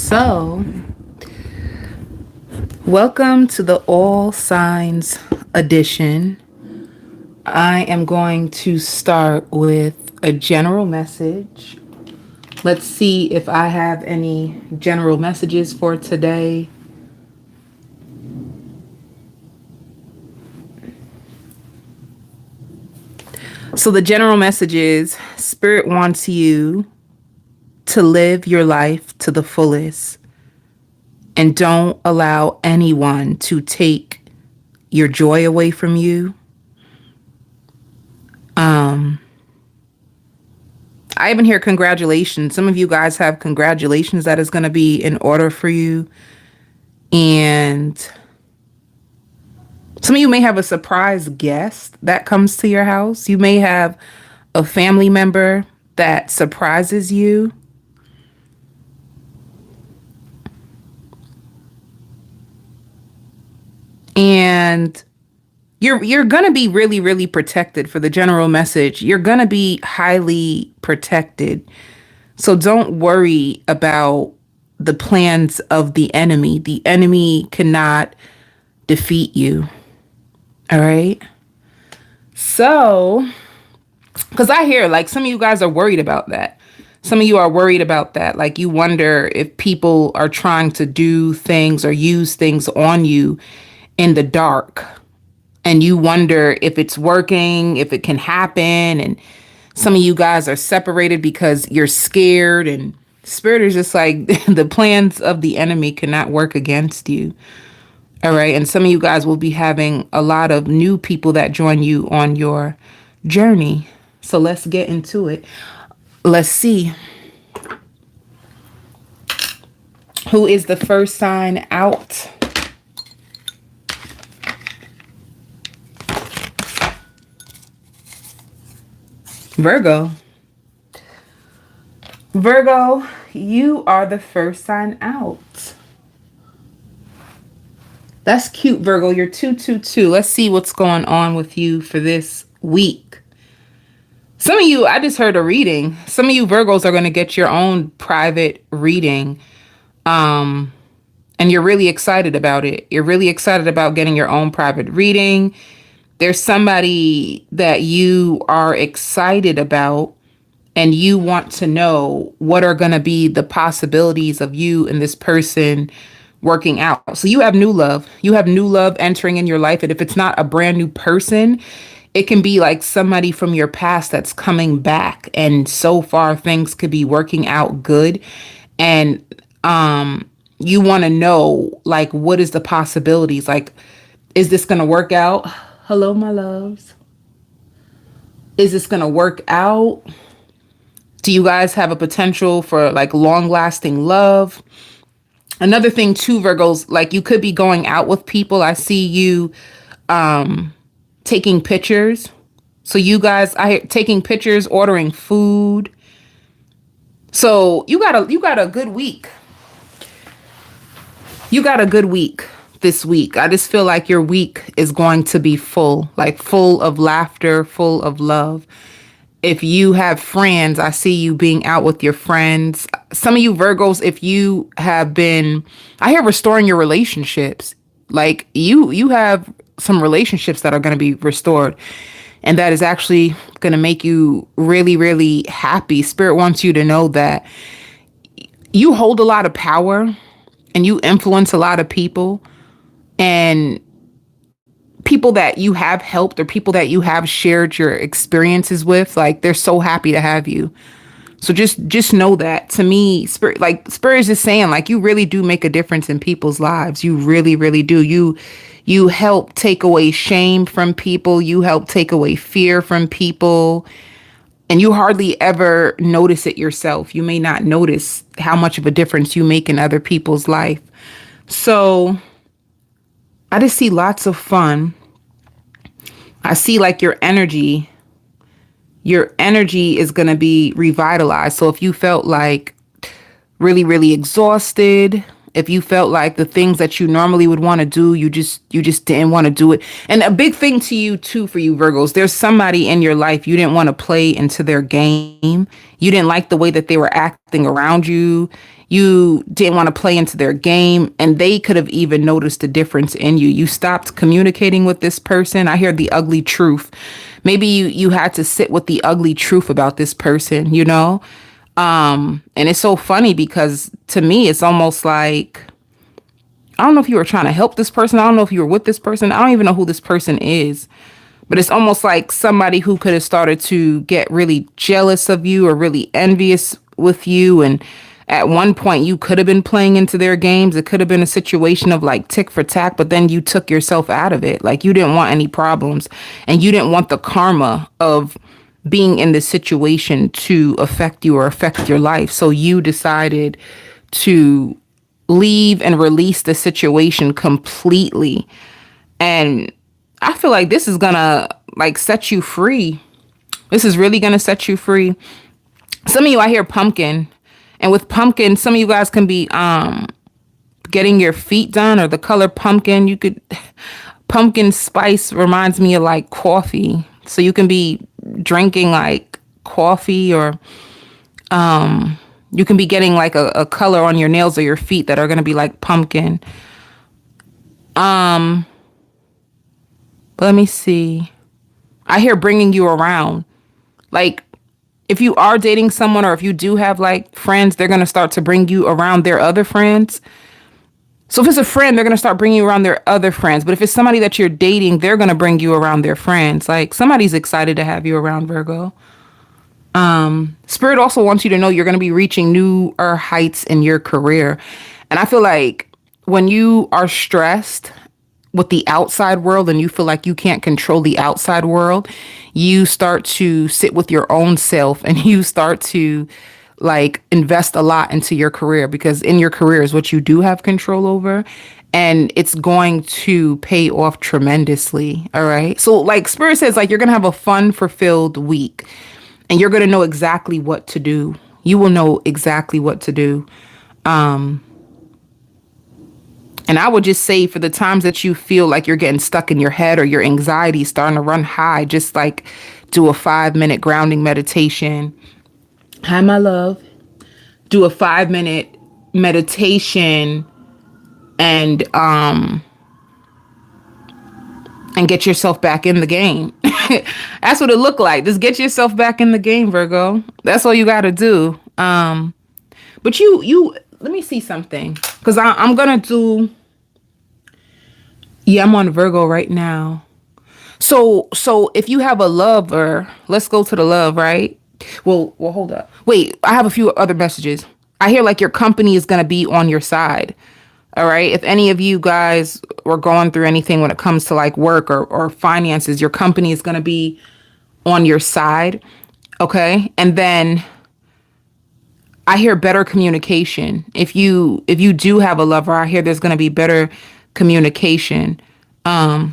So, welcome to the All Signs edition. I am going to start with a general message. Let's see if I have any general messages for today. So, the general message is Spirit wants you to live your life to the fullest. And don't allow anyone to take your joy away from you. I even hear congratulations. Some of you guys have congratulations that is going to be in order for you. And some of you may have a surprise guest that comes to your house. You may have a family member that surprises you. And you're going to be really, really protected for the general message. You're going to be highly protected. So don't worry about the plans of the enemy. The enemy cannot defeat you. All right. So, because I hear like some of you guys are worried about that. Some of you are worried about that. Like you wonder if people are trying to do things or use things on you in the dark. And you wonder if it's working, if it can happen. And some of you guys are separated because you're scared. And Spirit is just like, the plans of the enemy cannot work against you. All right. And some of you guys will be having a lot of new people that join you on your journey. So let's get into it. Let's see. Who is the first sign out? Virgo. Virgo, you are the first sign out. That's cute, Virgo. You're 222. Let's see what's going on with you for this week. Some of you, I just heard a reading. Some of you Virgos are going to get your own private reading. And you're really excited about it. You're really excited about getting your own private reading. There's somebody that you are excited about and you want to know what are going to be the possibilities of you and this person working out. So you have new love. You have new love entering in your life. And if it's not a brand new person, it can be like somebody from your past that's coming back. And so far things could be working out good. And you want to know, like, what is the possibilities? Like, is this going to work out? Hello, my loves. Is this going to work out? Do you guys have a potential for like long lasting love? Another thing too, Virgos, like you could be going out with people. I see you taking pictures. So you guys, taking pictures, ordering food. So you got a good week. You got a good week this week. I just feel like your week is going to be full, like full of laughter, full of love. If you have friends, I see you being out with your friends. Some of you Virgos, if you have been, I hear restoring your relationships. Like you have some relationships that are going to be restored. And that is actually going to make you really, really happy. Spirit wants you to know that you hold a lot of power and you influence a lot of people. And people that you have helped or people that you have shared your experiences with, like they're so happy to have you. So just know that. To me, Spirit is just saying, like, you really do make a difference in people's lives. You really, really do. You help take away shame from people. You help take away fear from people. And you hardly ever notice it yourself. You may not notice how much of a difference you make in other people's life. So I just see lots of fun. I see like your energy is going to be revitalized. So if you felt like really, really exhausted If you felt like the things that you normally would want to do, you just didn't want to do it. And a big thing to you too, for you Virgos, there's somebody in your life you didn't want to play into their game. You didn't like the way that they were acting around you. You didn't want to play into their game, and they could have even noticed a difference in you. You stopped communicating with this person. I hear the ugly truth. Maybe you had to sit with the ugly truth about this person, you know? And it's so funny because to me, it's almost like, I don't know if you were trying to help this person. I don't know if you were with this person. I don't even know who this person is. But it's almost like somebody who could have started to get really jealous of you or really envious with you. And at one point, you could have been playing into their games. It could have been a situation of like tick for tack, but then you took yourself out of it. Like you didn't want any problems, and you didn't want the karma of being in this situation to affect you or affect your life. So you decided to leave and release the situation completely. And I feel like this is gonna like set you free. This is really gonna set you free. Some of you, I hear pumpkin. And with pumpkin, some of you guys can be getting your feet done, or the color pumpkin. Pumpkin spice reminds me of like coffee. So you can be drinking like coffee, or you can be getting like a color on your nails or your feet that are going to be like pumpkin. But let me see. I hear bringing you around. Like if you are dating someone, or if you do have like friends, they're going to start to bring you around their other friends. So if it's a friend, they're going to start bringing you around their other friends. But if it's somebody that you're dating, they're going to bring you around their friends. Like somebody's excited to have you around, Virgo. Spirit also wants you to know you're going to be reaching newer heights in your career. And I feel like when you are stressed with the outside world and you feel like you can't control the outside world, you start to sit with your own self, and you start to like invest a lot into your career, because in your career is what you do have control over, and it's going to pay off tremendously. All right. So like Spirit says, like you're going to have a fun fulfilled week, and you're going to know exactly what to do. You will know exactly what to do. And I would just say, for the times that you feel like you're getting stuck in your head or your anxiety is starting to run high, just like do a 5-minute grounding meditation. Hi, my love. Do a 5-minute meditation and get yourself back in the game. That's what it looked like. Just get yourself back in the game, Virgo. That's all you got to do. But you let me see something, because I'm going to do. Yeah, I'm on Virgo right now. So if you have a lover, let's go to the love, right? Well, hold up. Wait, I have a few other messages. I hear like your company is going to be on your side. All right. If any of you guys were going through anything when it comes to like work or finances, your company is going to be on your side. Okay. And then I hear better communication. If you do have a lover, I hear there's going to be better communication. I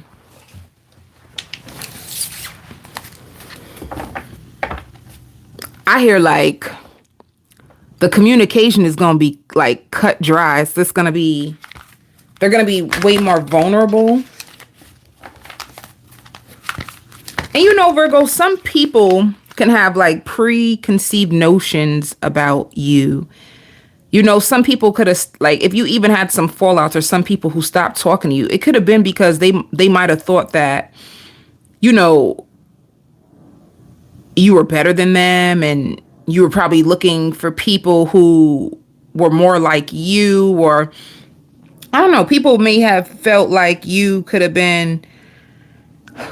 hear like the communication is going to be like cut dry. So it's going to be, they're going to be way more vulnerable. And you know, Virgo, some people can have like preconceived notions about you. You know, some people could have, like, if you even had some fallouts or some people who stopped talking to you, it could have been because they might have thought that, you know, you were better than them, and you were probably looking for people who were more like you, or I don't know, people may have felt like you could have been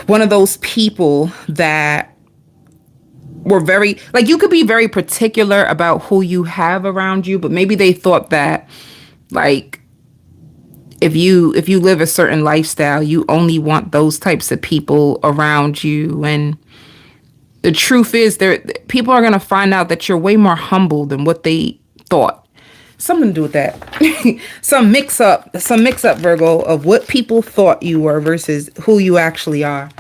one of those people that were very, like, you could be very particular about who you have around you, but maybe they thought that, like, if you live a certain lifestyle, you only want those types of people around you. And the truth is, people are going to find out that you're way more humble than what they thought. Something to do with that. some mix up, Virgo, of what people thought you were versus who you actually are.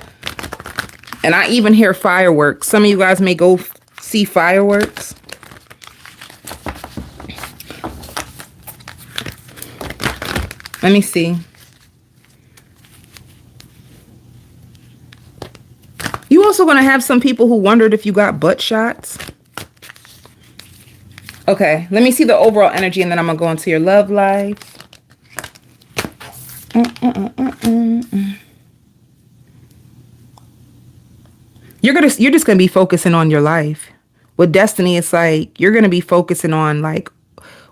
And I even hear fireworks. Some of you guys may go see fireworks. Let me see. You also going to have some people who wondered if you got butt shots. Okay, let me see the overall energy, and then I'm going to go into your love life. You're just going to be focusing on your life. With destiny, it's like you're going to be focusing on, like,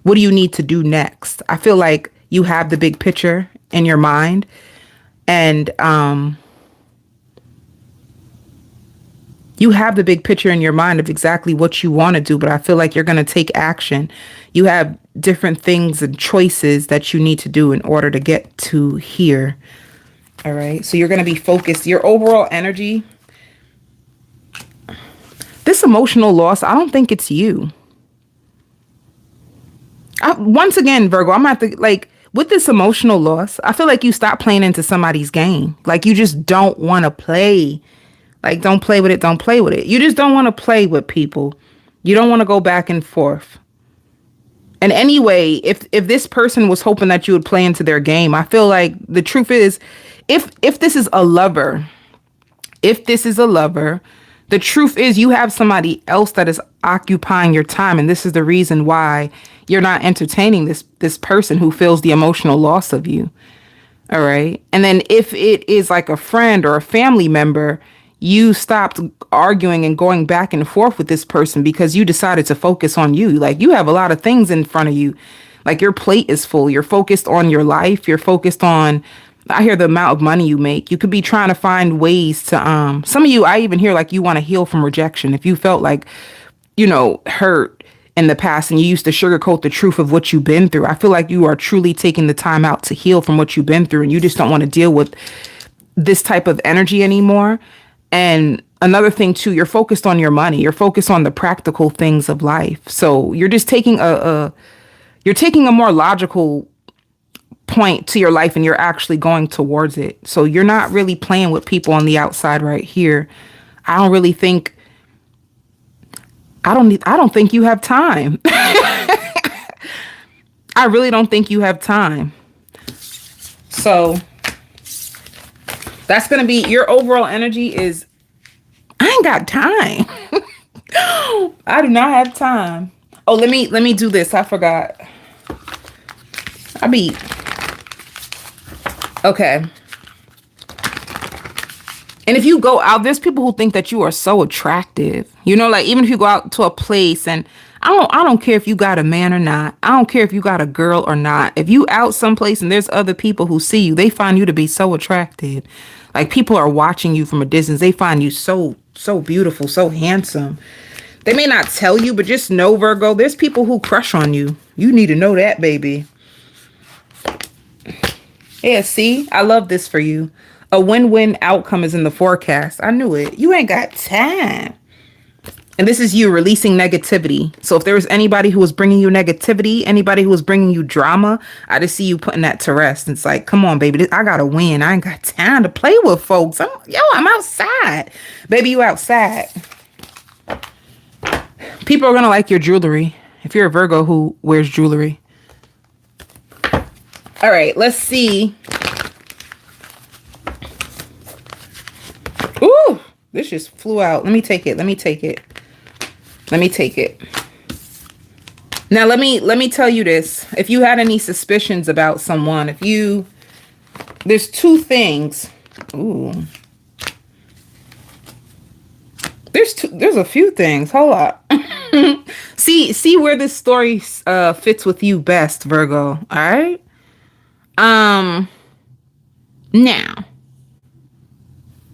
what do you need to do next? I feel like you have the big picture in your mind, and you have the big picture in your mind of exactly what you want to do, but I feel like you're going to take action. You have different things and choices that you need to do in order to get to here. All right. So you're going to be focused. Your overall energy, this emotional loss, I don't think it's you. Once again, Virgo, I'm going to have to, like, with this emotional loss, I feel like you stop playing into somebody's game. Like, you just don't want to play. Like, don't play with it. Don't play with it. You just don't want to play with people. You don't want to go back and forth. And anyway, if this person was hoping that you would play into their game, I feel like the truth is, if this is a lover, the truth is you have somebody else that is occupying your time. And this is the reason why you're not entertaining this person who feels the emotional loss of you. All right. And then if it is like a friend or a family member, you stopped arguing and going back and forth with this person because you decided to focus on you. Like, you have a lot of things in front of you. Like, your plate is full. You're focused on your life. You're focused on, I hear, the amount of money you make. You could be trying to find ways to, some of you, I even hear like you want to heal from rejection. If you felt like, hurt in the past and you used to sugarcoat the truth of what you've been through, I feel like you are truly taking the time out to heal from what you've been through, and you just don't want to deal with this type of energy anymore. And another thing too, you're focused on your money. You're focused on the practical things of life. So you're just taking a more logical point to your life, and you're actually going towards it. So you're not really playing with people on the outside right here. I don't think you have time. I really don't think you have time. So that's going to be your overall energy is, I ain't got time. I do not have time. Oh, let me do this. I forgot. Okay. And if you go out, there's people who think that you are so attractive. Like, even if you go out to a place, and I don't care if you got a man or not. I don't care if you got a girl or not. If you out someplace and there's other people who see you, they find you to be so attractive. Like, people are watching you from a distance. They find you so beautiful, so handsome. They may not tell you, but just know, Virgo, there's people who crush on you. You need to know that, baby. Yeah, see? I love this for you. A win-win outcome is in the forecast. I knew it. You ain't got time. And this is you releasing negativity. So if there was anybody who was bringing you negativity, anybody who was bringing you drama, I just see you putting that to rest. It's like, come on, baby, I got to win. I ain't got time to play with folks. I'm outside. Baby, you outside. People are going to like your jewelry. If you're a Virgo who wears jewelry. All right, let's see. Ooh, this just flew out. Let me take it. Now, let me tell you this. If you had any suspicions about someone, there's two things. Ooh. There's a few things. Hold up. see where this story fits with you best, Virgo. All right. Now,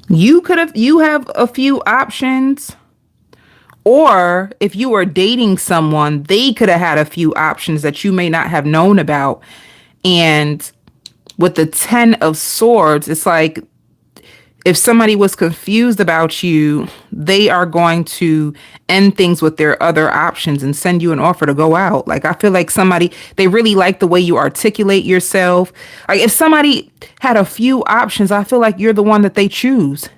you have a few options, or if you were dating someone, they could have had a few options that you may not have known about. And with the 10 of Swords, it's like, if somebody was confused about you, they are going to end things with their other options and send you an offer to go out. Like, I feel like they really like the way you articulate yourself. Like, if somebody had a few options, I feel like you're the one that they choose.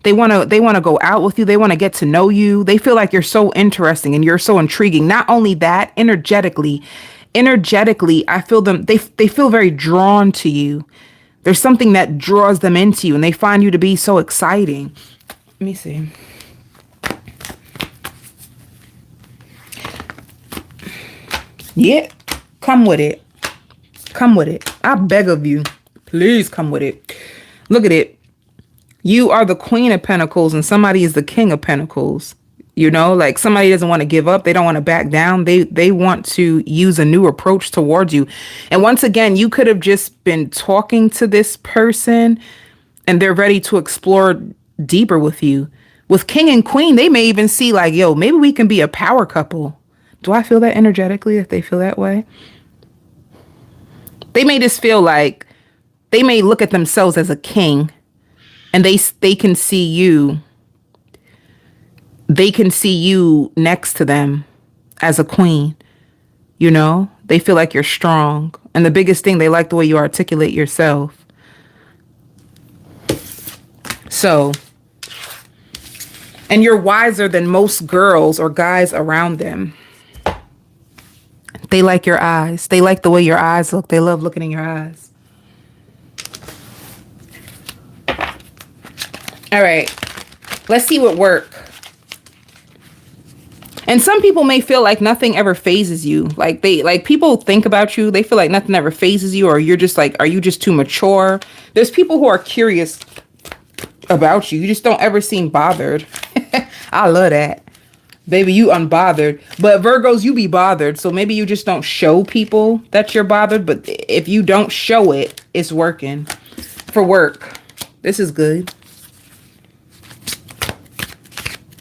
They want to go out with you. They want to get to know you. They feel like you're so interesting and you're so intriguing. Not only that, energetically, energetically, I feel them, they feel very drawn to you. There's something that draws them into you, and they find you to be so exciting. Let me see. Yeah, come with it. Come with it. I beg of you. Please come with it. Look at it. You are the Queen of Pentacles and somebody is the King of Pentacles. You know, like somebody doesn't want to give up. They don't want to back down. They want to use a new approach towards you. And once again, you could have just been talking to this person and they're ready to explore deeper with you. With King and Queen, they may even see like, yo, maybe we can be a power couple. Do I feel that energetically if they feel that way? They may just feel like they may look at themselves as a king and they can see you. They can see you next to them as a queen. You know, they feel like you're strong. And the biggest thing, they like the way you articulate yourself. So, and you're wiser than most girls or guys around them. They like your eyes. They like the way your eyes look. They love looking in your eyes. All right. Let's see what work. And some people may feel like nothing ever phases you. Like people think about you. They feel like nothing ever phases you, or you're just like, are you just too mature? There's people who are curious about you. You just don't ever seem bothered. I love that. Baby, you unbothered. But Virgos, you be bothered. So maybe you just don't show people that you're bothered. But if you don't show it, it's working. For work, this is good.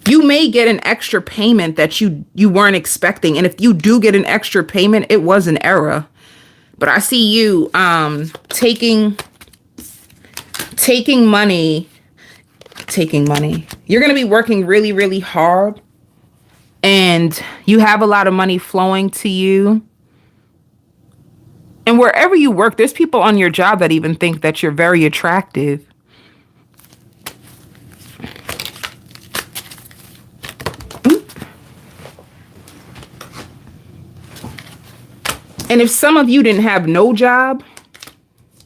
You may get an extra payment that you weren't expecting. And if you do get an extra payment, it was an error. But I see you taking money. You're going to be working really, really hard. And you have a lot of money flowing to you. And wherever you work, there's people on your job that even think that you're very attractive. And if some of you didn't have no job,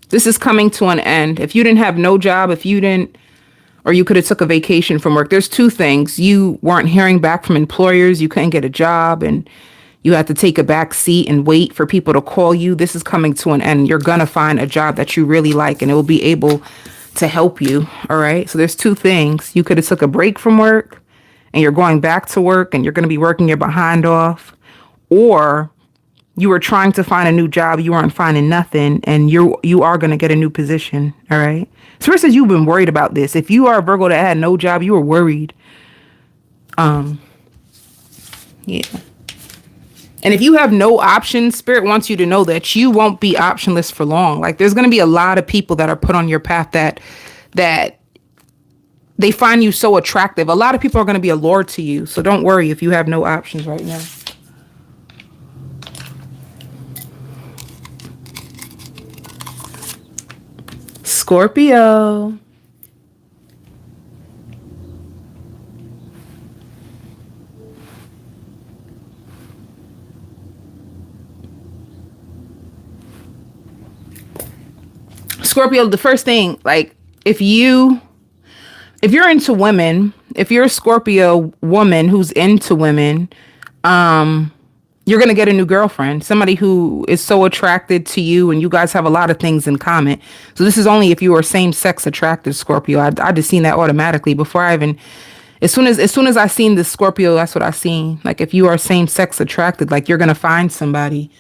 this is coming to an end. If you didn't have no job, or you could have took a vacation from work. There's two things. You weren't hearing back from employers. You couldn't get a job and you had to take a back seat and wait for people to call you. This is coming to an end. You're going to find a job that you really like and it will be able to help you. All right. So there's two things. You could have took a break from work and you're going back to work and you're going to be working your behind off, or you were trying to find a new job. You weren't finding nothing and you are going to get a new position. All right. So it says you've been worried about this. If you are a Virgo that had no job, you were worried. Yeah. And if you have no options, Spirit wants you to know that you won't be optionless for long. Like there's going to be a lot of people that are put on your path that they find you so attractive. A lot of people are going to be allured to you. So don't worry if you have no options right now. Scorpio. Scorpio, the first thing, like if you're into women, if you're a Scorpio woman who's into women, you're going to get a new girlfriend, somebody who is so attracted to you and you guys have a lot of things in common. So this is only if you are same sex attracted, Scorpio. I just seen that automatically before I even, as soon as I seen the Scorpio, that's what I seen. Like if you are same sex attracted, like you're going to find somebody,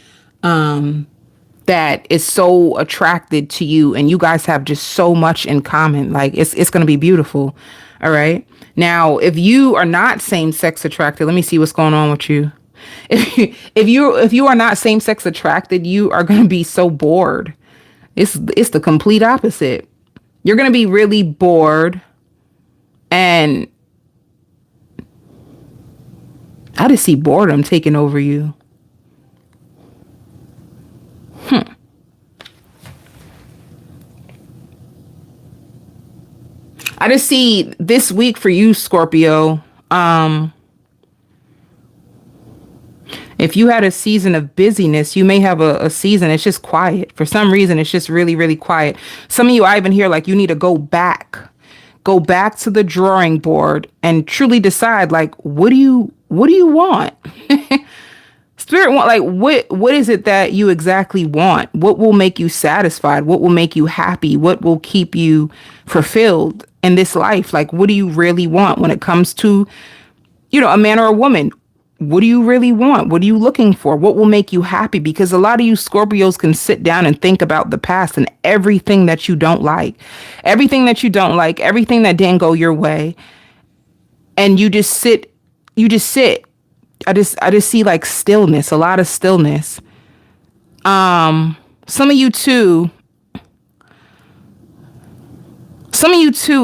that is so attracted to you and you guys have just so much in common. Like it's going to be beautiful. All right. Now, if you are not same sex attracted, let me see what's going on with you. If you are not same sex attracted, you are going to be so bored. It's the complete opposite. You're going to be really bored. And I just see boredom taking over you. I just see this week for you, Scorpio. If you had a season of busyness, you may have a season it's just quiet. For some reason, it's just really, really quiet. Some of you, I even hear like you need to go back to the drawing board and truly decide, like, what do you want? Spirit want, like, what is it that you exactly want? What will make you satisfied? What will make you happy? What will keep you fulfilled in this life? Like, what do you really want when it comes to, a man or a woman? What do you really want? What are you looking for? What will make you happy? Because a lot of you Scorpios can sit down and think about the past and everything that you don't like, everything that that didn't go your way. And you just sit. I just see like stillness, a lot of stillness. Some of you too,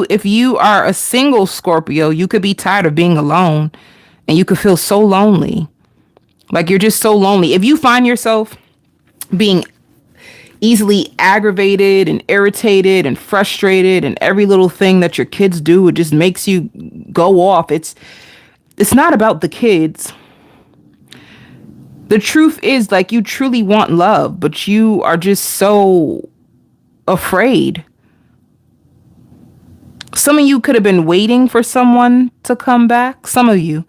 if you are a single Scorpio, you could be tired of being alone and you could feel so lonely. Like you're just so lonely. If you find yourself being easily aggravated and irritated and frustrated and every little thing that your kids do, it just makes you go off. It's not about the kids. The truth is, like, you truly want love, but you are just so afraid. Some of you could have been waiting for someone to come back. Some of you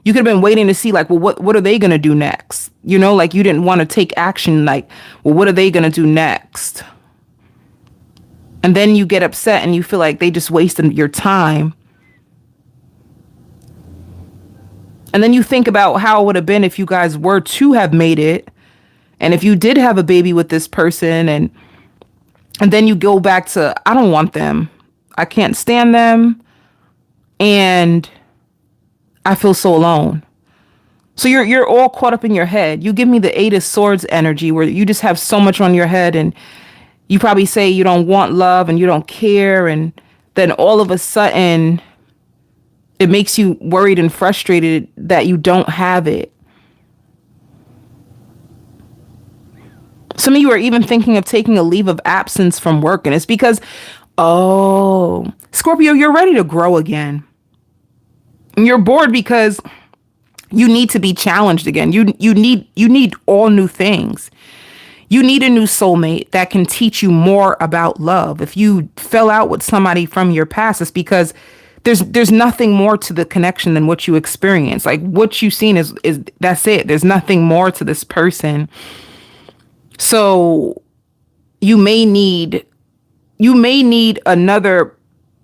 could have been waiting to see, like, well, what are they going to do next? Like you didn't want to take action. Like, well, what are they going to do next? And then you get upset and you feel like they just wasted your time. And then you think about how it would have been if you guys were to have made it. And if you did have a baby with this person, and then you go back to, I don't want them. I can't stand them. And I feel so alone. So you're all caught up in your head. You give me the 8 of Swords energy where you just have so much on your head, and you probably say you don't want love and you don't care. And then all of a sudden it makes you worried and frustrated that you don't have it. Some of you are even thinking of taking a leave of absence from work. And it's because, Scorpio, you're ready to grow again. And you're bored because you need to be challenged again. You need all new things. You need a new soulmate that can teach you more about love. If you fell out with somebody from your past, it's because there's nothing more to the connection than what you experience. Like what you've seen is that's it. There's nothing more to this person. So you may need another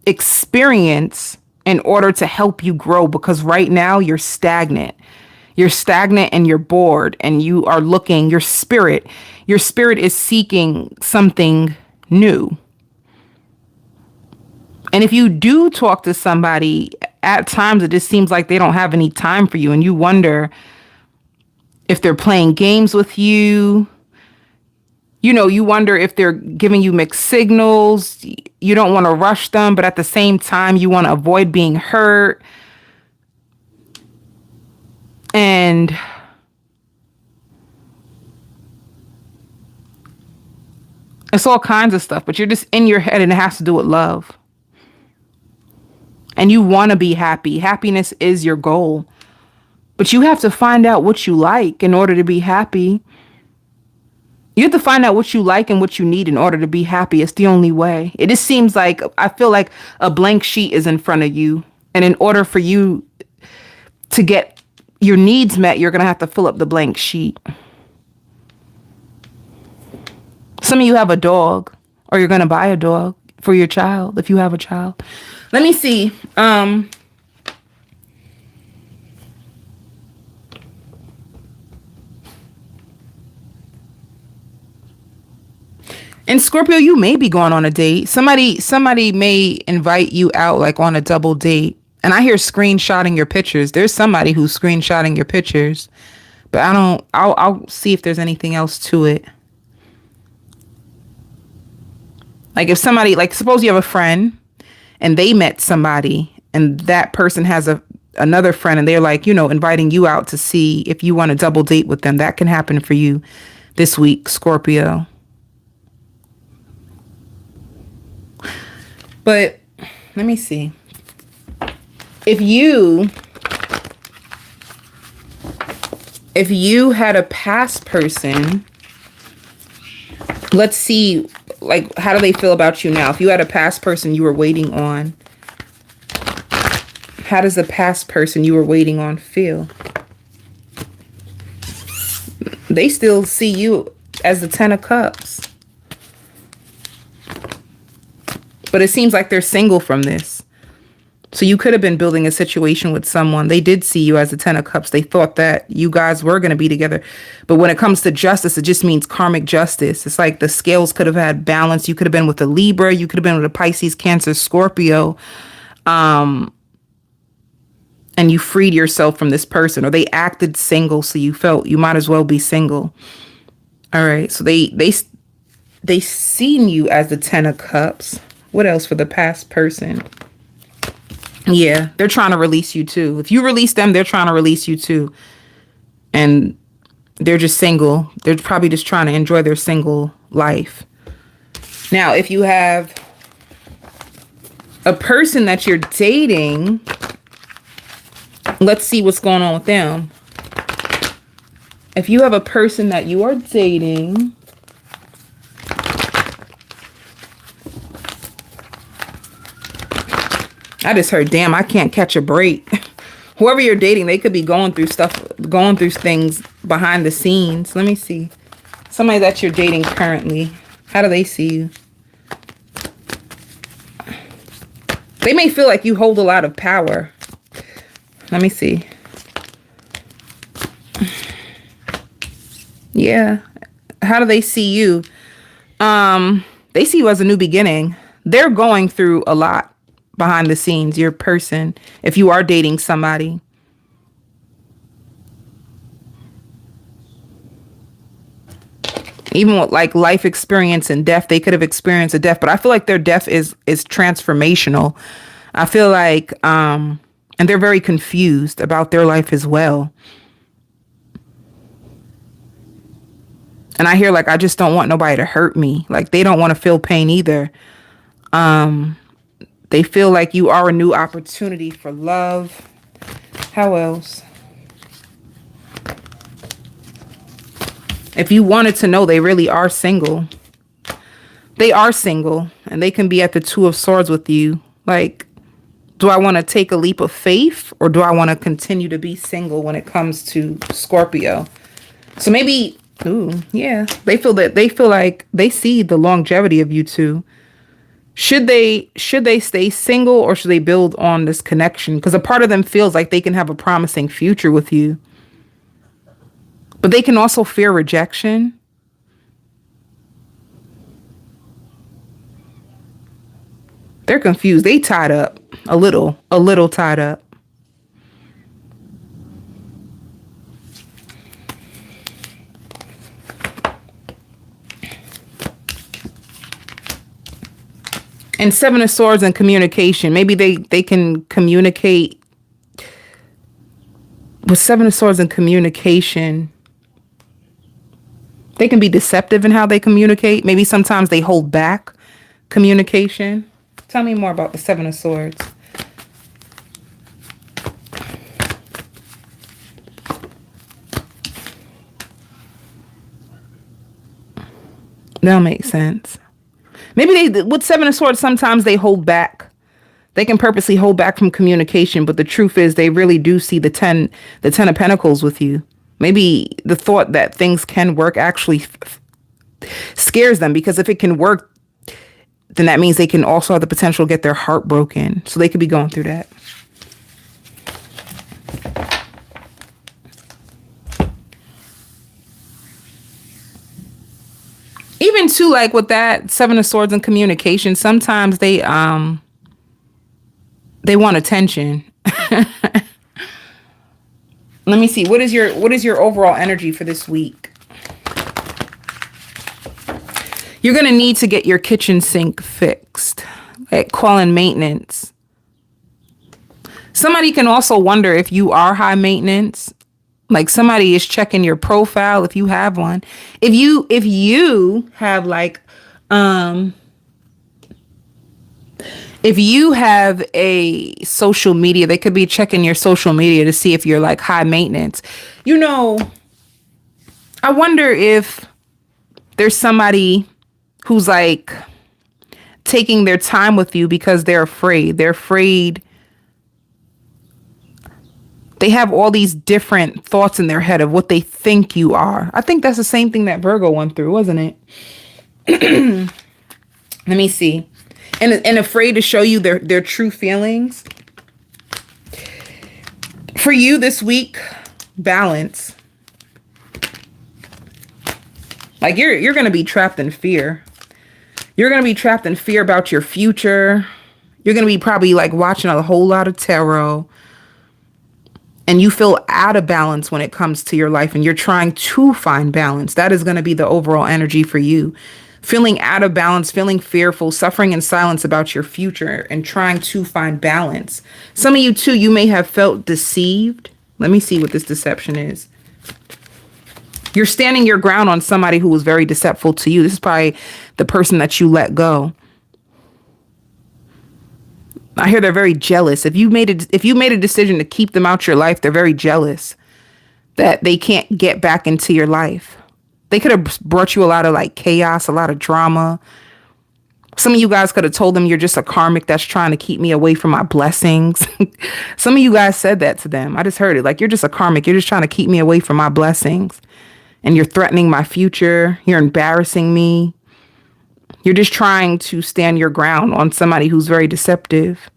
experience in order to help you grow, because right now you're stagnant. You're stagnant and you're bored, and you are looking, your spirit is seeking something new. And if you do talk to somebody, at times it just seems like they don't have any time for you, and you wonder if they're playing games with you. You wonder if they're giving you mixed signals. You don't want to rush them, but at the same time, you want to avoid being hurt. And it's all kinds of stuff, but you're just in your head, and it has to do with love. And you want to be happy. Happiness is your goal. But you have to find out what you like in order to be happy. You have to find out what you like and what you need in order to be happy. It's the only way. It just seems like, I feel like a blank sheet is in front of you. And in order for you to get your needs met, you're going to have to fill up the blank sheet. Some of you have a dog, or you're going to buy a dog for your child if you have a child. Let me see. And Scorpio, you may be going on a date. Somebody may invite you out, like on a double date. And I hear screenshotting your pictures. There's somebody who's screenshotting your pictures, but I'll see if there's anything else to it. Like if somebody, like suppose you have a friend and they met somebody, and that person has another friend, and they're like, inviting you out to see if you want to double date with them. That can happen for you this week, Scorpio. But let me see. If if you had a past person, let's see, like, how do they feel about you now? If you had a past person you were waiting on, how does the past person you were waiting on feel? They still see you as the 10 of Cups. But it seems like they're single from this. So you could have been building a situation with someone. They did see you as the 10 of Cups. They thought that you guys were going to be together. But when it comes to justice, it just means karmic justice. It's like the scales could have had balance. You could have been with a Libra. You could have been with a Pisces, Cancer, Scorpio. And you freed yourself from this person, or they acted single, so you felt you might as well be single. All right, so they seen you as the 10 of Cups. What else for the past person? Yeah, they're trying to release you too. If you release them, they're trying to release you too. And they're just single. They're probably just trying to enjoy their single life. Now, if you have a person that you're dating, let's see what's going on with them. If you have a person that you are dating, I just heard, damn, I can't catch a break. Whoever you're dating, they could be going through stuff, going through things behind the scenes. Let me see. Somebody that you're dating currently, how do they see you? They may feel like you hold a lot of power. Let me see. Yeah. How do they see you? They see you as a new beginning. They're going through a lot behind the scenes, your person, if you are dating somebody. Even with like life experience and death, they could have experienced a death, but I feel like their death is transformational. I feel like, and they're very confused about their life as well. And I hear like, I just don't want nobody to hurt me. Like they don't want to feel pain either. They feel like you are a new opportunity for love. How else? If you wanted to know, they really are single. They are single and they can be at the 2 of Swords with you. Like, do I want to take a leap of faith or do I want to continue to be single when it comes to Scorpio? So maybe, ooh, yeah, they feel like they see the longevity of you two. Should they stay single or should they build on this connection? Because a part of them feels like they can have a promising future with you. But they can also fear rejection. They're confused. They tied up a little tied up. And 7 of Swords and communication. Maybe they can communicate with 7 of Swords and communication. They can be deceptive in how they communicate. Maybe sometimes they hold back communication. Tell me more about the 7 of Swords. That'll make sense. Maybe with 7 of Swords, sometimes they hold back. They can purposely hold back from communication, but the truth is they really do see the 10 of Pentacles with you. Maybe the thought that things can work actually scares them, because if it can work, then that means they can also have the potential to get their heart broken. So they could be going through that. Even too, like with that 7 of Swords and communication, sometimes they want attention. Let me see. What is your overall energy for this week? You're going to need to get your kitchen sink fixed. Like call in maintenance. Somebody can also wonder if you are high maintenance. Like somebody is checking your profile if you have one. If you have like if you have a social media, they could be checking your social media to see if you're like high maintenance. You know, I wonder if there's somebody who's like taking their time with you because they're afraid. They're afraid. They have all these different thoughts in their head of what they think you are. I think that's the same thing that Virgo went through, wasn't it? Let me see. And afraid to show you their true feelings. For you this week, balance. Like you're going to be trapped in fear. You're going to be trapped in fear about your future. You're going to be probably like watching a whole lot of tarot. And you feel out of balance when it comes to your life and you're trying to find balance. That is going to be the overall energy for you. Feeling out of balance, feeling fearful, suffering in silence about your future and trying to find balance. Some of you too, you may have felt deceived. Let me see what this deception is. You're standing your ground on somebody who was very deceitful to you. This is probably the person that you let go. I hear they're very jealous. If you made a decision to keep them out your life, they're very jealous that they can't get back into your life. They could have brought you a lot of like chaos, a lot of drama. Some of you guys could have told them you're just a karmic that's trying to keep me away from my blessings. Some of you guys said that to them. I just heard it. Like, you're just a karmic. You're just trying to keep me away from my blessings. And you're threatening my future. You're embarrassing me. You're just trying to stand your ground on somebody who's very deceptive.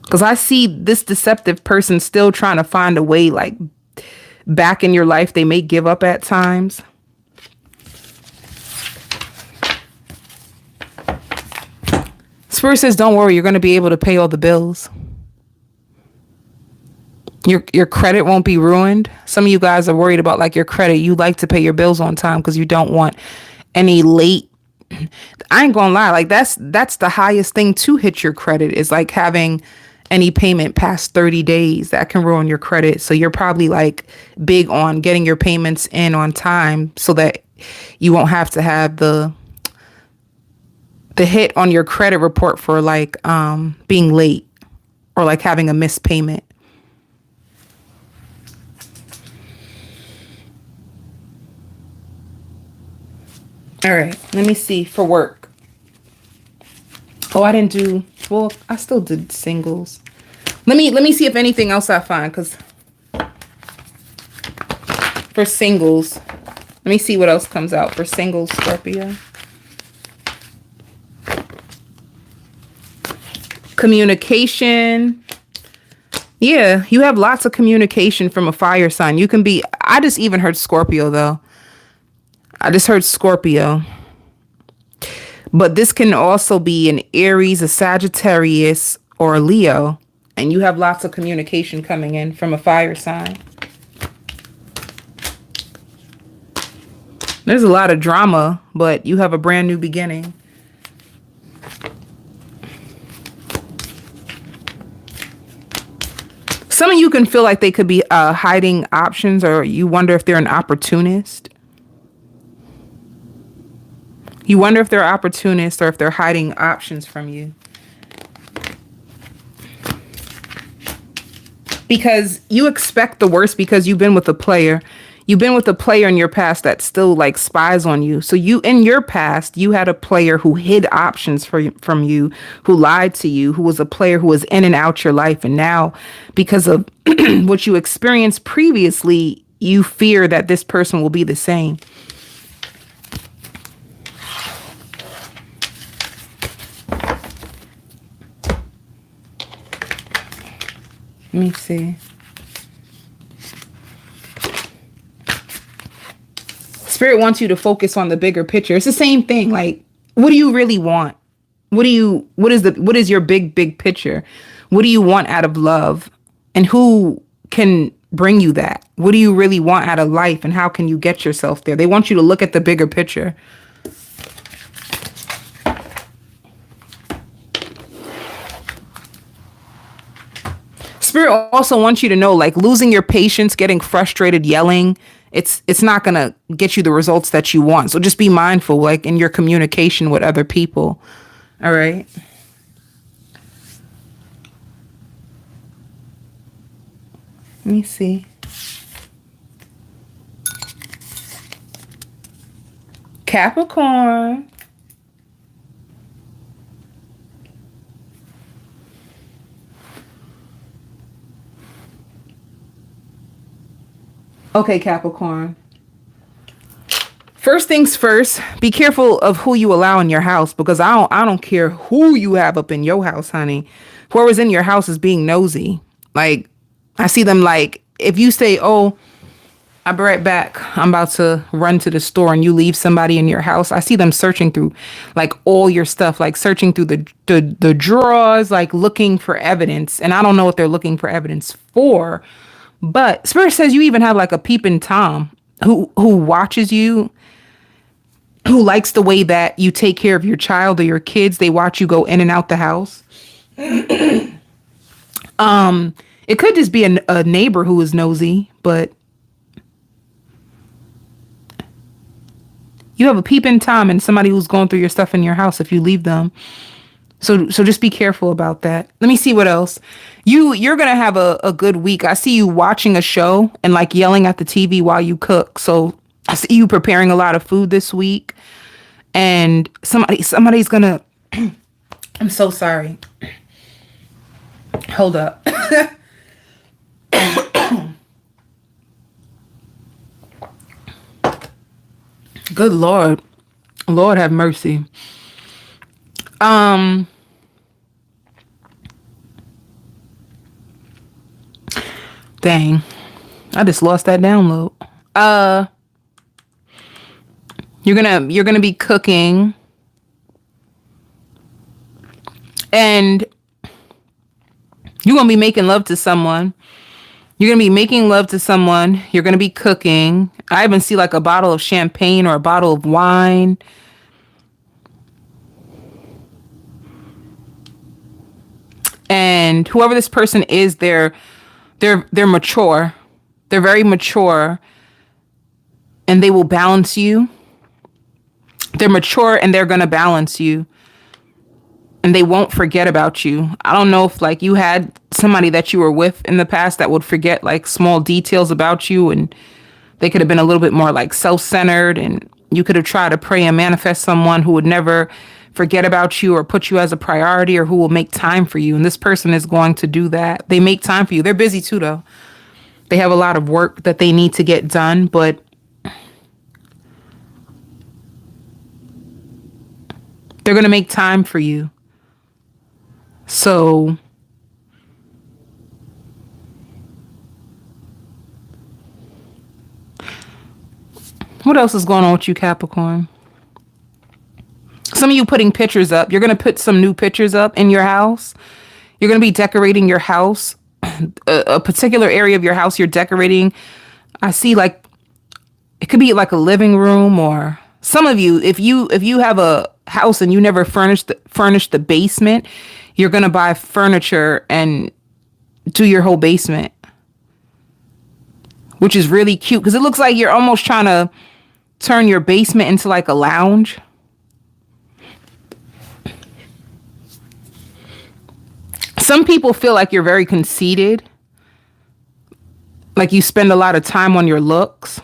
Because I see this deceptive person still trying to find a way, like, back in your life. They may give up at times. Spirit says, don't worry, you're going to be able to pay all the bills. Your credit won't be ruined. Some of you guys are worried about like your credit. You like to pay your bills on time because you don't want any late. I ain't gonna lie, like that's the highest thing to hit your credit is like having any payment past 30 days. That can ruin your credit. So you're probably like big on getting your payments in on time so that you won't have to have the hit on your credit report for like being late or like having a missed payment. All right, let me see for work. Oh, I didn't do, well, I still did singles. Let me see if anything else I find, because for singles, let me see what else comes out for singles, Scorpio. Communication. Yeah, you have lots of communication from a fire sign. You can be, I just even heard Scorpio though. I just heard Scorpio. But this can also be an Aries, a Sagittarius, or a Leo. And you have lots of communication coming in from a fire sign. There's a lot of drama, but you have a brand new beginning. Some of you can feel like they could be hiding options, or you wonder if they're an opportunist. You wonder if they're opportunists or if they're hiding options from you. Because you expect the worst because you've been with a player. You've been with a player in your past that still like spies on you. So you, in your past, you had a player who hid options from you, who lied to you, who was a player who was in and out your life. And now because of what you experienced previously, you fear that this person will be the same. Let me see. Spirit wants you to focus on the bigger picture. It's the same thing. Like, what do you really want? What is your big picture? What do you want out of love? And who can bring you that? What do you really want out of life? And how can you get yourself there? They want you to look at the bigger picture. Spirit also wants you to know, like, losing your patience, getting frustrated, yelling, it's not going to get you the results that you want. So just be mindful, like, in your communication with other people. All right. Let me see. Capricorn. Okay, Capricorn. First things first, be careful of who you allow in your house, because I don't care who you have up in your house, honey. Whoever's in your house is being nosy. Like, I see them, like, if you say, oh, I'll be right back, I'm about to run to the store, and you leave somebody in your house, I see them searching through like all your stuff, like searching through the drawers, like looking for evidence. And I don't know what they're looking for evidence for. But Spirit says you even have like a peeping Tom who watches you, who likes the way that you take care of your child or your kids. They watch you go in and out the house. It could just be a neighbor who is nosy, but you have a peeping Tom and somebody who's going through your stuff in your house if you leave them. So just be careful about that. Let me see what else. You're going to have a good week. I see you watching a show and like yelling at the TV while you cook. So I see you preparing a lot of food this week. And somebody's going to... I'm so sorry. Hold up. Good Lord. Lord have mercy. Dang. I just lost that download. You're gonna be cooking. And you're gonna be making love to someone. You're gonna be making love to someone. You're gonna be cooking. I even see like a bottle of champagne or a bottle of wine. And whoever this person is, they're mature. They're very mature, and they will balance you. They're mature and they're going to balance you, and they won't forget about you. I don't know if like you had somebody that you were with in the past that would forget like small details about you, and they could have been a little bit more like self-centered, and you could have tried to pray and manifest someone who would never forget about you or put you as a priority, or who will make time for you. And this person is going to do that. They make time for you. They're busy too, though. They have a lot of work that they need to get done, but they're going to make time for you. So what else is going on with you, Capricorn? Some of you putting pictures up. You're going to put some new pictures up in your house. You're going to be decorating your house. A particular area of your house you're decorating. I see like it could be like a living room, or some of you, if you have a house and you never furnished the basement, you're going to buy furniture and do your whole basement, which is really cute because it looks like you're almost trying to turn your basement into like a lounge. Some people feel like you're very conceited, like you spend a lot of time on your looks.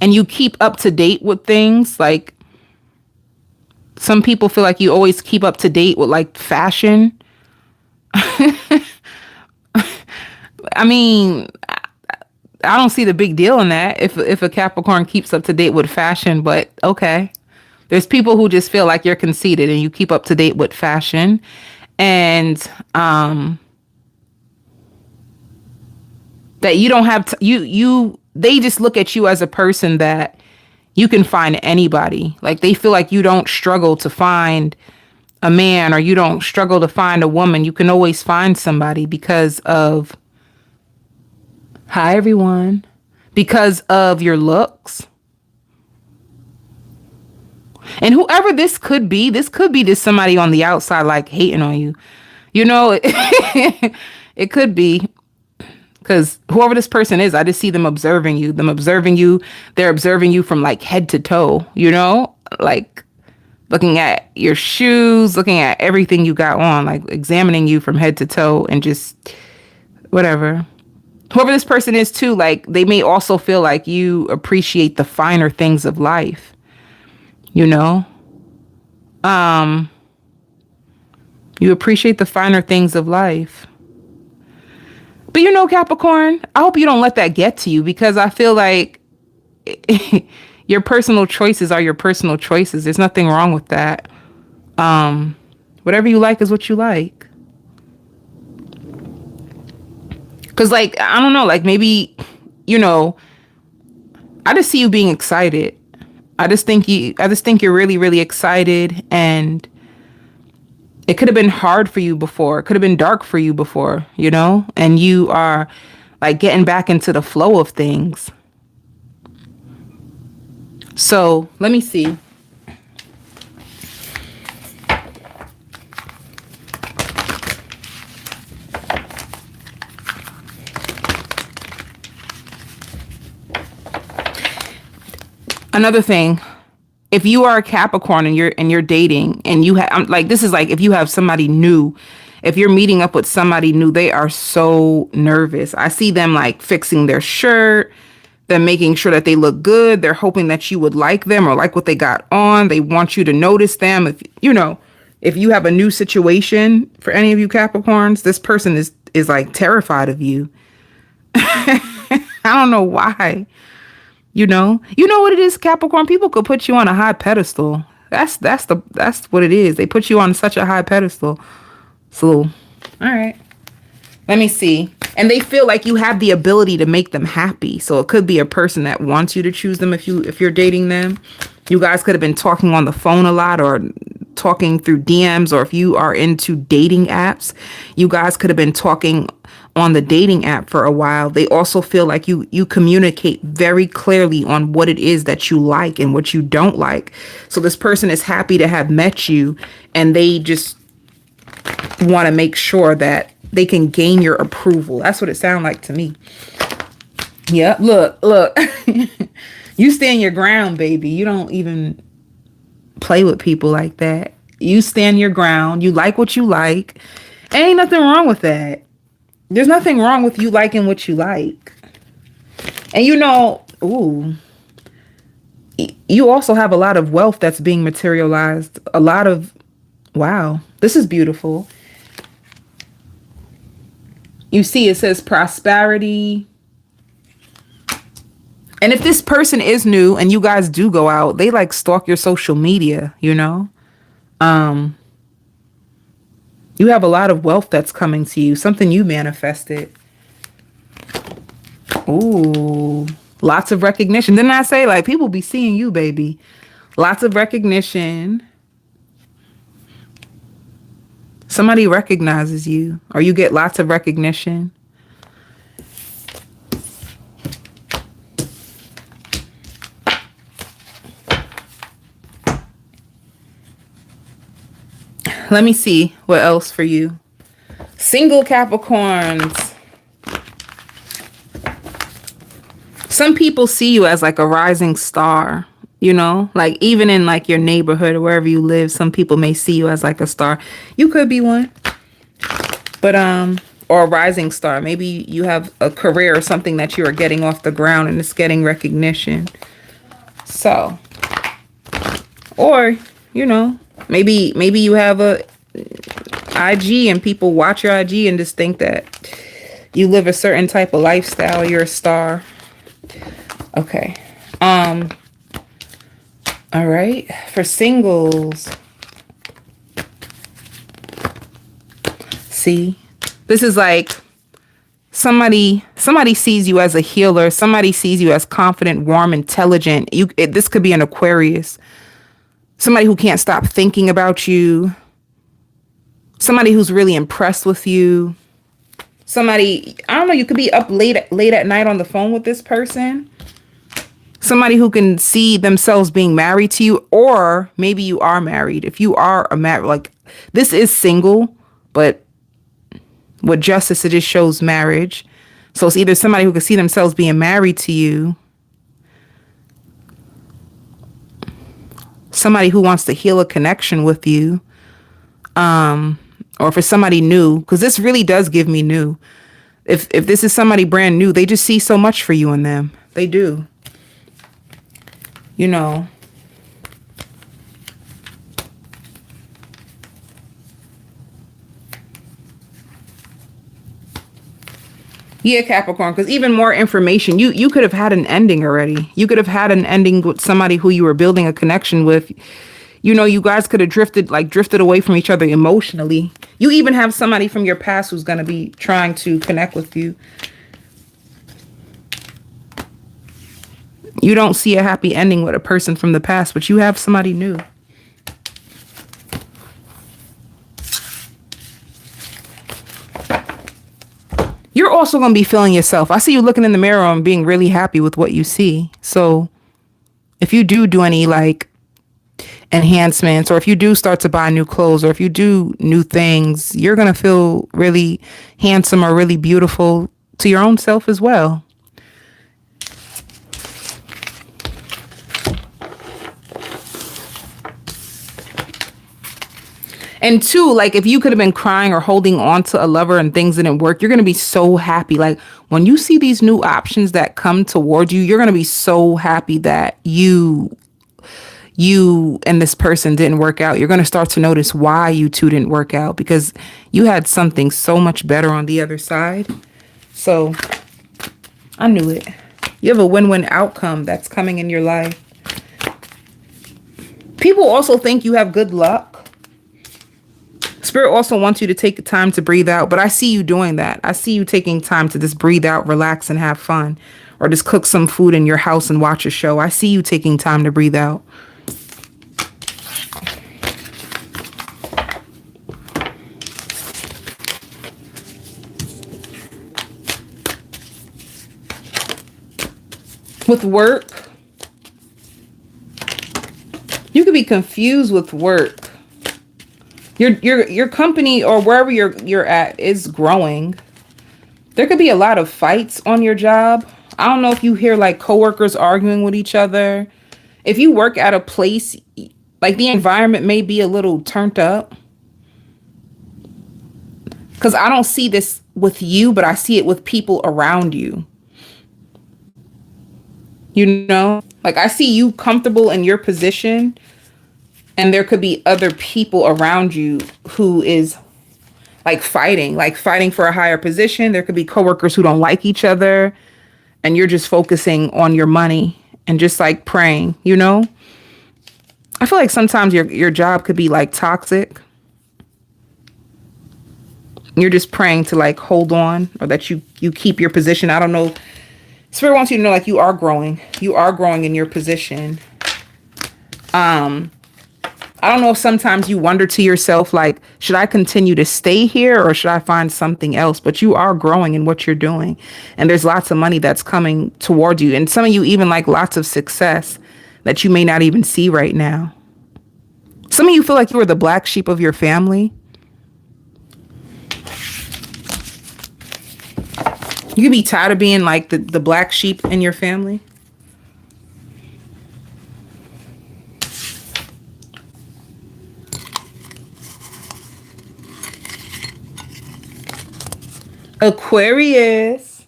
And you keep up to date with things. Like some people feel like you always keep up to date with like fashion. I mean, I don't see the big deal in that if a Capricorn keeps up to date with fashion, but okay. There's people who just feel like you're conceited and you keep up to date with fashion. And that you don't have they just look at you as a person that you can find anybody. Like they feel like you don't struggle to find a man, or you don't struggle to find a woman. You can always find somebody because of, hi everyone, because of your looks. And whoever this could be just somebody on the outside like hating on you. You know, it could be. Because whoever this person is, I just see them observing you. They're observing you from like head to toe, you know, like looking at your shoes, looking at everything you got on, like examining you from head to toe and just whatever. Whoever this person is too, like they may also feel like you appreciate the finer things of life, you know? You appreciate the finer things of life. But you know, Capricorn, I hope you don't let that get to you, because I feel like your personal choices are your personal choices. There's nothing wrong with that. Whatever you like is what you like. Because, like, I don't know, like maybe, you know, I just see you being excited. I just think you're really, really excited, and it could have been hard for you before. It could have been dark for you before, you know, and you are like getting back into the flow of things. So let me see. Another thing, if you are a Capricorn and you're dating and you have, like, this is like if you have somebody new, if you're meeting up with somebody new, they are so nervous. I see them like fixing their shirt, them making sure that they look good. They're hoping that you would like them or like what they got on. They want you to notice them. If you know, if you have a new situation, for any of you Capricorns, this person is like terrified of you. I don't know why. You know what it is, Capricorn? People could put you on a high pedestal. That's what it is. They put you on such a high pedestal. So, all right. Let me see. And they feel like you have the ability to make them happy. So it could be a person that wants you to choose them if you're dating them. You guys could have been talking on the phone a lot, or talking through DMs, or if you are into dating apps, you guys could have been talking on the dating app for a while. They also feel like you communicate very clearly on what it is that you like and what you don't like. So this person is happy to have met you, and they just want to make sure that they can gain your approval. That's what it sounds like to me. Yeah, look. You stand your ground, baby. You don't even play with people like that. You stand your ground. You like what you like. Ain't nothing wrong with that. There's nothing wrong with you liking what you like. And you know, you also have a lot of wealth that's being materialized. Wow, this is beautiful. You see, it says prosperity. And if this person is new and you guys do go out, they like stalk your social media, you know? You have a lot of wealth that's coming to you, something you manifested. Ooh, lots of recognition. Didn't I say, like, people be seeing you, baby? Lots of recognition. Somebody recognizes you, or you get lots of recognition. Let me see what else for you. Single Capricorns. Some people see you as like a rising star, you know, like even in like your neighborhood or wherever you live, some people may see you as like a star. You could be one, but, or a rising star. Maybe you have a career or something that you are getting off the ground and it's getting recognition. So, or, you know, maybe you have a IG and people watch your IG and just think that you live a certain type of lifestyle. You're a star. Okay. All right. For singles. See, this is like somebody sees you as a healer. Somebody sees you as confident, warm, intelligent. This could be an Aquarius. Somebody who can't stop thinking about you. Somebody who's really impressed with you. Somebody, I don't know, you could be up late at night on the phone with this person. Somebody who can see themselves being married to you, or maybe you are married. If you are like, this is single, but with justice, it just shows marriage. So it's either somebody who can see themselves being married to you, somebody who wants to heal a connection with you, or for somebody new, because this really does give me new. If this is somebody brand new, they just see so much for you in them. They do. You know. Yeah, Capricorn, because even more information, you could have had an ending already. You could have had an ending with somebody who you were building a connection with. You know, you guys could have drifted away from each other emotionally. You even have somebody from your past who's going to be trying to connect with you. You don't see a happy ending with a person from the past, but you have somebody new. You're also going to be feeling yourself. I see you looking in the mirror and being really happy with what you see. So if you do any like enhancements, or if you do start to buy new clothes, or if you do new things, you're going to feel really handsome or really beautiful to your own self as well. And two, like if you could have been crying or holding on to a lover and things didn't work, you're going to be so happy. Like when you see these new options that come toward you, you're going to be so happy that you and this person didn't work out. You're going to start to notice why you two didn't work out, because you had something so much better on the other side. So I knew it. You have a win-win outcome that's coming in your life. People also think you have good luck. Spirit also wants you to take the time to breathe out, but I see you doing that. I see you taking time to just breathe out, relax, and have fun, or just cook some food in your house and watch a show. I see you taking time to breathe out. With work, you could be confused with work. Your company or wherever you're at is growing. There could be a lot of fights on your job. I don't know if you hear like coworkers arguing with each other. If you work at a place, like the environment may be a little turned up. Because I don't see this with you, but I see it with people around you. You know, like I see you comfortable in your position, and there could be other people around you who is like fighting for a higher position. There could be coworkers who don't like each other, and you're just focusing on your money and just like praying, you know? I feel like sometimes your job could be like toxic. You're just praying to like hold on, or that you keep your position. I don't know. Spirit wants you to know like you are growing. You are growing in your position. I don't know if sometimes you wonder to yourself, like, should I continue to stay here or should I find something else? But you are growing in what you're doing. And there's lots of money that's coming toward you. And some of you even like lots of success that you may not even see right now. Some of you feel like you are the black sheep of your family. You could be tired of being like the black sheep in your family. Aquarius.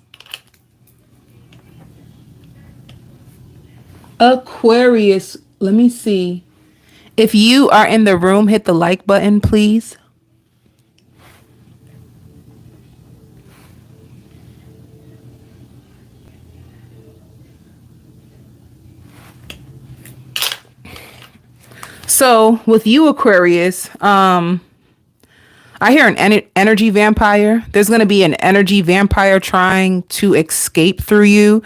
Aquarius. Let me see. If you are in the room, hit the like button, please. So with you, Aquarius, I hear an energy vampire. There's going to be an energy vampire trying to escape through you,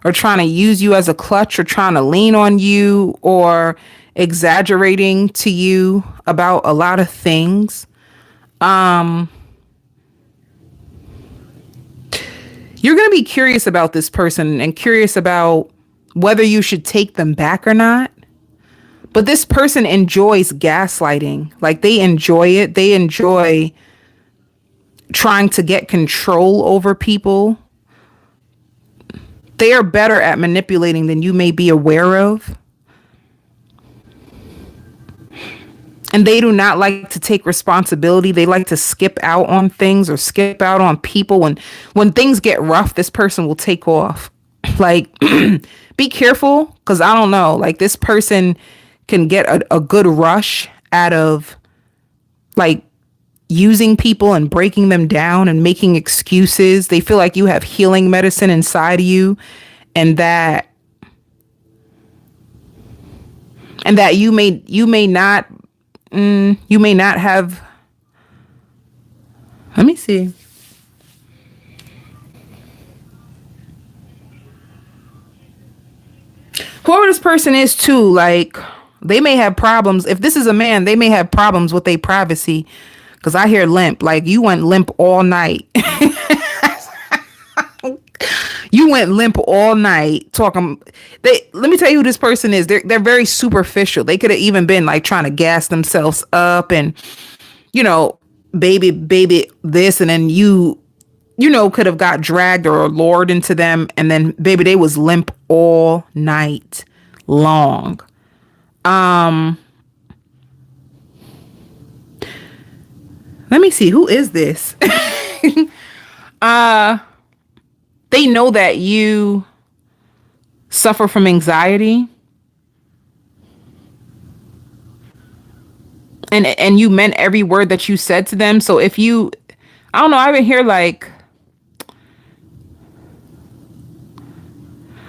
or trying to use you as a clutch, or trying to lean on you, or exaggerating to you about a lot of things. You're going to be curious about this person and curious about whether you should take them back or not. But this person enjoys gaslighting. Like they enjoy it. They enjoy trying to get control over people. They are better at manipulating than you may be aware of. And they do not like to take responsibility. They like to skip out on things or skip out on people. When things get rough, this person will take off. Like, be careful, because I don't know. Like, this person can get a good rush out of like using people and breaking them down and making excuses. They feel like you have healing medicine inside of you, and that you may not have. Let me see. Whoever this person is too, like, they may have problems. If this is a man, they may have problems with their privacy. Because I hear limp. Like, you went limp all night. You went limp all night talking. Let me tell you who this person is. They're very superficial. They could have even been like trying to gas themselves up and, baby this, and then could have got dragged or lured into them, and then baby, they was limp all night long. Let me see, who is this? They know that you suffer from anxiety, and you meant every word that you said to them. So if you, I don't know, I've been here like,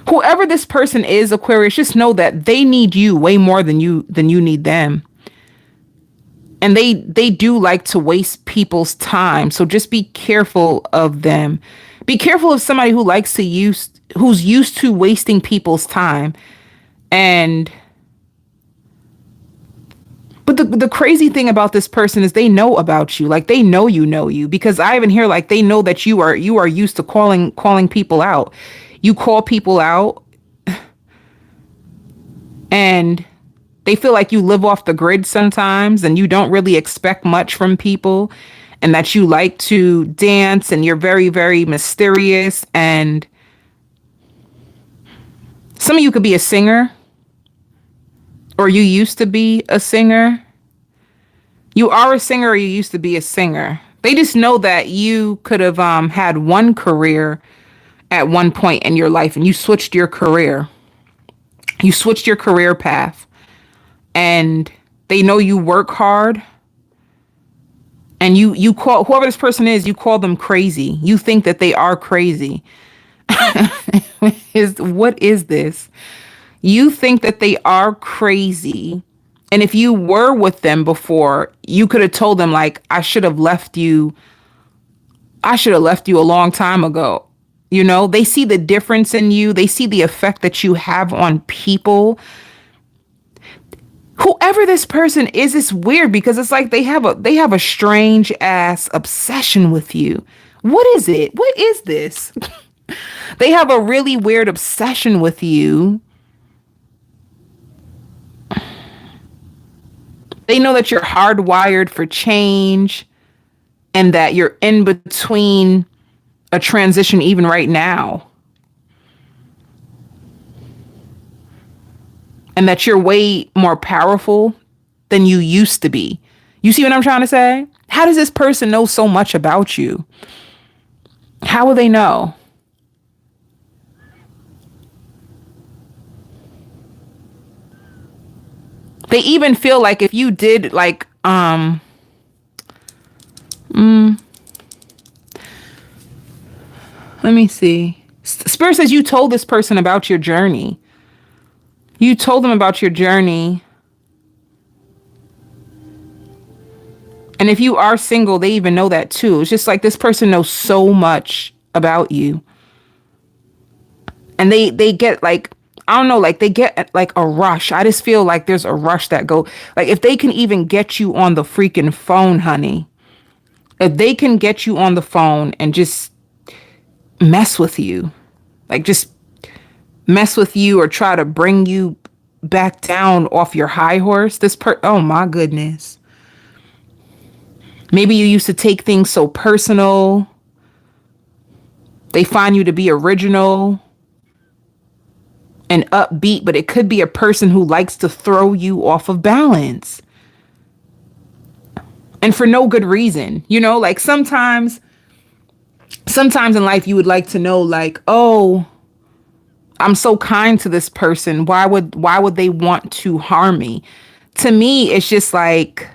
whoever this person is, Aquarius, just know that they need you way more than you need them. And they do like to waste people's time. So just be careful of them. Be careful of somebody who likes to who's used to wasting people's time. But the crazy thing about this person is they know about you. Like, they know you, because I even hear like they know that you are used to calling people out. You call people out, and they feel like you live off the grid sometimes, and you don't really expect much from people, and that you like to dance, and you're very, very mysterious. And some of you could be a singer, or you used to be a singer. You are a singer, or you used to be a singer. They just know that you could have had one career at one point in your life, and you switched your career. You switched your career path. And they know you work hard, and you call whoever this person is, you call them crazy. You think that they are crazy. What is this? You think that they are crazy. And if you were with them before, you could have told them, like, I should have left you a long time ago. They see the difference in you. They see the effect that you have on people. Whoever this person is, it's weird, because it's like they have a strange ass obsession with you. What is it? What is this? They have a really weird obsession with you. They know that you're hardwired for change, and that you're in between a transition even right now. And that you're way more powerful than you used to be. You see what I'm trying to say? How does this person know so much about you? How will they know? They even feel like if you did like, let me see. Spirit says you told this person about your journey. You told them about your journey. And if you are single, they even know that too. It's just like this person knows so much about you. And they get like, I don't know, like they get like a rush. I just feel like there's a rush that go, like if they can even get you on the freaking phone, honey. If they can get you on the phone and just mess with you, like just mess with you or try to bring you back down off your high horse. Oh my goodness. Maybe you used to take things so personal. They find you to be original and upbeat, but it could be a person who likes to throw you off of balance. and for no good reason. You know, like sometimes in life you would like to know, like, oh, I'm so kind to this person. Why would they want to harm me? To me, it's just like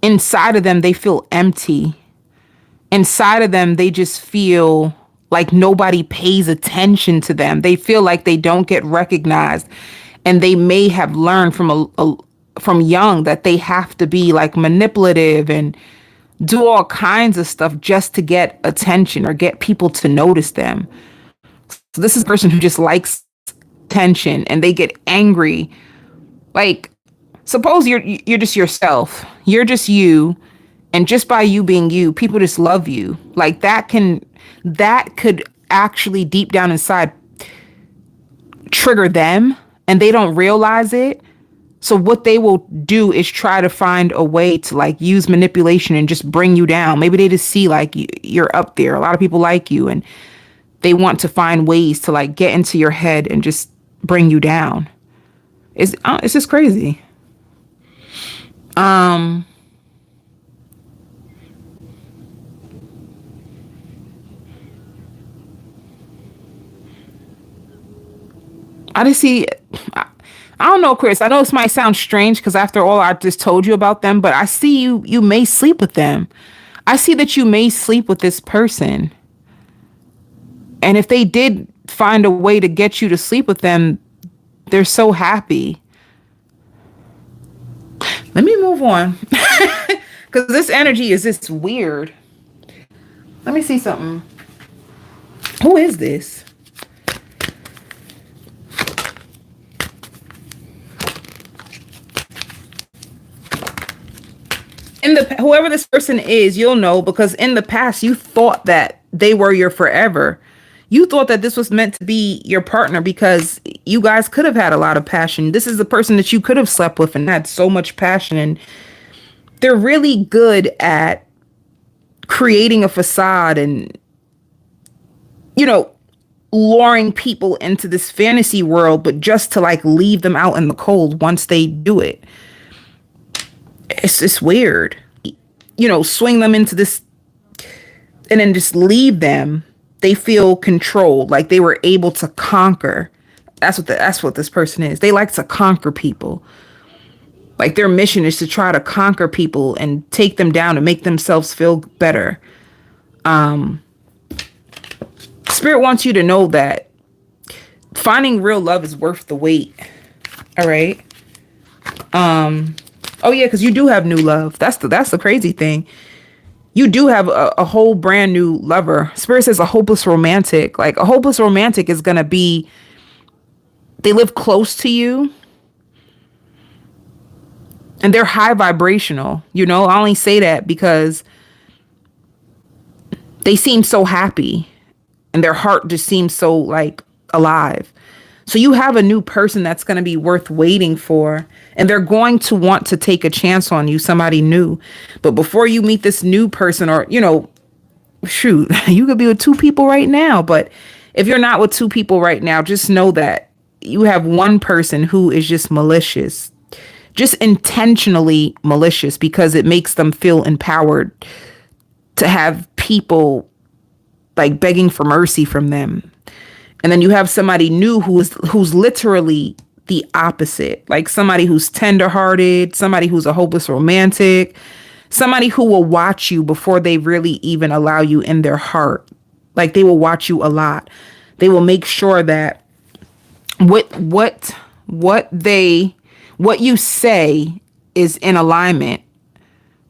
inside of them, they feel empty. Inside of them, they just feel like nobody pays attention to them. They feel like they don't get recognized. And they may have learned from young that they have to be like manipulative and do all kinds of stuff just to get attention or get people to notice them. So this is a person who just likes attention, and they get angry. Like, suppose you're just yourself. You're just you, and just by you being you, people just love you. Like that could actually deep down inside trigger them, and they don't realize it. So what they will do is try to find a way to like use manipulation and just bring you down. Maybe they just see like you're up there. A lot of people like you, and they want to find ways to like get into your head and just bring you down. It's just crazy. I just see, I don't know, Chris. I know this might sound strange because after all I just told you about them, but I see you may sleep with them. I see that you may sleep with this person. And if they did find a way to get you to sleep with them, they're so happy. Let me move on. Because this energy is just weird. Let me see something. Who is this? Whoever this person is, you'll know, because in the past you thought that they were your forever. You thought that this was meant to be your partner because you guys could have had a lot of passion. This is the person that you could have slept with and had so much passion. And they're really good at creating a facade and, you know, luring people into this fantasy world, but just to like leave them out in the cold once they do it. It's just weird. You know, swing them into this and then just leave them. They feel controlled, like they were able to conquer. That's what this person is. They like to conquer people. Like their mission is to try to conquer people and take them down and make themselves feel better. Spirit wants you to know that finding real love is worth the wait. All right. Oh yeah, because you do have new love. That's the crazy thing. You do have a whole brand new lover. Spirit says a hopeless romantic. Like a hopeless romantic is going to be, they live close to you and they're high vibrational. You know, I only say that because they seem so happy and their heart just seems so like alive. So you have a new person that's going to be worth waiting for, and they're going to want to take a chance on you, somebody new. But before you meet this new person, or, you know, shoot, you could be with two people right now. But if you're not with two people right now, just know that you have one person who is just malicious, just intentionally malicious, because it makes them feel empowered to have people like begging for mercy from them. And then you have somebody new who's literally the opposite, like somebody who's tenderhearted, somebody who's a hopeless romantic, somebody who will watch you before they really even allow you in their heart. Like they will watch you a lot. They will make sure that what you say is in alignment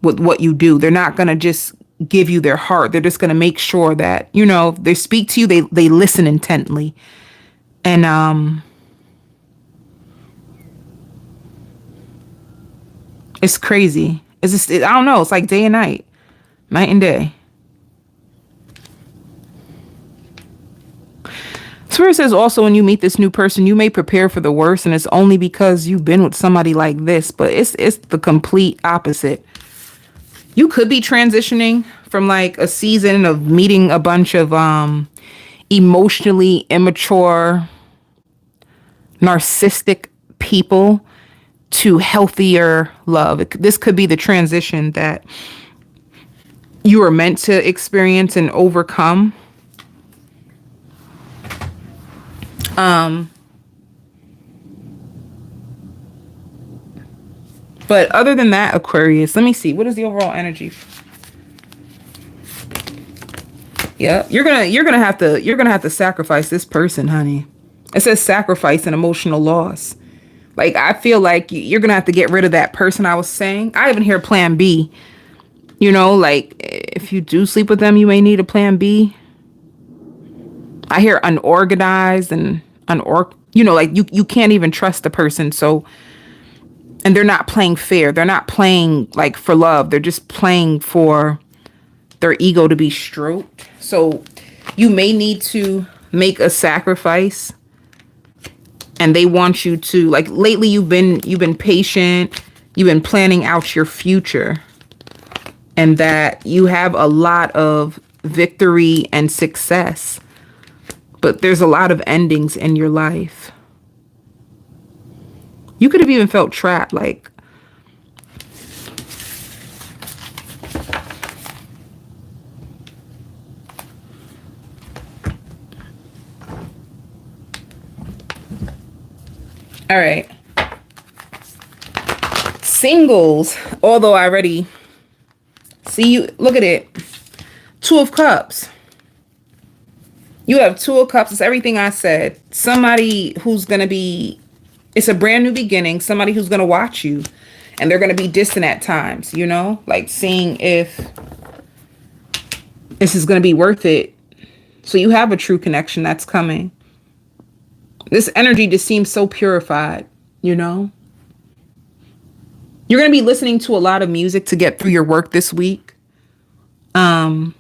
with what you do. They're not going to just give you their heart. They're just going to make sure that, you know, if they speak to you, they listen intently. And it's crazy. It's just, I don't know. It's like day and night and day. Spirit says also, when you meet this new person, you may prepare for the worst, and it's only because you've been with somebody like this, but it's the complete opposite. You could be transitioning from like a season of meeting a bunch of emotionally immature, narcissistic people to healthier love. This could be the transition that you are meant to experience and overcome. But other than that, Aquarius, let me see. What is the overall energy? Yeah, you're gonna have to sacrifice this person, honey. It says sacrifice and emotional loss. Like, I feel like you're gonna have to get rid of that person I was saying. I even hear plan B. You know, like, if you do sleep with them, you may need a plan B. I hear unorganized and you know, like you can't even trust the person. So, and they're not playing fair. They're not playing like for love. They're just playing for their ego to be stroked. So you may need to make a sacrifice, and they want you to, like, lately you've been patient, you've been planning out your future, and that you have a lot of victory and success, but there's a lot of endings in your life. You could have even felt trapped, like, all right. Singles, although I already see you, look at it. Two of Cups. You have Two of Cups. It's everything I said. Somebody who's going to be, it's a brand new beginning. Somebody who's going to watch you, and they're going to be distant at times, you know, like seeing if this is going to be worth it. So you have a true connection that's coming. This energy just seems so purified, you know. You're going to be listening to a lot of music to get through your work this week. And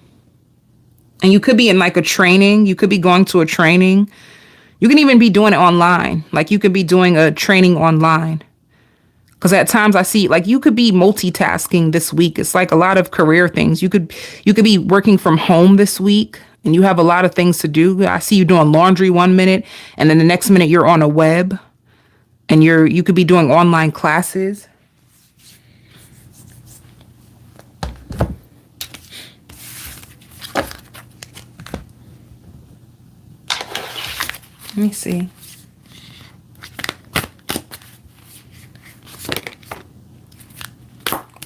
you could be in like a training. You could be going to a training. You can even be doing it online. Like, you could be doing a training online. Because at times I see, like, you could be multitasking this week. It's like a lot of career things. You could be working from home this week, and you have a lot of things to do. I see you doing laundry 1 minute, and then the next minute you're on a web, and you could be doing online classes. Let me see.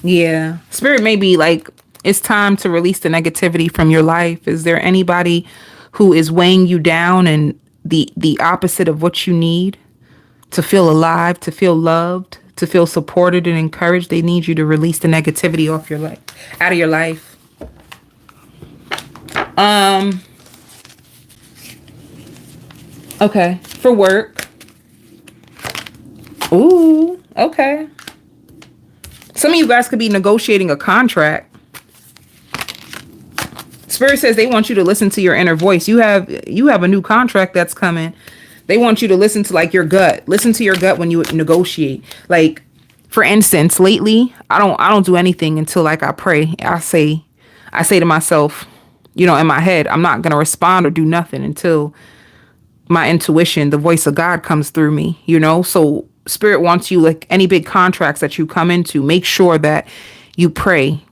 Yeah. Spirit may be like, it's time to release the negativity from your life. Is there anybody who is weighing you down and the opposite of what you need to feel alive, to feel loved, to feel supported and encouraged? They need you to release the negativity off your life, out of your life. Okay, for work. Ooh, okay. Some of you guys could be negotiating a contract. Spirit says they want you to listen to your inner voice. You have a new contract that's coming. They want you to listen to, like, your gut. Listen to your gut when you negotiate. Like, for instance, lately, I don't do anything until, like, I pray. I say to myself, you know, in my head, I'm not going to respond or do nothing until my intuition, the voice of God, comes through me, you know? So Spirit wants you, like, any big contracts that you come into, make sure that you pray.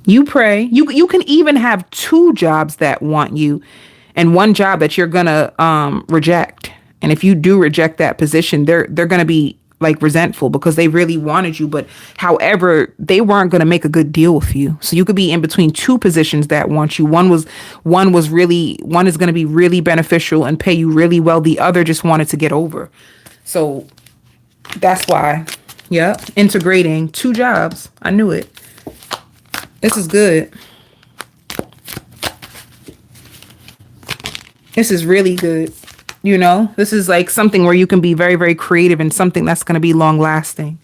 You pray. You can even have two jobs that want you, and one job that you're gonna reject. And if you do reject that position, they're gonna be like resentful because they really wanted you, but however, they weren't gonna make a good deal with you. So you could be in between two positions that want you. One is gonna be really beneficial and pay you really well. The other just wanted to get over. So that's why. Yeah, integrating two jobs. I knew it. This is good. This is really good. You know, this is like something where you can be very, very creative and something that's going to be long lasting.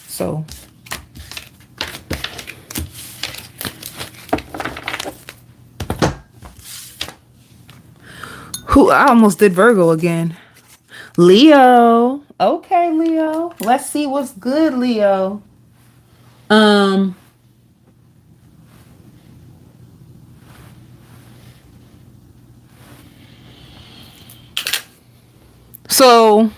So. I almost did Virgo again. Leo. Okay, Leo. Let's see what's good, Leo. So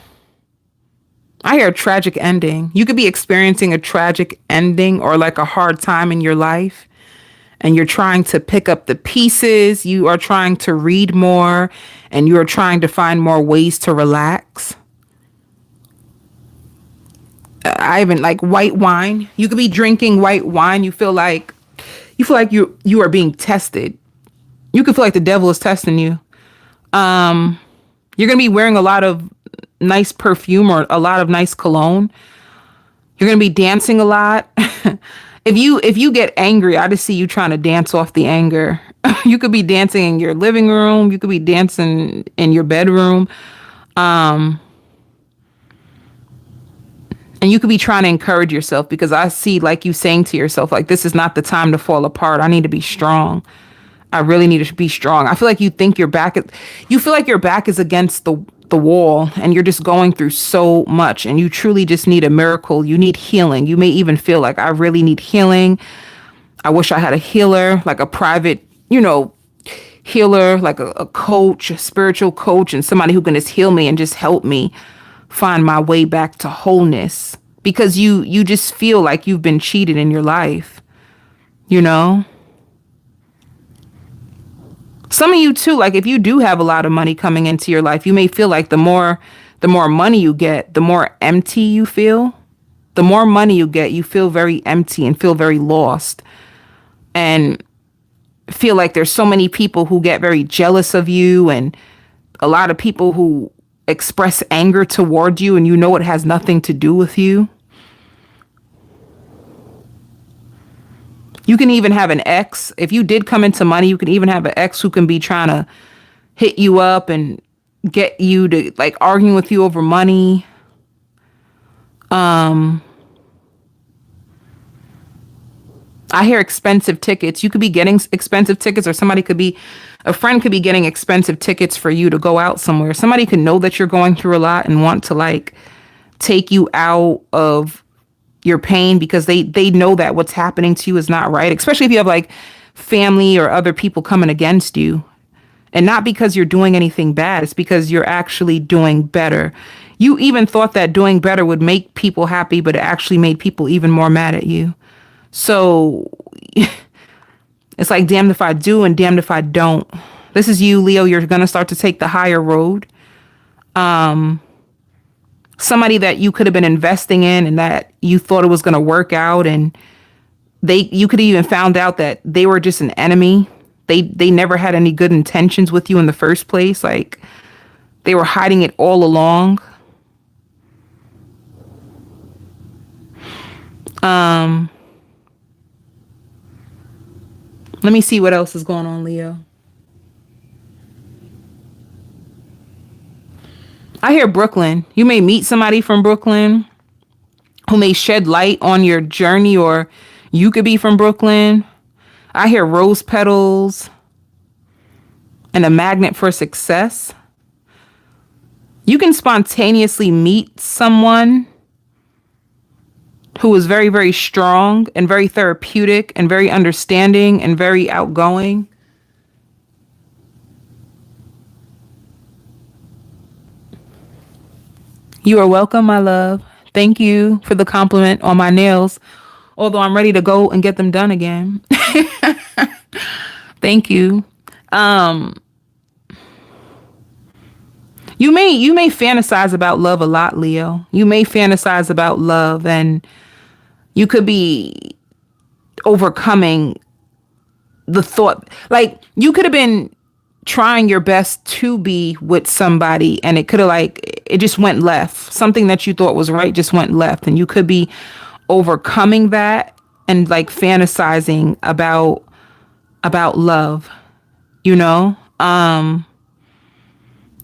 I hear a tragic ending. You could be experiencing a tragic ending or like a hard time in your life, and you're trying to pick up the pieces. You are trying to read more, and you are trying to find more ways to relax. I even like white wine. You could be drinking white wine. You feel like you are being tested. You could feel like the devil is testing you. You're gonna be wearing a lot of nice perfume or a lot of nice cologne. You're gonna be dancing a lot. If you get angry, I just see you trying to dance off the anger. You could be dancing in your living room. You could be dancing in your bedroom. And you could be trying to encourage yourself, because I see like you saying to yourself, like, this is not the time to fall apart. I need to be strong. I really need to be strong. I feel like you feel like your back is against the wall, and you're just going through so much, and you truly just need a miracle. You need healing. You may even feel like, I really need healing. I wish I had a healer, like a private, healer, like a coach, a spiritual coach, and somebody who can just heal me and just help me find my way back to wholeness, because you just feel like you've been cheated in your life. Some of you too, like if you do have a lot of money coming into your life, you may feel like the more money you get, the more empty you feel. The more money you get, you feel very empty and feel very lost, and feel like there's so many people who get very jealous of you, and a lot of people who express anger toward you, and it has nothing to do with you. You can even have an ex. If you did come into money, you can even have an ex who can be trying to hit you up and get you to like arguing with you over money. I hear expensive tickets. You could be getting expensive tickets, or a friend could be getting expensive tickets for you to go out somewhere. Somebody could know that you're going through a lot and want to like take you out of your pain, because they know that what's happening to you is not right, especially if you have like family or other people coming against you. And not because you're doing anything bad, it's because you're actually doing better. You even thought that doing better would make people happy, but it actually made people even more mad at you. So it's like damned if I do and damned if I don't. This is you, Leo. You're going to start to take the higher road. Somebody that you could have been investing in and that you thought it was going to work out, and you could have even found out that they were just an enemy. They never had any good intentions with you in the first place. Like they were hiding it all along. Let me see what else is going on, Leo. I hear Brooklyn. You may meet somebody from Brooklyn who may shed light on your journey, or you could be from Brooklyn. I hear rose petals and a magnet for success. You can spontaneously meet someone who is very, very strong and very therapeutic and very understanding and very outgoing. You are welcome, my love. Thank you for the compliment on my nails, although I'm ready to go and get them done again. Thank you. You may fantasize about love a lot, Leo. You may fantasize about love, and you could be overcoming the thought. Like you could have been trying your best to be with somebody, and it could have it just went left. Something that you thought was right just went left, and you could be overcoming that and like fantasizing about love,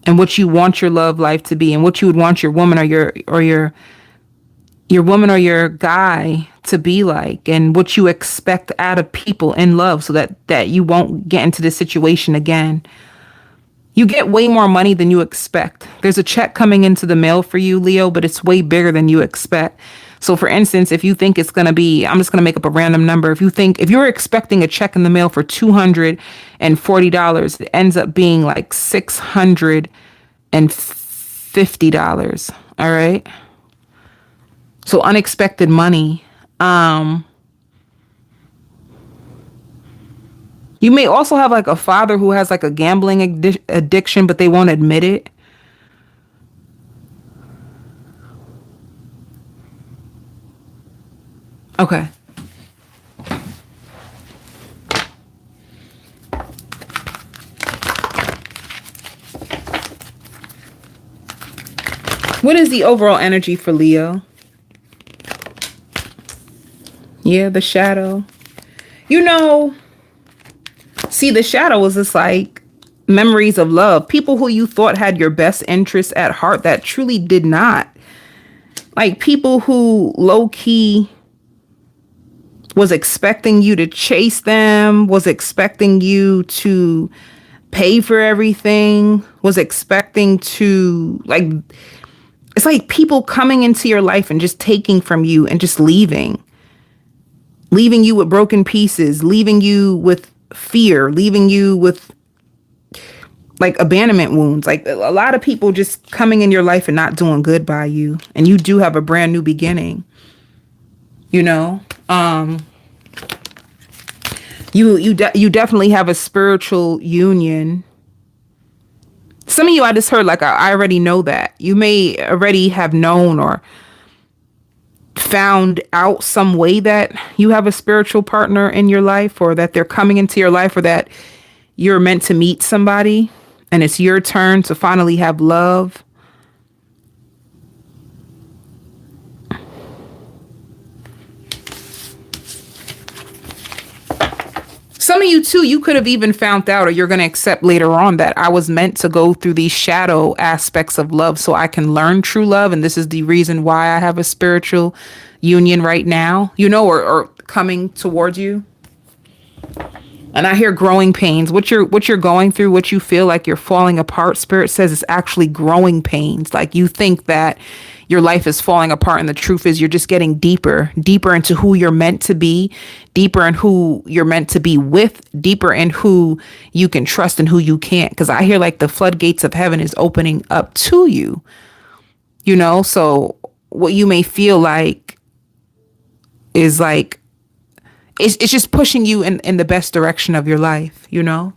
and what you want your love life to be, and what you would want your woman or your woman or your guy to be like, and what you expect out of people in love, so that you won't get into this situation again. You get way more money than you expect. There's a check coming into the mail for you, Leo, but it's way bigger than you expect. So for instance, if you think it's going to be, I'm just going to make up a random number. If you're expecting a check in the mail for $240, it ends up being like $650. All right. So unexpected money. You may also have like a father who has like a gambling addiction, but they won't admit it. Okay. What is the overall energy for Leo? Yeah, the shadow. You know, see, the shadow was just like memories of love. People who you thought had your best interests at heart that truly did not. Like people who low key was expecting you to chase them, was expecting you to pay for everything, was expecting to like, it's like people coming into your life and just taking from you and just leaving you with broken pieces, leaving you with fear, leaving you with like abandonment wounds. Like a lot of people just coming in your life and not doing good by you. And you do have a brand new beginning, you know? You definitely have a spiritual union. Some of you, I just heard like, I already know that. You may already have known or found out some way that you have a spiritual partner in your life, or that they're coming into your life, or that you're meant to meet somebody and it's your turn to finally have love. Some of you too, you could have even found out, or you're going to accept later on, that I was meant to go through these shadow aspects of love so I can learn true love. And this is the reason why I have a spiritual union right now, you know, or coming towards you. And I hear growing pains. What you're going through, what you feel like you're falling apart, Spirit says it's actually growing pains. Like you think that your life is falling apart, and the truth is you're just getting deeper into who you're meant to be, deeper in who you're meant to be with, deeper in who you can trust and who you can't. Because I hear like the floodgates of heaven is opening up to you, you know? So what you may feel like is like, it's just pushing you in the best direction of your life, you know?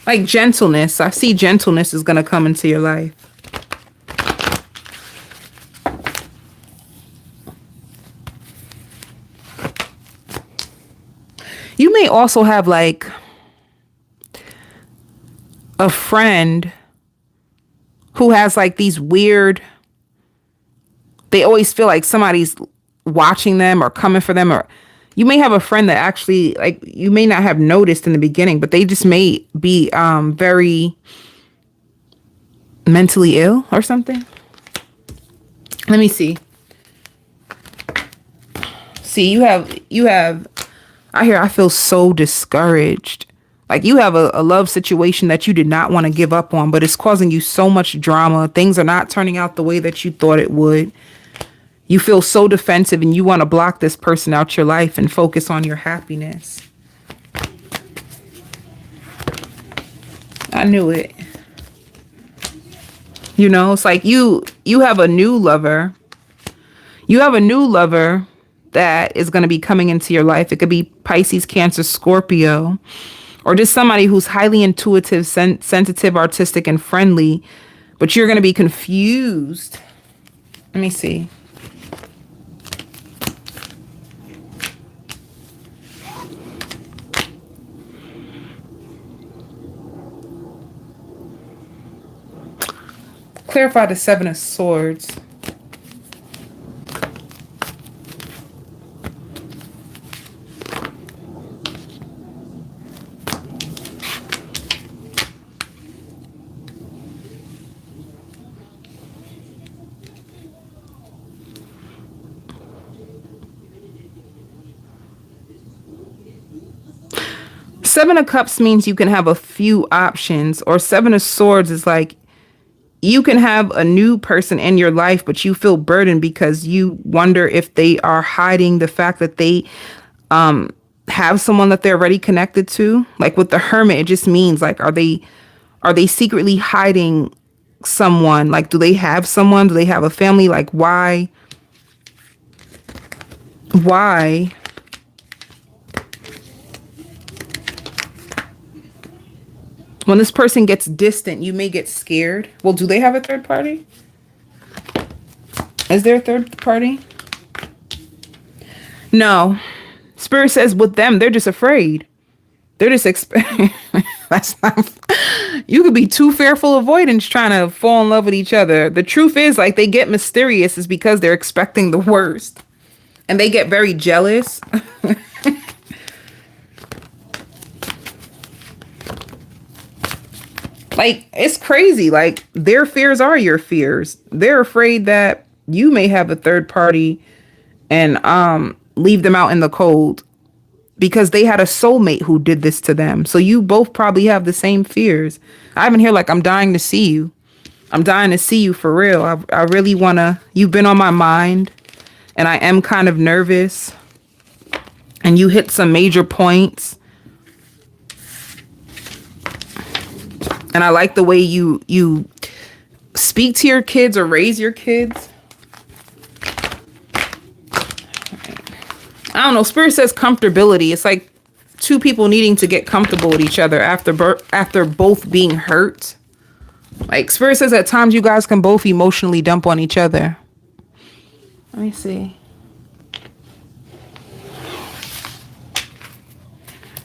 Like gentleness. I see gentleness is going to come into your life. You may also have like a friend who has like these weird, they always feel like somebody's watching them or coming for them. Or you may have a friend that actually, like, you may not have noticed in the beginning, but they just may be very mentally ill or something. Let me see. See, you have, I feel so discouraged. Like you have a love situation that you did not want to give up on, but it's causing you so much drama. Things are not turning out the way that you thought it would. You feel so defensive and you want to block this person out your life and focus on your happiness. I knew it. You know, it's like you have a new lover. You have a new lover that is going to be coming into your life. It could be Pisces, Cancer, Scorpio, or just somebody who's highly intuitive, sensitive, artistic, and friendly, but you're going to be confused. Let me see. Clarify the Seven of Swords. Seven of Cups means you can have a few options, or Seven of Swords is like you can have a new person in your life, but you feel burdened because you wonder if they are hiding the fact that they have someone that they're already connected to. Like with the Hermit, it just means like, are they secretly hiding someone? Like, do they have someone? Do they have a family? Like, why? When this person gets distant, you may get scared. Well, do they have a third party? Is there a third party? No. Spirit says with them, they're just afraid. They're just that's not. You could be too fearful avoidance trying to fall in love with each other. The truth is, like, they get mysterious is because they're expecting the worst. And they get very jealous. Like, it's crazy. Like, their fears are your fears. They're afraid that you may have a third party and leave them out in the cold because they had a soulmate who did this to them. So you both probably have the same fears. I'm in here like, I'm dying to see you. I'm dying to see you for real. I really want to. You've been on my mind and I am kind of nervous. And you hit some major points. And I like the way you speak to your kids or raise your kids. I don't know. Spirit says comfortability. It's like two people needing to get comfortable with each other after both being hurt. Like, Spirit says at times you guys can both emotionally dump on each other. Let me see.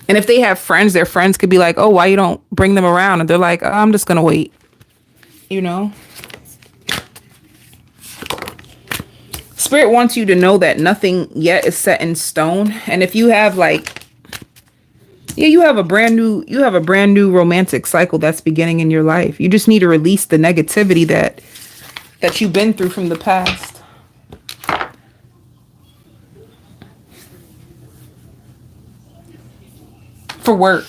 And if they have friends, their friends could be like, oh, why you don't bring them around? And they're like, oh, I'm just going to wait. You know? Spirit wants you to know that nothing yet is set in stone. And if you have like, yeah, you have a brand new romantic cycle that's beginning in your life. You just need to release the negativity that you've been through from the past. For work.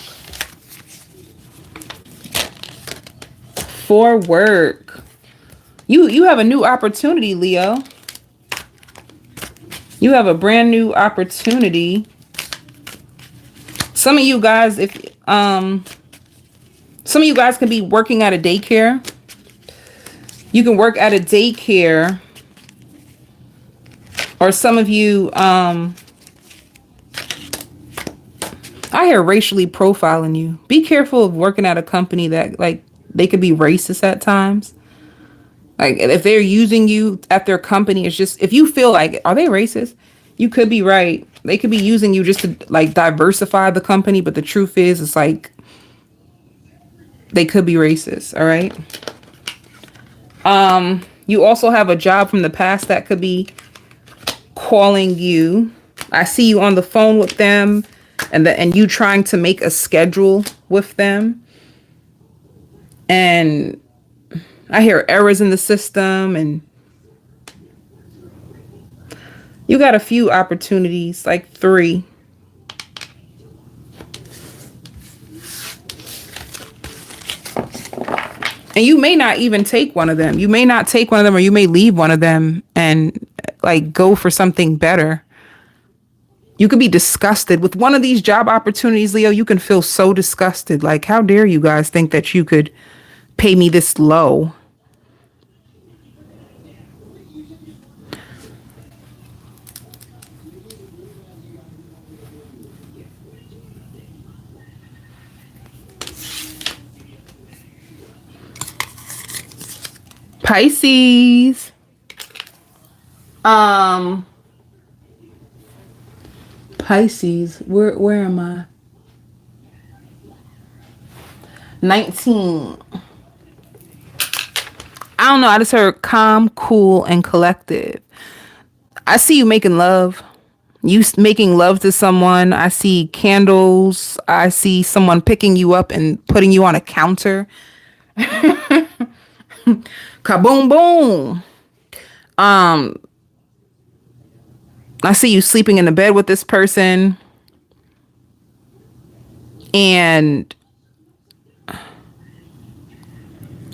For work. You have a new opportunity, Leo. You have a brand new opportunity. Some of you guys, some of you guys can be working at a daycare. You can work at a daycare. Or some of you, I hear racially profiling you. Be careful of working at a company that, like, they could be racist at times. Like, if they're using you at their company, it's just, if you feel like, are they racist? You could be right. They could be using you just to, like, diversify the company. But the truth is, it's like, they could be racist. All right. You also have a job from the past that could be calling you. I see you on the phone with them. And you trying to make a schedule with them. And I hear errors in the system. And you got a few opportunities, like 3. And you may not even take one of them. You may not take one of them, or you may leave one of them and, like, go for something better. You could be disgusted with one of these job opportunities, Leo. You can feel so disgusted. Like, how dare you guys think that you could pay me this low? Pisces. Pisces, where am I? 19. I don't know. I just heard calm, cool, and collective. I see you making love. You making love to someone. I see candles. I see someone picking you up and putting you on a counter. Kaboom, boom. I see you sleeping in the bed with this person. And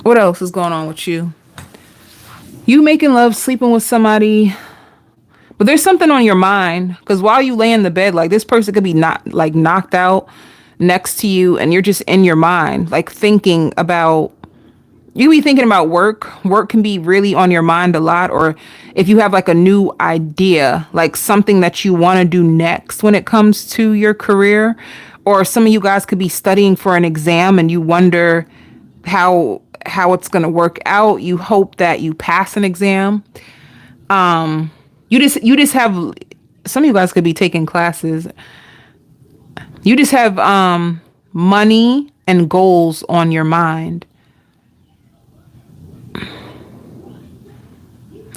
what else is going on with you? You making love, sleeping with somebody. But there's something on your mind, because while you lay in the bed, like this person could be not like knocked out next to you, and you're just in your mind, like thinking about, you be thinking about work. Work can be really on your mind a lot. Or if you have like a new idea, like something that you want to do next when it comes to your career, or some of you guys could be studying for an exam and you wonder how it's going to work out. You hope that you pass an exam. You just have, some of you guys could be taking classes. You just have money and goals on your mind.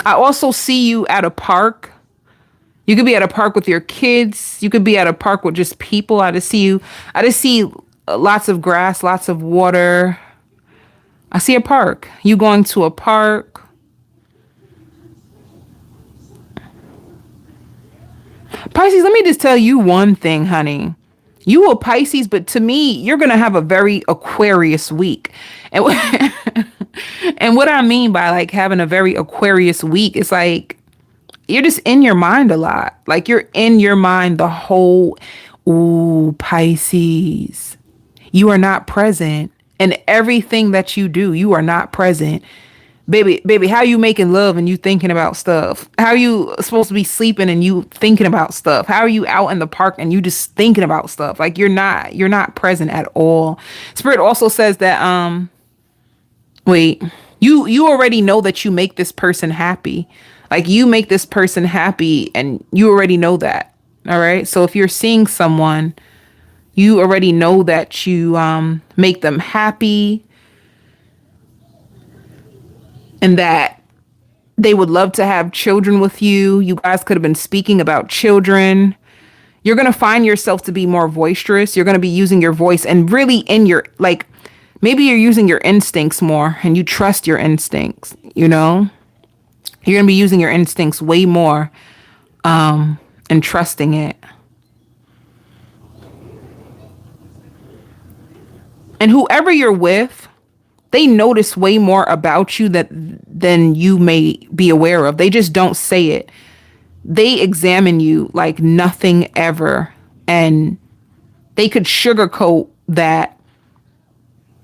I also see you at a park. You could be at a park with your kids. You could be at a park with just people. I just see lots of grass, lots of water. I see a park. You going to a park. Pisces, let me just tell you one thing, honey. You a Pisces, but to me, you're going to have a very Aquarius week. And and what I mean by like having a very Aquarius week, it's like you're just in your mind a lot. Like you're in your mind the whole, ooh, Pisces. You are not present in everything that you do. You are not present. Baby, how you making love and you thinking about stuff? How you supposed to be sleeping and you thinking about stuff? How are you out in the park and you just thinking about stuff? Like you're not present at all. Spirit also says that, you already know that you make this person happy. Like you make this person happy and you already know that. All right. So if you're seeing someone, you already know that you, make them happy. And that they would love to have children with you. You guys could have been speaking about children. You're going to find yourself to be more boisterous. You're going to be using your voice and really in your, like, maybe you're using your instincts more and you trust your instincts, you know? You're going to be using your instincts way more and trusting it. And whoever you're with, they notice way more about you than you may be aware of. They just don't say it. They examine you like nothing ever. And they could sugarcoat that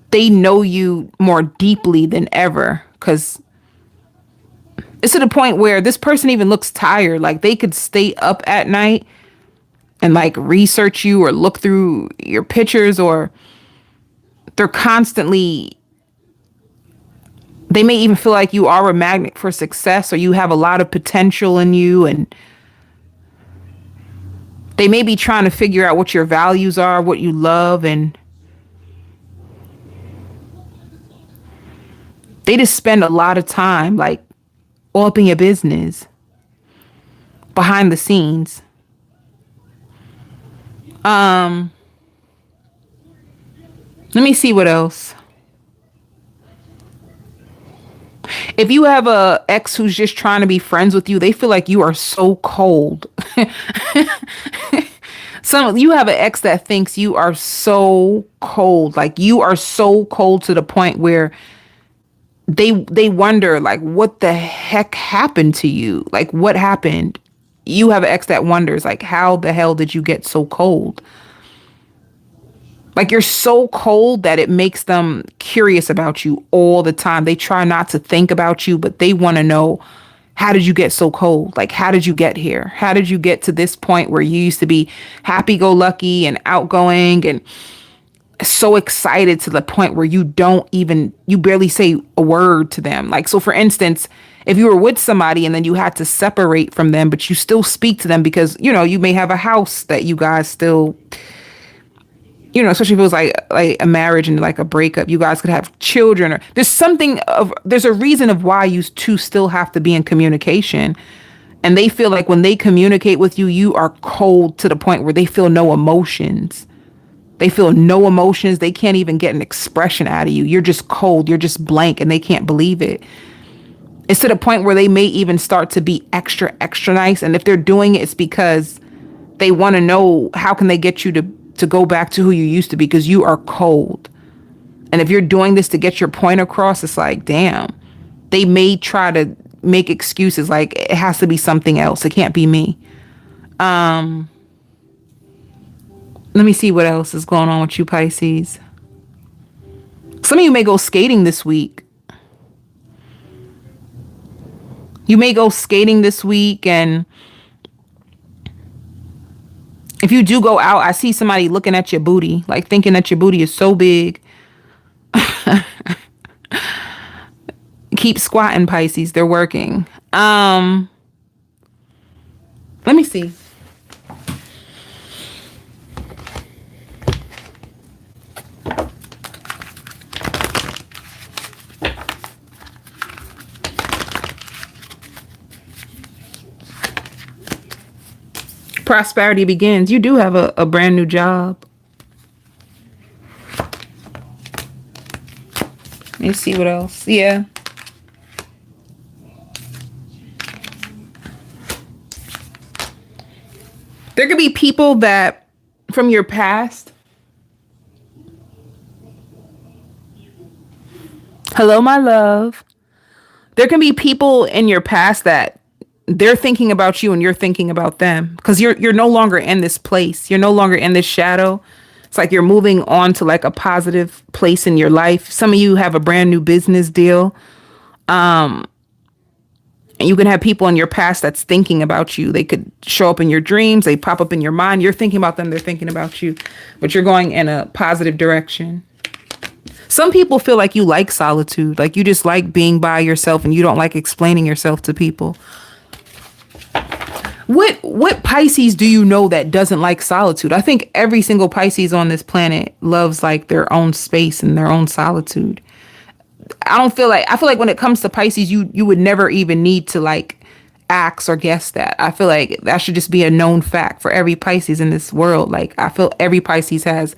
they know you more deeply than ever. Because it's to the point where this person even looks tired. Like they could stay up at night and like research you or look through your pictures, or they're constantly, they may even feel like you are a magnet for success, or you have a lot of potential in you, and they may be trying to figure out what your values are, what you love, and they just spend a lot of time like all up in your business, behind the scenes. Let me see what else. If you have a ex who's just trying to be friends with you, they feel like you are so cold. You have an ex that thinks you are so cold. Like you are so cold to the point where they wonder like, what the heck happened to you? Like what happened? You have an ex that wonders like, how the hell did you get so cold? Like you're so cold that it makes them curious about you all the time. They try not to think about you, but they want to know, how did you get so cold? Like, how did you get here? How did you get to this point where you used to be happy-go-lucky and outgoing and so excited to the point where you barely say a word to them? Like, so for instance, if you were with somebody and then you had to separate from them, but you still speak to them because, you know, you may have a house that you guys still, you know, especially if it was like a marriage and like a breakup, you guys could have children, or there's a reason of why you two still have to be in communication. And they feel like when they communicate with you, you are cold to the point where they feel no emotions. They feel no emotions. They can't even get an expression out of you. You're just cold. You're just blank, and they can't believe it. It's to the point where they may even start to be extra, extra nice. And if they're doing it, it's because they want to know, how can they get you to go back to who you used to be, because you are cold. And if you're doing this to get your point across, it's like, damn, they may try to make excuses like it has to be something else. It can't be me. Let me see what else is going on with you, Pisces. Some of you may go skating this week. You may go skating this week, and if you do go out, I see somebody looking at your booty, like thinking that your booty is so big. Keep squatting, Pisces. They're working. Let me see. Prosperity begins. You do have a brand new job. Let me see what else. Yeah. There could be people that from your past. Hello, my love. There can be people in your past that they're thinking about you and you're thinking about them, because you're no longer in this place. You're no longer in this shadow. It's like you're moving on to like a positive place in your life. Some of you have a brand new business deal. And you can have people in your past that's thinking about you. They could show up in your dreams. They pop up in your mind. You're thinking about them. They're thinking about you, but you're going in a positive direction. Some people feel like you like solitude. Like you just like being by yourself and you don't like explaining yourself to people. What Pisces do you know that doesn't like solitude? I think every single Pisces on this planet loves like their own space and their own solitude. I feel like when it comes to Pisces, you would never even need to like ask or guess that. I feel like that should just be a known fact for every Pisces in this world. Like I feel every Pisces has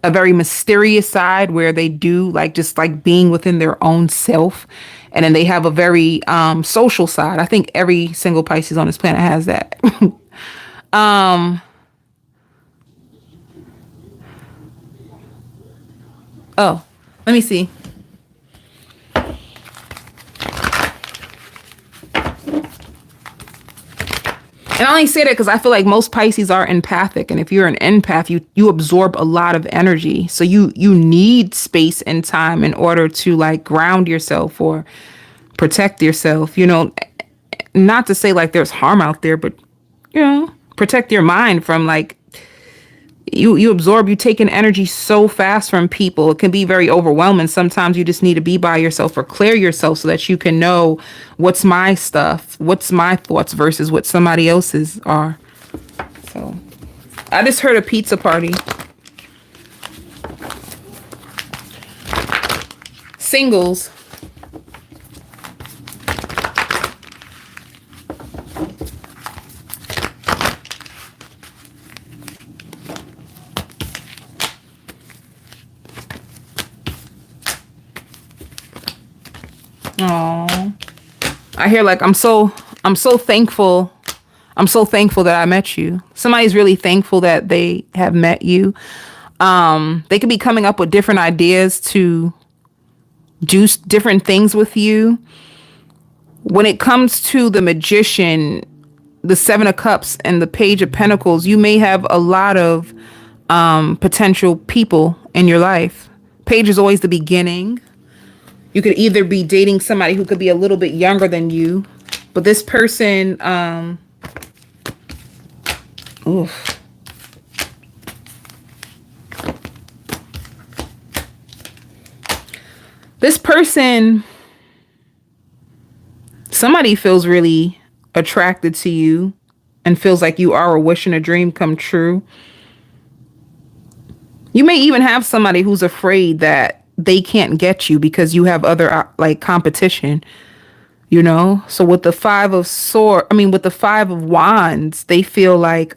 a very mysterious side where they do like just like being within their own self. And then they have a very social side. I think every single Pisces on this planet has that. Oh, let me see. And I only say that because I feel like most Pisces are empathic. And if you're an empath, you absorb a lot of energy. So you need space and time in order to like ground yourself or protect yourself. You know, not to say like there's harm out there, but, you know, protect your mind from like you take in energy so fast from people. It can be very overwhelming. Sometimes you just need to be by yourself or clear yourself so that you can know what's my stuff, what's my thoughts versus what somebody else's are. So I just heard a pizza party. Singles. Oh, I hear like I'm so thankful. I'm so thankful that I met you. Somebody's really thankful that they have met you. They could be coming up with different ideas to do different things with you. When it comes to the Magician, the Seven of Cups, and the Page of Pentacles, you may have a lot of potential people in your life. Page is always the beginning. You could either be dating somebody who could be a little bit younger than you, but this person, this person, somebody feels really attracted to you and feels like you are a wish and a dream come true. You may even have somebody who's afraid that they can't get you because you have other like competition, you know? So with the with the Five of Wands, they feel like,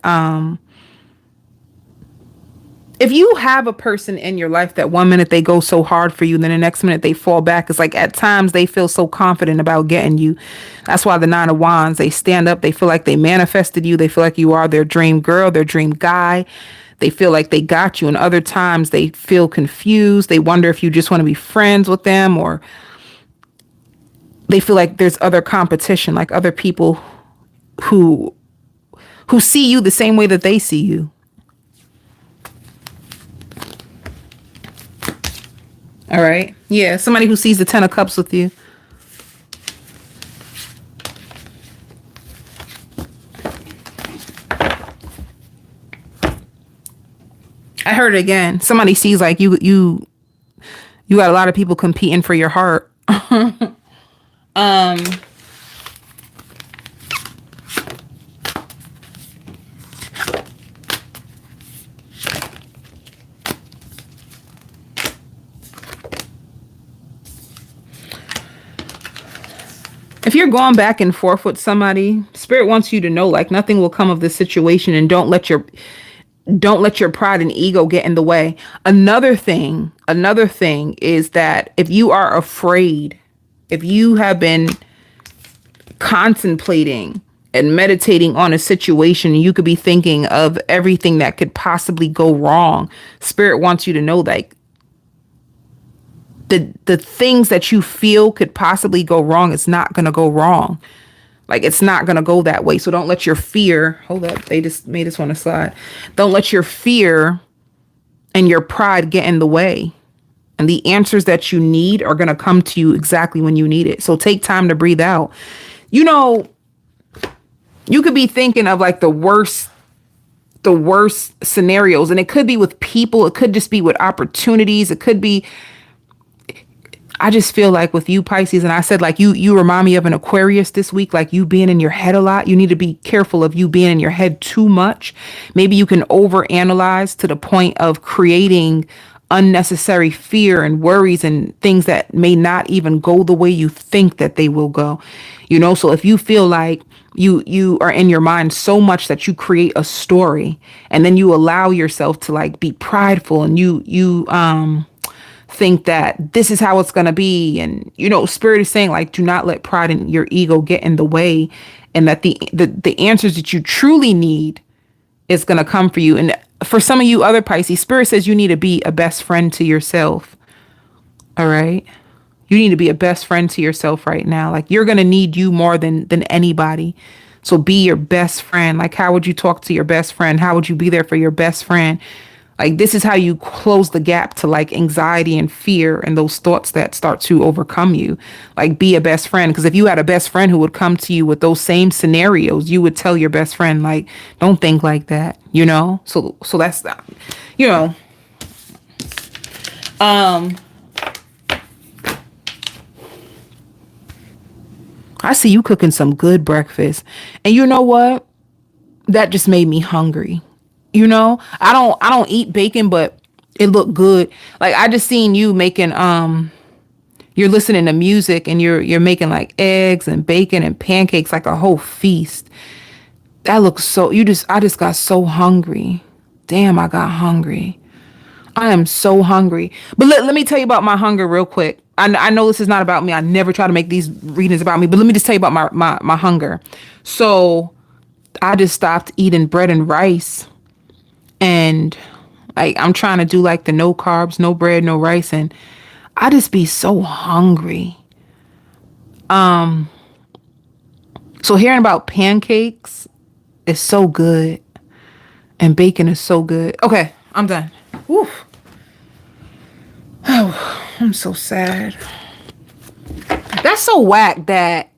if you have a person in your life that one minute they go so hard for you, then the next minute they fall back. It's like at times they feel so confident about getting you. That's why the Nine of Wands, they stand up. They feel like they manifested you. They feel like you are their dream girl, their dream guy. They feel like they got you. And other times they feel confused. They wonder if you just want to be friends with them, or they feel like there's other competition, like other people who see you the same way that they see you. All right. Yeah. Somebody who sees the 10 of Cups with you. I heard it again. Somebody sees like you got a lot of people competing for your heart. If you're going back and forth with somebody, Spirit wants you to know like nothing will come of this situation, and don't let your pride and ego get in the way. Another thing is that if you are afraid, if you have been contemplating and meditating on a situation, you could be thinking of everything that could possibly go wrong. Spirit wants you to know like the things that you feel could possibly go wrong, it's not going to go wrong. Like, it's not going to go that way. So don't let your fear, hold up, they just made this one a slide. Don't let your fear and your pride get in the way. And the answers that you need are going to come to you exactly when you need it. So take time to breathe out. You know, you could be thinking of like the worst scenarios, and it could be with people. It could just be with opportunities. It could be, I just feel like with you, Pisces, and I said like you remind me of an Aquarius this week, like you being in your head a lot. You need to be careful of you being in your head too much. Maybe you can overanalyze to the point of creating unnecessary fear and worries and things that may not even go the way you think that they will go. You know, so if you feel like you are in your mind so much that you create a story, and then you allow yourself to like be prideful, and you think that this is how it's going to be. And, you know, Spirit is saying like, do not let pride and your ego get in the way, and that the answers that you truly need is going to come for you. And for some of you other Pisces, Spirit says you need to be a best friend to yourself. All right. You need to be a best friend to yourself right now. Like, you're going to need you more than anybody. So be your best friend. Like, how would you talk to your best friend? How would you be there for your best friend? Like, this is how you close the gap to like anxiety and fear and those thoughts that start to overcome you. Like, be a best friend. Because if you had a best friend who would come to you with those same scenarios, you would tell your best friend, like, don't think like that, you know? So that's, you know, I see you cooking some good breakfast. And you know what? That just made me hungry. You know, I don't eat bacon, but it looked good. Like, I just seen you making, you're listening to music, and you're making like eggs and bacon and pancakes, like a whole feast. That looks so, I just got so hungry. Damn, I got hungry. I am so hungry. But let me tell you about my hunger real quick. I know this is not about me. I never try to make these readings about me, but let me just tell you about my hunger. So I just stopped eating bread and rice. And like, I'm trying to do like the no carbs, no bread, no rice. And I just be so hungry. So hearing about pancakes is so good. And bacon is so good. Okay, I'm done. Whew. Oh, I'm so sad. That's so whack that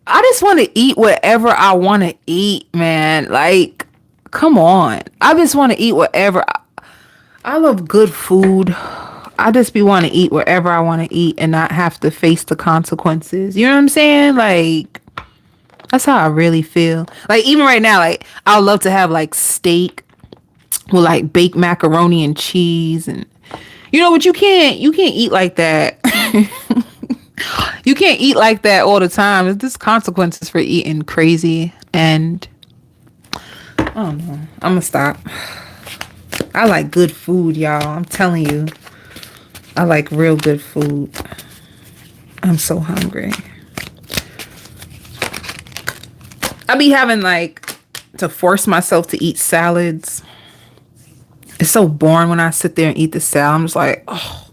I just want to eat whatever I want to eat, man. Like, come on. I just want to eat whatever. I love good food. I just be want to eat whatever I want to eat and not have to face the consequences. You know what I'm saying? Like, that's how I really feel. Like, even right now, like, I would love to have like steak with like baked macaroni and cheese, and you know, but you can't eat like that. You can't eat like that all the time. There's consequences for eating crazy. And I don't know. I'm gonna stop. I like good food, y'all. I'm telling you. I like real good food. I'm so hungry. I be having like to force myself to eat salads. It's so boring when I sit there and eat the salad. I'm just like, oh.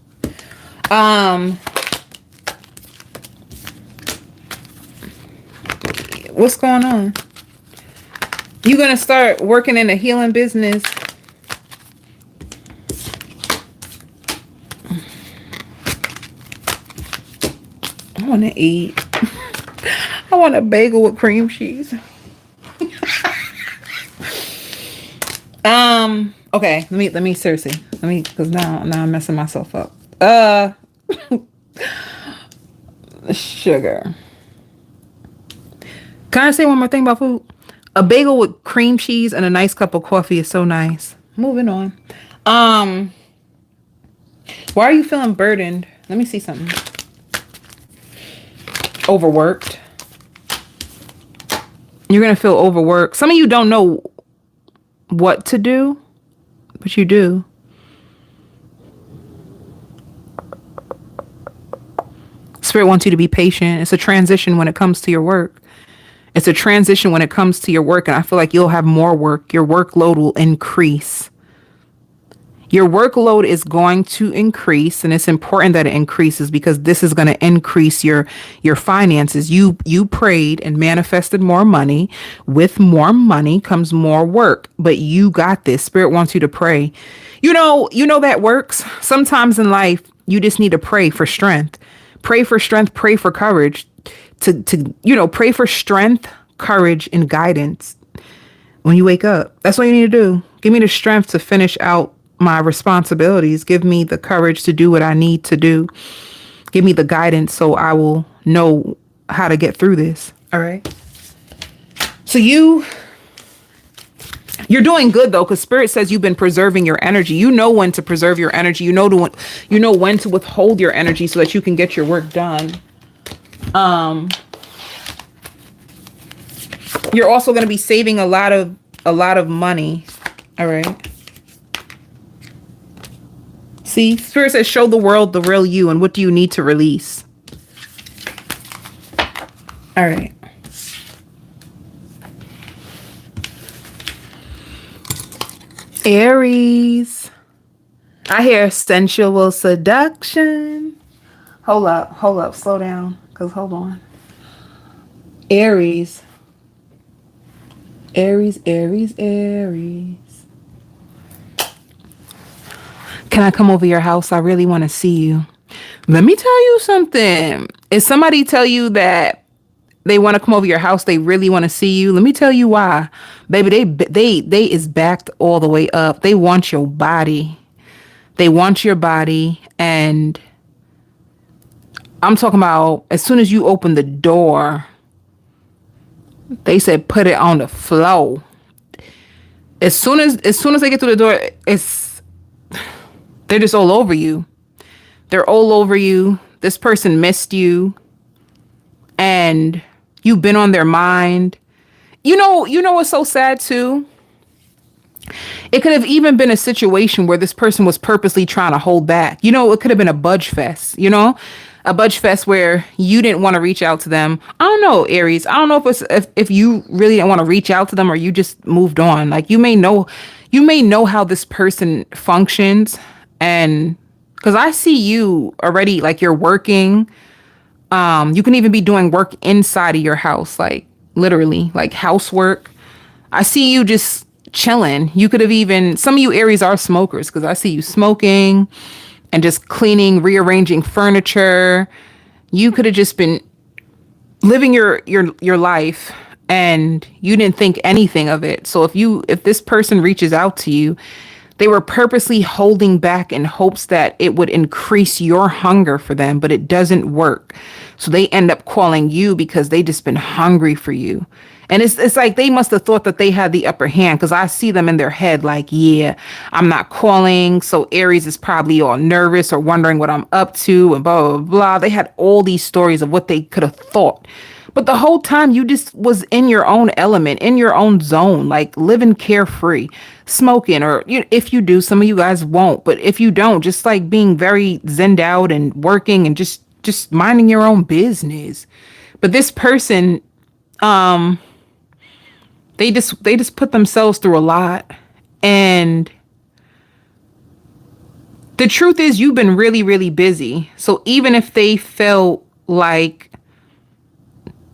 What's going on? You gonna start working in a healing business? I want to eat. I want a bagel with cream cheese. Okay, let me seriously. Because now I'm messing myself up. Sugar. Can I say one more thing about food? A bagel with cream cheese and a nice cup of coffee is so nice. Moving on. Why are you feeling burdened? Let me see something. Overworked. You're going to feel overworked. Some of you don't know what to do, but you do. Spirit wants you to be patient. It's a transition when it comes to your work. It's a transition when it comes to your work, and I feel like you'll have more work. Your workload will increase. Your workload is going to increase, and it's important that it increases because this is going to increase your finances. You prayed and manifested more money. With more money comes more work, but you got this. Spirit wants you to pray. You know that works. Sometimes in life, you just need to pray for strength. Pray for strength, pray for courage to pray for strength, courage, and guidance when you wake up. That's what you need to do. Give me the strength to finish out my responsibilities. Give me the courage to do what I need to do. Give me the guidance so I will know how to get through this. All right. So you're doing good though, because Spirit says you've been preserving your energy. You know when to preserve your energy. You know when to withhold your energy so that you can get your work done. You're also going to be saving a lot of money. All right. See, Spirit says, show the world the real you and what do you need to release. All right. Aries. I hear sensual seduction. Hold up, slow down, because hold on. Aries. Aries. Can I come over your house? I really want to see you. Let me tell you something. If somebody tell you that they want to come over your house, they really want to see you, let me tell you why. Baby, they is backed all the way up. They want your body. They want your body. And I'm talking about as soon as you open the door, they said put it on the floor. As soon as they get through the door, they're just all over you. They're all over you. This person missed you. And you've been on their mind. You know what's so sad too? It could have even been a situation where this person was purposely trying to hold back. It could have been a budge fest, a budge fest where you didn't want to reach out to them. I don't know, Aries. I don't know if you really didn't want to reach out to them or you just moved on. Like you may know how this person functions. And because I see you already, like you're working. You can even be doing work inside of your house, like literally like housework. I see you just chilling. You could have even, some of you Aries are smokers because I see you smoking and just cleaning, rearranging furniture. You could have just been living your life and you didn't think anything of it. So if this person reaches out to you, they were purposely holding back in hopes that it would increase your hunger for them, but it doesn't work. So they end up calling you because they just been hungry for you. And it's like they must have thought that they had the upper hand because I see them in their head like, yeah, I'm not calling. So Aries is probably all nervous or wondering what I'm up to and blah, blah, blah. They had all these stories of what they could have thought. But the whole time you just was in your own element, in your own zone, like living carefree, smoking, or if you do, some of you guys won't. But if you don't, just like being very zenned out and working and just minding your own business. But this person, they just put themselves through a lot. And the truth is you've been really, really busy. So even if they felt like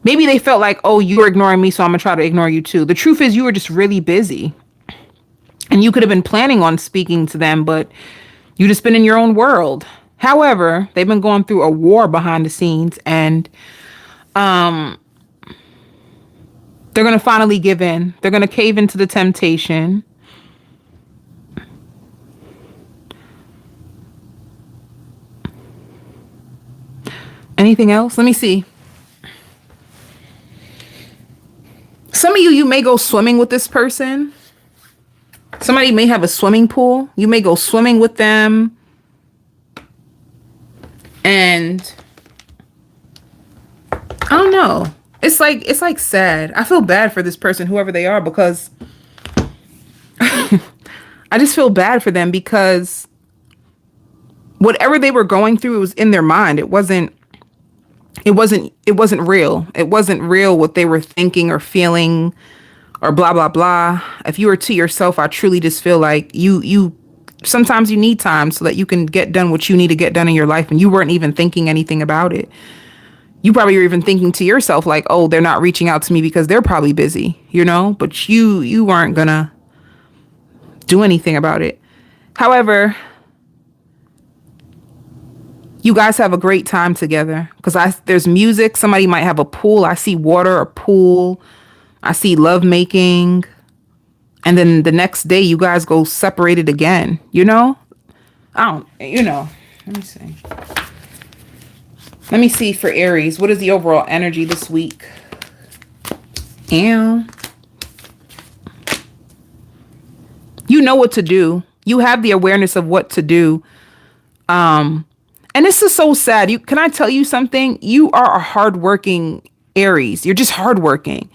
Maybe they felt like, oh, you're ignoring me, so I'm gonna try to ignore you too. The truth is you were just really busy. And you could have been planning on speaking to them, but you just been in your own world. However, they've been going through a war behind the scenes, and they're going to finally give in. They're going to cave into the temptation. Anything else? Let me see. Some of you may go swimming with this person. Somebody may have a swimming pool. You may go swimming with them. And I don't know. It's like sad. I feel bad for this person, whoever they are, because I just feel bad for them because whatever they were going through, it was in their mind. It wasn't real. It wasn't real what they were thinking or feeling or blah, blah, blah. If you were to yourself, I truly just feel like you sometimes you need time so that you can get done what you need to get done in your life. And you weren't even thinking anything about it. You probably were even thinking to yourself like, oh, they're not reaching out to me because they're probably busy, you know, but you weren't gonna do anything about it. However, you guys have a great time together because there's music. Somebody might have a pool. I see water, a pool. I see love making. And then the next day you guys go separated again, you know? Let me see. Let me see for Aries. What is the overall energy this week? And you know what to do. You have the awareness of what to do. And this is so sad. Can I tell you something? You are a hardworking Aries. You're just hardworking.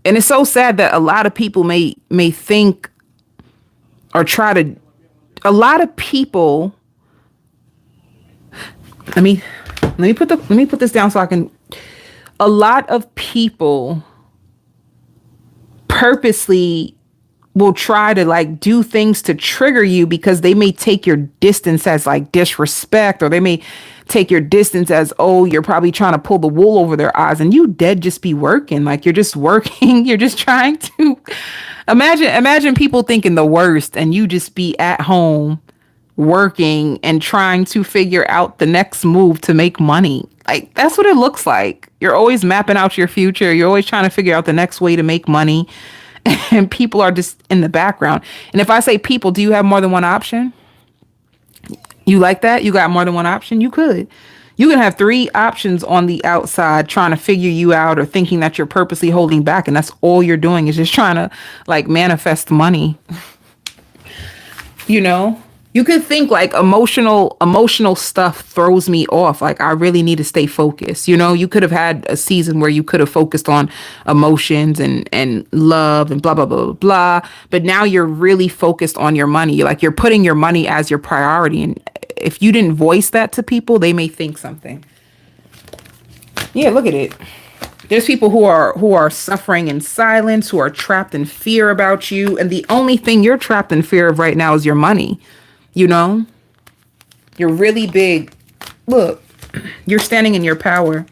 And it's so sad that a lot of people may think or try to, a lot of people, let me put this down so I can, a lot of people purposely will try to like do things to trigger you because they may take your distance as like disrespect, or they may take your distance as, oh, you're probably trying to pull the wool over their eyes, and you dead just be working. Like you're just working. You're just trying to imagine people thinking the worst and you just be at home working and trying to figure out the next move to make money. Like that's what it looks like. You're always mapping out your future. You're always trying to figure out the next way to make money. And people are just in the background. And if I say people, do you have more than one option? You like that? You got more than one option? You could. You can have 3 options on the outside trying to figure you out or thinking that you're purposely holding back. And that's all you're doing is just trying to like manifest money. You know? You could think like emotional stuff throws me off. Like I really need to stay focused. You know, you could have had a season where you could have focused on emotions and love and blah, blah, blah, blah, blah. But now you're really focused on your money. Like you're putting your money as your priority. And if you didn't voice that to people, they may think something. Yeah, look at it. There's people who are suffering in silence, who are trapped in fear about you. And the only thing you're trapped in fear of right now is your money. You know, you're really big. Look, you're standing in your power.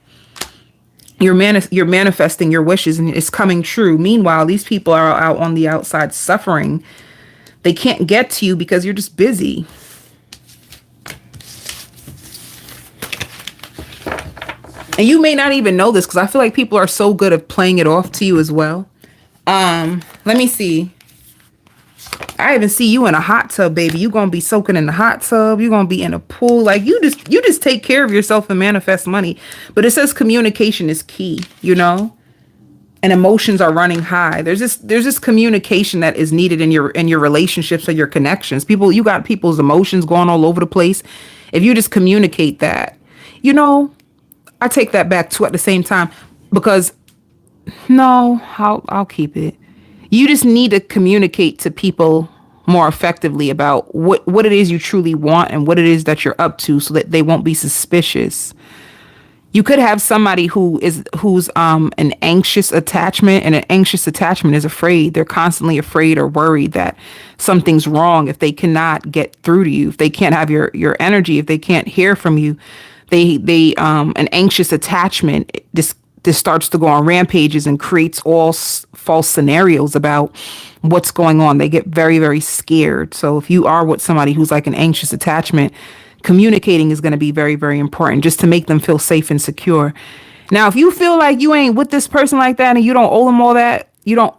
You're manifesting your wishes and it's coming true. Meanwhile, these people are out on the outside suffering. They can't get to you because you're just busy. And you may not even know this because I feel like people are so good at playing it off to you as well. Let me see. I even see you in a hot tub, baby. You're going to be soaking in the hot tub. You're going to be in a pool. Like you just take care of yourself and manifest money. But it says communication is key, you know, and emotions are running high. There's this communication that is needed in your relationships or your connections. You got people's emotions going all over the place. If you just communicate that, you know, I take that back too at the same time because no, I'll keep it. You just need to communicate to people more effectively about what it is you truly want and what it is that you're up to so that they won't be suspicious. You could have somebody who's an anxious attachment, and an anxious attachment is afraid. They're constantly afraid or worried that something's wrong if they cannot get through to you, if they can't have your energy, if they can't hear from you. An anxious attachment, this this starts to go on rampages and creates all false scenarios about what's going on. They get very, very scared. So if you are with somebody who's like an anxious attachment, communicating is going to be very, very important just to make them feel safe and secure. Now, if you feel like you ain't with this person like that and you don't owe them all that, you don't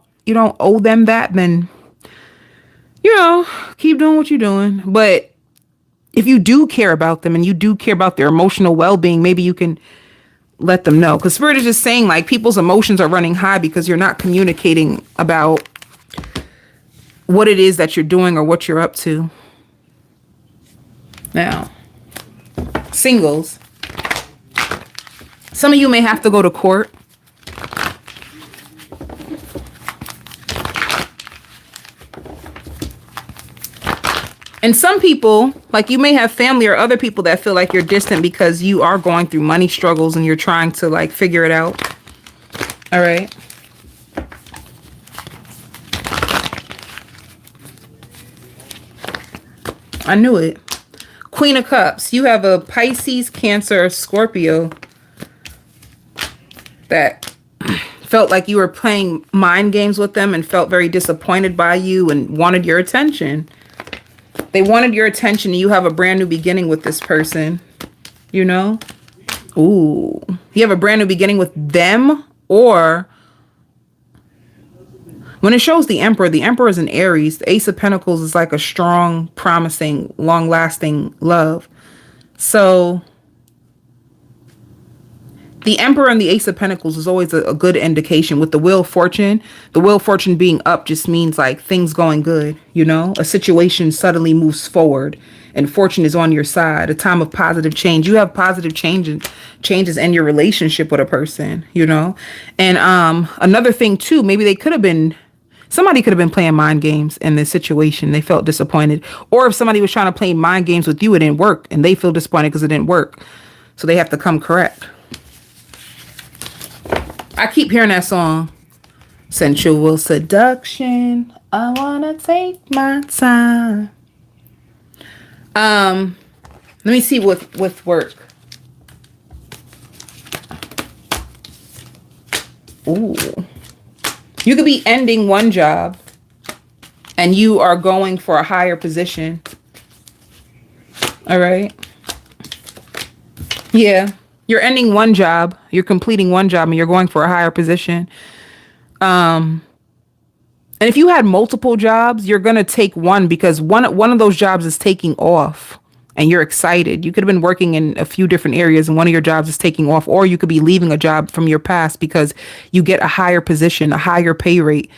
owe them that, then, keep doing what you're doing. But if you do care about them and you do care about their emotional well-being, maybe you can let them know. Because Spirit is just saying like people's emotions are running high because you're not communicating about what it is that you're doing or what you're up to. Now, singles. Some of you may have to go to court. And some people, like you may have family or other people that feel like you're distant because you are going through money struggles and you're trying to like figure it out. All right. I knew it. Queen of Cups. You have a Pisces, Cancer, Scorpio that felt like you were playing mind games with them and felt very disappointed by you and wanted your attention. They wanted your attention. You have a brand new beginning with this person, Ooh. You have a brand new beginning with them, or when it shows the Emperor is an Aries. The Ace of Pentacles is like a strong, promising, long-lasting love. So the Emperor and the Ace of Pentacles is always a good indication. With the Wheel of Fortune, the Wheel of Fortune being up just means like things going good, A situation suddenly moves forward and fortune is on your side. A time of positive change. You have positive changes in your relationship with a person, And another thing too, maybe somebody could have been playing mind games in this situation. They felt disappointed. Or if somebody was trying to play mind games with you, it didn't work and they feel disappointed because it didn't work. So they have to come correct. I keep hearing that song. Sensual seduction. I wanna take my time. Let me see with work. Ooh. You could be ending one job and you are going for a higher position. All right. Yeah. You're ending one job, you're completing one job, and you're going for a higher position. And if you had multiple jobs, you're going to take one because one of those jobs is taking off and you're excited. You could have been working in a few different areas and one of your jobs is taking off, or you could be leaving a job from your past because you get a higher position, a higher pay rate,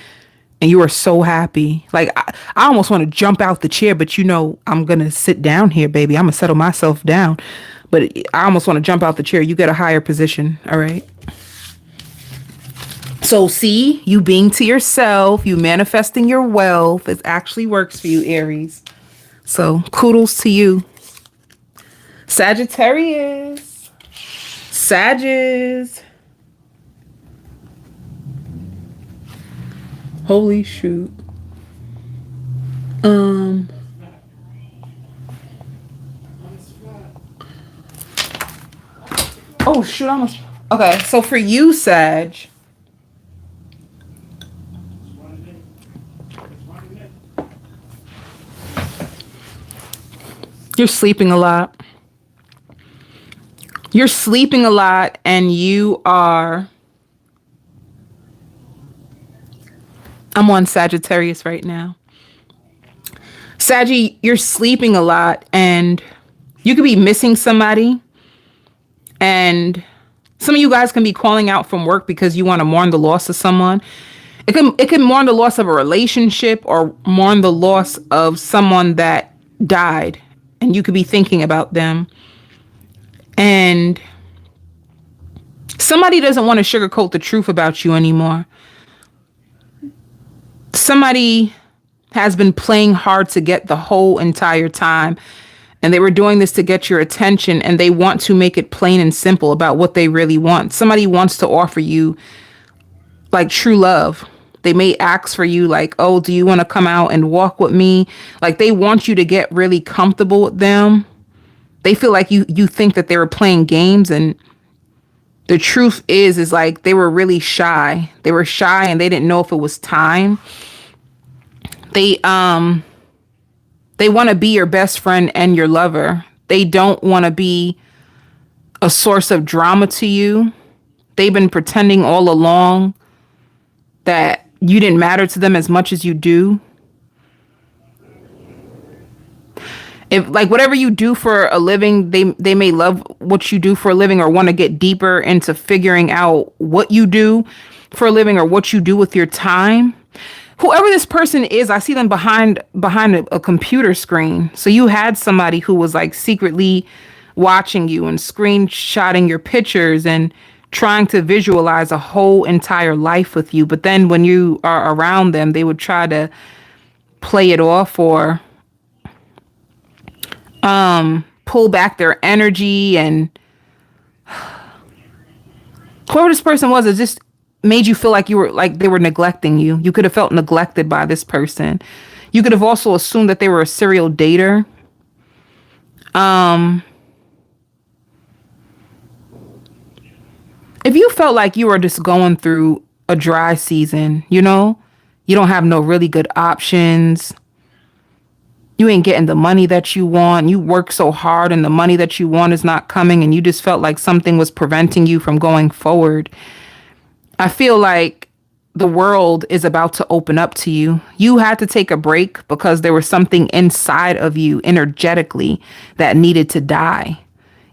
and you are so happy. Like, I almost want to jump out the chair, but I'm going to sit down here, baby. I'm going to settle myself down. But I almost want to jump out the chair. You get a higher position. All right. So see, you being to yourself, you manifesting your wealth, it actually works for you, Aries. So kudos to you. Sagittarius. Sagittarius. Holy shoot. Oh, shoot, almost. Okay, so for you, Sag. You're sleeping a lot. You're sleeping a lot and you are... I'm on Sagittarius right now. Saggy, you're sleeping a lot and you could be missing somebody. And some of you guys can be calling out from work because you want to mourn the loss of someone. It can mourn the loss of a relationship or mourn the loss of someone that died. And you could be thinking about them. And somebody doesn't want to sugarcoat the truth about you anymore. Somebody has been playing hard to get the whole entire time. And they were doing this to get your attention, and they want to make it plain and simple about what they really want. Somebody wants to offer you like true love. They may ask for you like, oh, do you want to come out and walk with me? Like they want you to get really comfortable with them. They feel like you think that they were playing games and The truth is like they were really shy. They were shy and they didn't know if it was time. They want to be your best friend and your lover. They don't want to be a source of drama to you. They've been pretending all along that you didn't matter to them as much as you do. If like whatever you do for a living, they may love what you do for a living or want to get deeper into figuring out what you do for a living or what you do with your time. Whoever this person is, I see them behind a computer screen. So you had somebody who was like secretly watching you and screenshotting your pictures and trying to visualize a whole entire life with you. But then when you are around them, they would try to play it off or pull back their energy. And whoever this person was, it just made you feel like you were like they were neglecting you. You could have felt neglected by this person. You could have also assumed that they were a serial dater. If you felt like you were just going through a dry season, you know, you don't have no really good options. You ain't getting the money that you want. You work so hard and the money that you want is not coming, and you just felt like something was preventing you from going forward. I feel like the world is about to open up to you. You had to take a break because there was something inside of you energetically that needed to die.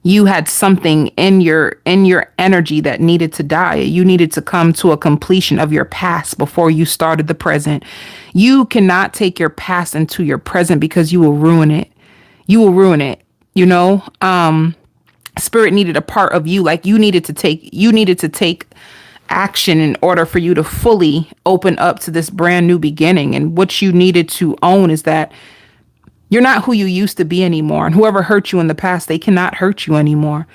You had something in your energy that needed to die. You needed to come to a completion of your past before you started the present. You cannot take your past into your present because you will ruin it. You will ruin it. You know, spirit needed a part of you. Like you needed to take action in order for you to fully open up to this brand new beginning. And what you needed to own is that you're not who you used to be anymore. And whoever hurt you in the past, they cannot hurt you anymore.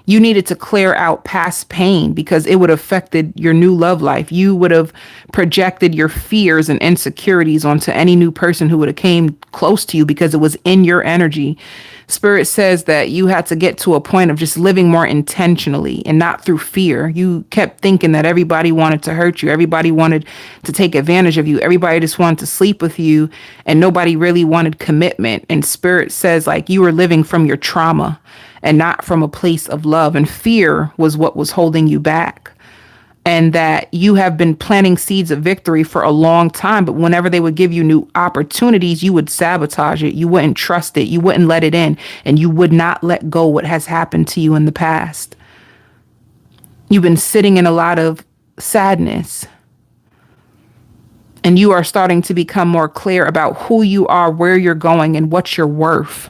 You needed to clear out past pain because it would have affected your new love life. You would have projected your fears and insecurities onto any new person who would have came close to you because it was in your energy. Spirit says that you had to get to a point of just living more intentionally and not through fear. You kept thinking that everybody wanted to hurt you. Everybody wanted to take advantage of you. Everybody just wanted to sleep with you and nobody really wanted commitment. And Spirit says like you were living from your trauma and not from a place of love. And fear was what was holding you back. And that you have been planting seeds of victory for a long time. But whenever they would give you new opportunities, you would sabotage it. You wouldn't trust it. You wouldn't let it in. And you would not let go what has happened to you in the past. You've been sitting in a lot of sadness. And you are starting to become more clear about who you are, where you're going, and what you're worth.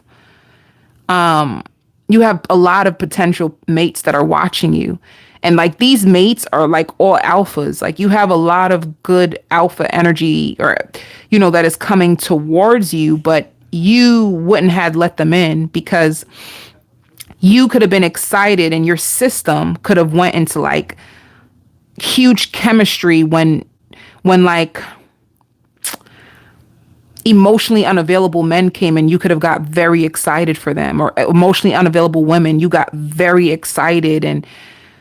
You have a lot of potential mates that are watching you. And like these mates are like all alphas. Like you have a lot of good alpha energy or, you know, that is coming towards you, but you wouldn't have let them in because you could have been excited and your system could have went into like huge chemistry when like emotionally unavailable men came and you could have got very excited for them, or emotionally unavailable women, you got very excited and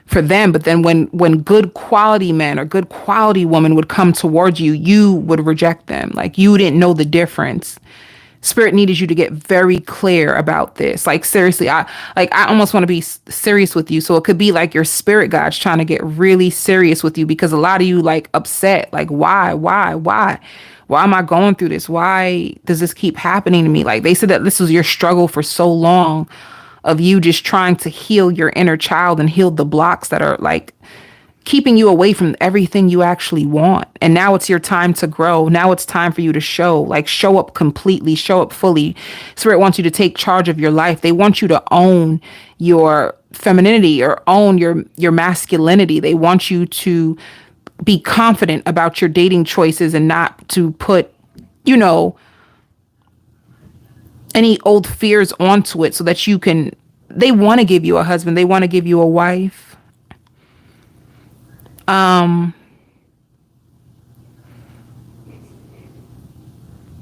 for them. But then when good quality men or good quality women would come towards you, you would reject them. Like you didn't know the difference. Spirit needed you to get very clear about this. Like seriously, I almost want to be serious with you. So it could be like your spirit guide's trying to get really serious with you because a lot of you like upset. Like why am I going through this? Why does this keep happening to me? Like they said that this was your struggle for so long of you just trying to heal your inner child and heal the blocks that are like keeping you away from everything you actually want. And now it's your time to grow. Now it's time for you to show up completely, show up fully. Spirit wants you to take charge of your life. They want you to own your femininity or own your masculinity. They want you to be confident about your dating choices and not to put, you know, any old fears onto it so that you can, they want to give you a husband. They want to give you a wife. Let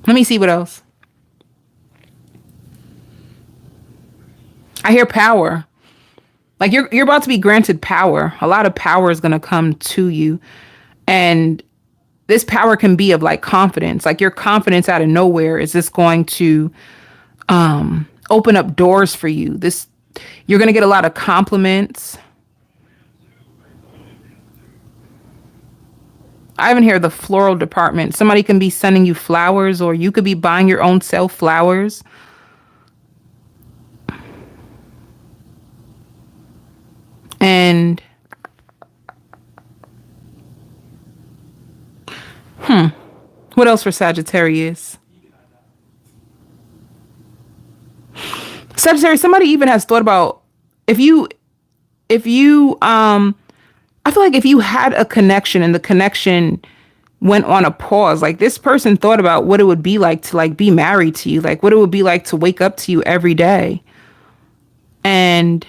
me see what else. I hear power. Like you're about to be granted power. A lot of power is going to come to you. And this power can be of like confidence. Like your confidence out of nowhere is this going to open up doors for you. You're going to get a lot of compliments. I even hear the floral department. Somebody can be sending you flowers, or you could be buying your own self flowers. And what else for Sagittarius? Sagittarius, somebody even has thought about if you I feel like if you had a connection and the connection went on a pause, like this person thought about what it would be like to like be married to you, like what it would be like to wake up to you every day. And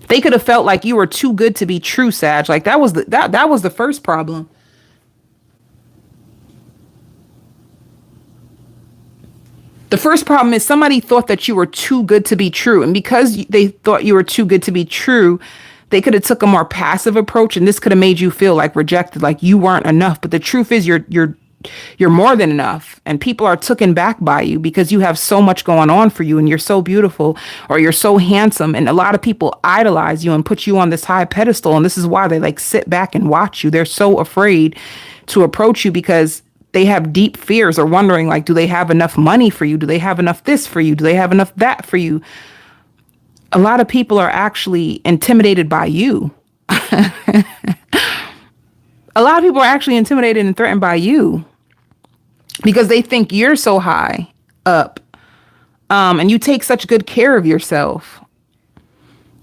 they could have felt like you were too good to be true, Sag. Like that was the first problem. The first problem is somebody thought that you were too good to be true. And because they thought you were too good to be true, they could have took a more passive approach, and this could have made you feel like rejected, like you weren't enough. But the truth is you're more than enough, and people are taken back by you because you have so much going on for you, and you're so beautiful, or you're so handsome, and a lot of people idolize you and put you on this high pedestal, and this is why they like sit back and watch you. They're so afraid to approach you because they have deep fears, or wondering like, do they have enough money for you? Do they have enough this for you? Do they have enough that for you? A lot of people are actually intimidated by you. A lot of people are actually intimidated and threatened by you because they think you're so high up, and you take such good care of yourself.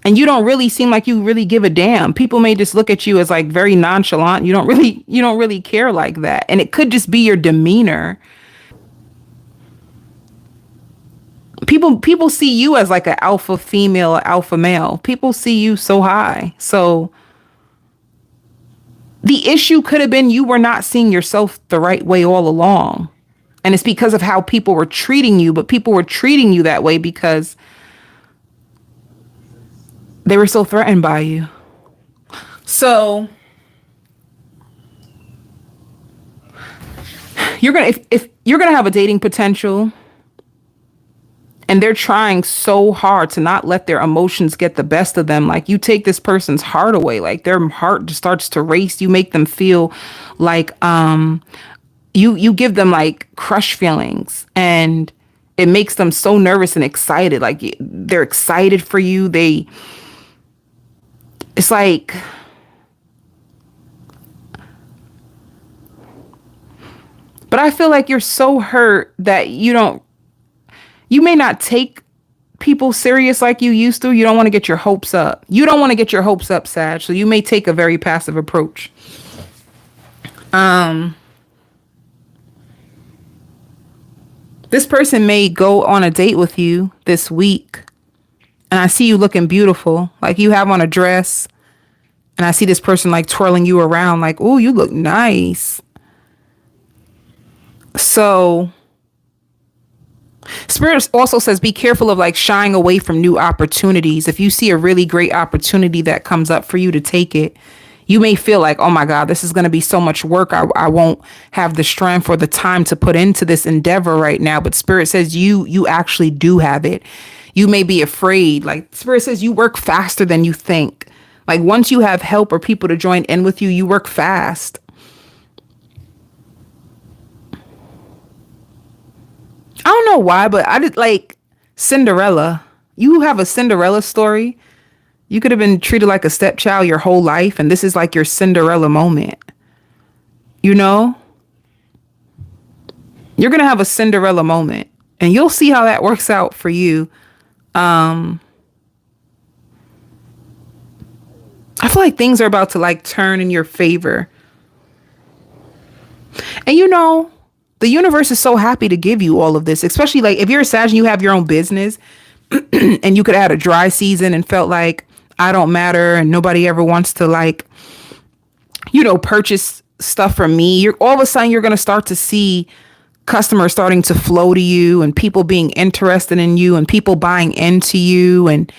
And you don't really seem like you really give a damn. People may just look at you as like very nonchalant. You don't really care like that. And it could just be your demeanor. People see you as like an alpha female, alpha male. People see you so high. So the issue could have been you were not seeing yourself the right way all along. And it's because of how people were treating you. But people were treating you that way because they were so threatened by you. So if you're gonna have a dating potential, and they're trying so hard to not let their emotions get the best of them, like you take this person's heart away, like their heart just starts to race. You make them feel like you give them like crush feelings, and it makes them so nervous and excited. Like they're excited for you. It's like, but I feel like you're so hurt that you may not take people serious like you used to. You don't want to get your hopes up. You don't want to get your hopes up, Sag. So you may take a very passive approach. This person may go on a date with you this week, and I see you looking beautiful, like you have on a dress, and I see this person like twirling you around like, oh, you look nice. So Spirit also says be careful of like shying away from new opportunities. If you see a really great opportunity that comes up for you, to take it. You may feel like, oh my God, this is going to be so much work. I won't have the strength or the time to put into this endeavor right now. But Spirit says you actually do have it. You may be afraid. Like Spirit says you work faster than you think. Like once you have help or people to join in with you, you work fast. I don't know why, but I did like Cinderella. You have a Cinderella story. You could have been treated like a stepchild your whole life, and this is like your Cinderella moment. You know? You're going to have a Cinderella moment, and you'll see how that works out for you. I feel like things are about to like turn in your favor. And you know, the universe is so happy to give you all of this, especially like if you're a Sag and you have your own business and you could have had a dry season and felt like I don't matter and nobody ever wants to like, you know, purchase stuff from me. All of a sudden you're going to start to see customers starting to flow to you and people being interested in you and people buying into you. And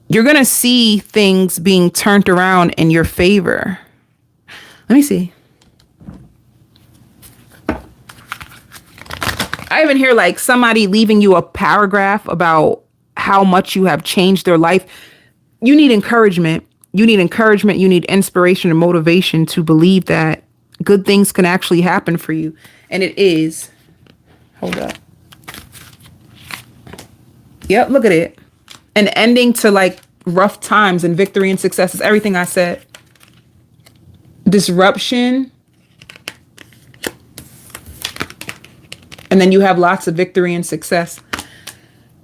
you're going to see things being turned around in your favor. Let me see. I even hear like somebody leaving you a paragraph about how much you have changed their life. You need encouragement. You need encouragement. You need inspiration and motivation to believe that good things can actually happen for you. And it is. Hold up. Yep, look at it. An ending to like rough times and victory and success is everything I said. Disruption. And then you have lots of victory and success.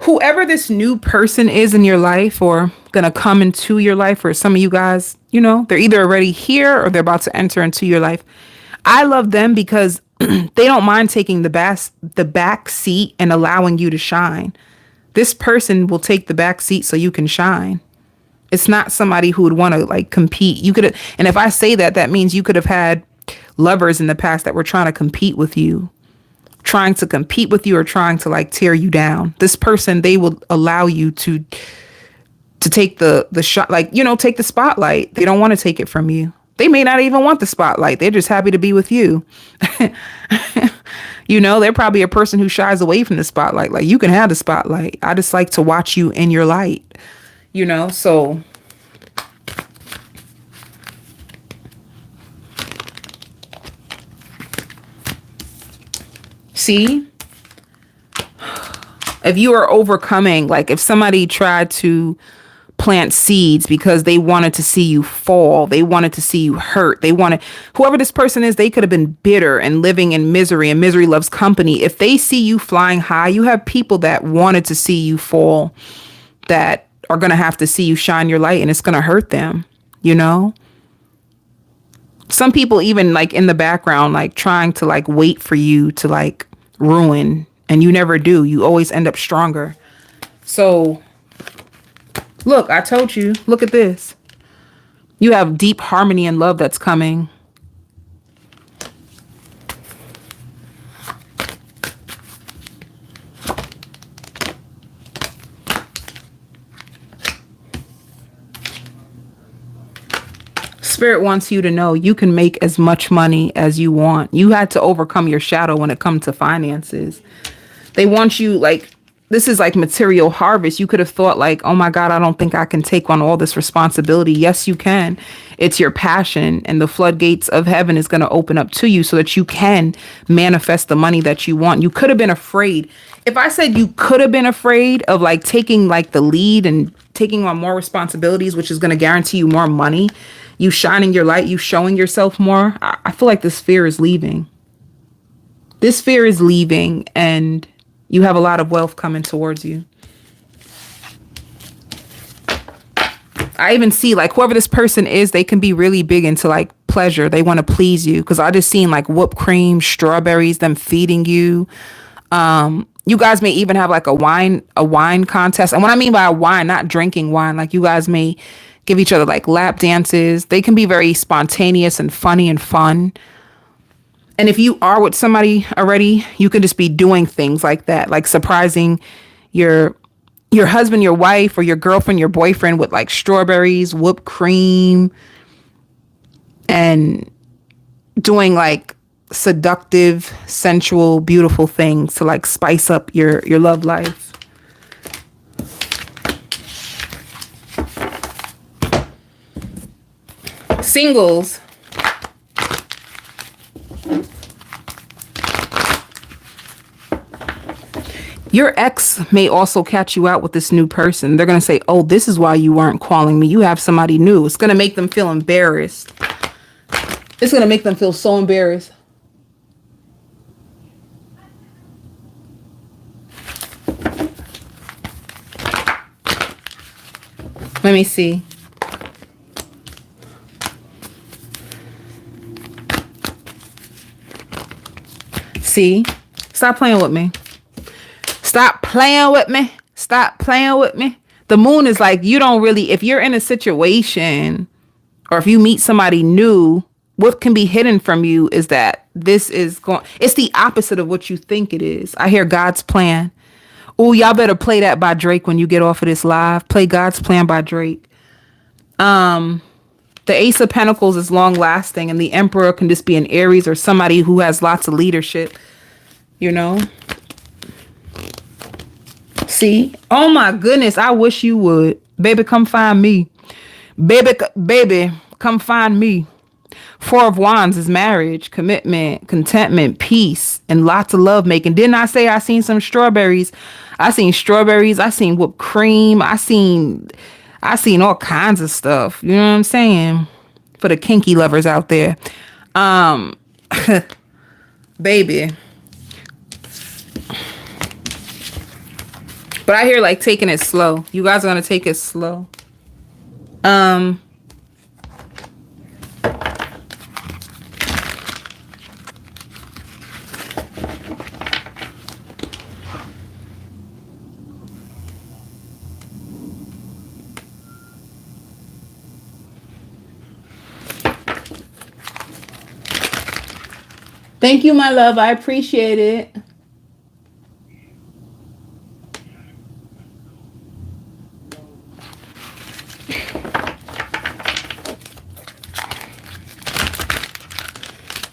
Whoever this new person is in your life or gonna come into your life, or some of you guys, you know, they're either already here or they're about to enter into your life. I love them because they don't mind taking the back seat and allowing you to shine. This person will take the back seat so you can shine. It's not somebody who would want to like compete. You could, and if I say that, that means you could have had lovers in the past that were trying to compete with you. Trying to compete with you or trying to like tear you down. This person, they will allow you to take the shot, like, you know, take the spotlight. They don't want to take it from you. They may not even want the spotlight. They're just happy to be with you. You know, they're probably a person who shies away from the spotlight. Like, you can have the spotlight. I just like to watch you in your light, you know, so. See, if you are overcoming, like if somebody tried to plant seeds because they wanted to see you fall, they wanted to see you hurt, whoever this person is, they could have been bitter and living in misery, and misery loves company. If they see you flying high, you have people that wanted to see you fall that are going to have to see you shine your light, and it's going to hurt them, you know? Some people even like in the background, like trying to like wait for you to like ruin, and you never do. You always end up stronger. So look, I told you, look at this. You have deep harmony and love that's coming. Spirit wants you to know you can make as much money as you want. You had to overcome your shadow when it comes to finances. They want you, like, this is like material harvest. You could have thought like, oh my God, I don't think I can take on all this responsibility. Yes, you can. It's your passion, and the floodgates of heaven is going to open up to you so that you can manifest the money that you want. You could have been afraid. If I said you could have been afraid of like taking like the lead and taking on more responsibilities, which is going to guarantee you more money, you shining your light, you showing yourself more, I feel like this fear is leaving. This fear is leaving, and you have a lot of wealth coming towards you. I even see like whoever this person is, they can be really big into like pleasure. They want to please you, because I just seen like whipped cream, strawberries, them feeding you. You guys may even have like a wine contest. And what I mean by a wine, not drinking wine, like you guys may give each other like lap dances. They can be very spontaneous and funny and fun. And if you are with somebody already, you can just be doing things like that, like surprising your husband, your wife, or your girlfriend, your boyfriend with like strawberries, whipped cream, and doing like seductive, sensual, beautiful things to like spice up your love life. Singles. Your ex may also catch you out with this new person. They're going to say, oh, this is why you weren't calling me. You have somebody new. It's going to make them feel embarrassed. It's going to make them feel so embarrassed. Let me see. See? Stop playing with me. Stop playing with me. Stop playing with me. The moon is like, you don't really, if you're in a situation or if you meet somebody new, what can be hidden from you is that this is going, it's the opposite of what you think it is. I hear God's plan. Oh, y'all better play that by Drake when you get off of this live. Play God's Plan by Drake. The Ace of Pentacles is long lasting, and the Emperor can just be an Aries or somebody who has lots of leadership, you know? See? Oh my goodness, I wish you would. Baby, come find me. Baby, come find me. Four of Wands is marriage, commitment, contentment, peace, and lots of love making. Didn't I say I seen some strawberries? I seen strawberries. I seen whipped cream. I seen all kinds of stuff. You know what I'm saying? For the kinky lovers out there. Baby. But I hear like taking it slow. You guys are going to take it slow. Thank you, my love. I appreciate it.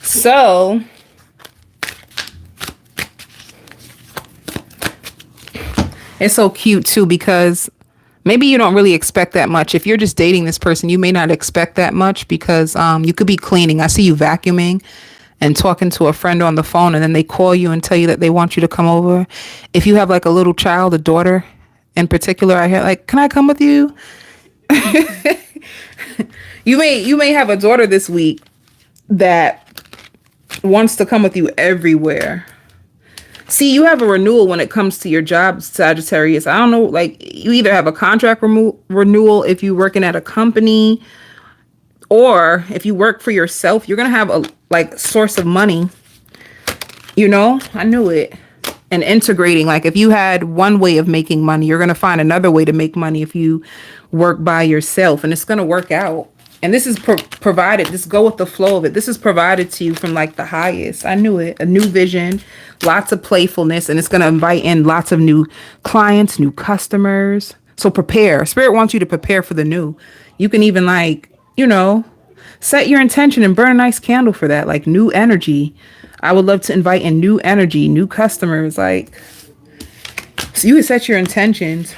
So, it's so cute too, because maybe you don't really expect that much. If you're just dating this person, you may not expect that much, because you could be cleaning. I see you vacuuming and talking to a friend on the phone, and then they call you and tell you that they want you to come over. If you have like a little child, a daughter in particular, I hear like, can I come with you? You may have a daughter this week that wants to come with you everywhere. See, you have a renewal when it comes to your job, Sagittarius. I don't know, like you either have a contract renewal if you're working at a company, or if you work for yourself, you're going to have a like source of money. You know, I knew it. And integrating, like if you had one way of making money, you're going to find another way to make money if you work by yourself, and it's going to work out. And this is provided, just go with the flow of it. This is provided to you from like the highest. I knew it. A new vision, lots of playfulness, and it's going to invite in lots of new clients, new customers. So prepare. Spirit wants you to prepare for the new. You can even like, you know, set your intention and burn a nice candle for that, like new energy. I would love to invite in new energy, new customers. Like, so you can set your intentions.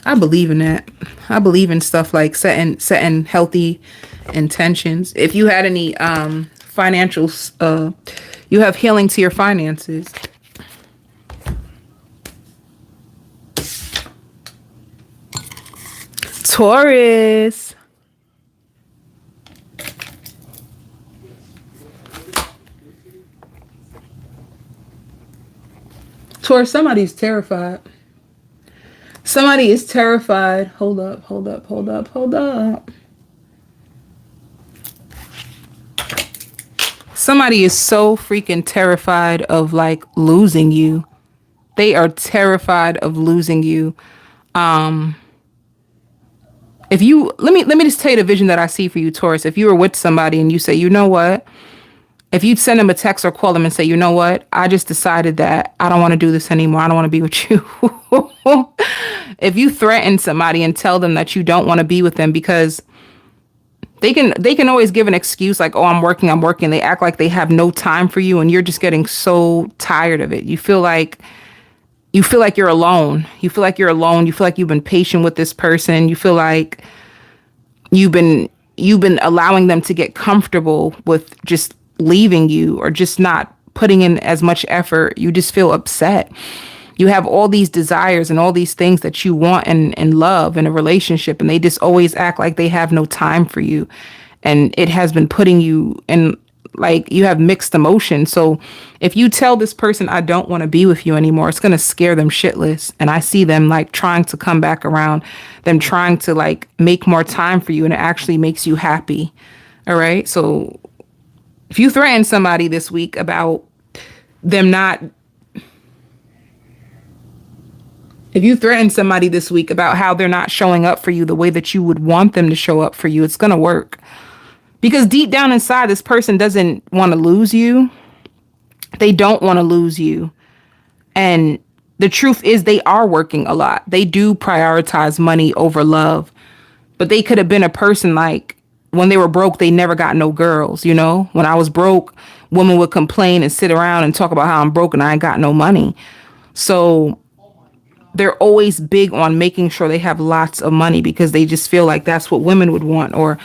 I believe in that. I believe in stuff like setting healthy intentions. If you had any financials, you have healing to your finances. Taurus. Taurus, somebody's terrified. Somebody is terrified. Hold up. Somebody is so freaking terrified of like losing you. They are terrified of losing you. If you, let me just tell you the vision that I see for you, Taurus. If you were with somebody and you say, you know what? If you'd send them a text or call them and say, you know what? I just decided that I don't want to do this anymore. I don't want to be with you. If you threaten somebody and tell them that you don't want to be with them, because they can always give an excuse like, oh, I'm working. They act like they have no time for you, and you're just getting so tired of it. You feel like you're alone. You feel like you've been patient with this person. You feel like you've been allowing them to get comfortable with just leaving you or just not putting in as much effort. You just feel upset. You have all these desires and all these things that you want and love in a relationship, and they just always act like they have no time for you. And it has been putting you in, like, you have mixed emotions. So if you tell this person, I don't want to be with you anymore, it's going to scare them shitless. And I see them like trying to come back around, them trying to like make more time for you, and it actually makes you happy. All right. So if you threaten somebody this week about them not, if you threaten somebody this week about how they're not showing up for you the way that you would want them to show up for you, it's going to work. Because deep down inside, this person doesn't want to lose you. They don't want to lose you. And the truth is they are working a lot. They do prioritize money over love. But they could have been a person like when they were broke, they never got no girls. You know, when I was broke, women would complain and sit around and talk about how I'm broke and I ain't got no money. So they're always big on making sure they have lots of money because they just feel like that's what women would want, or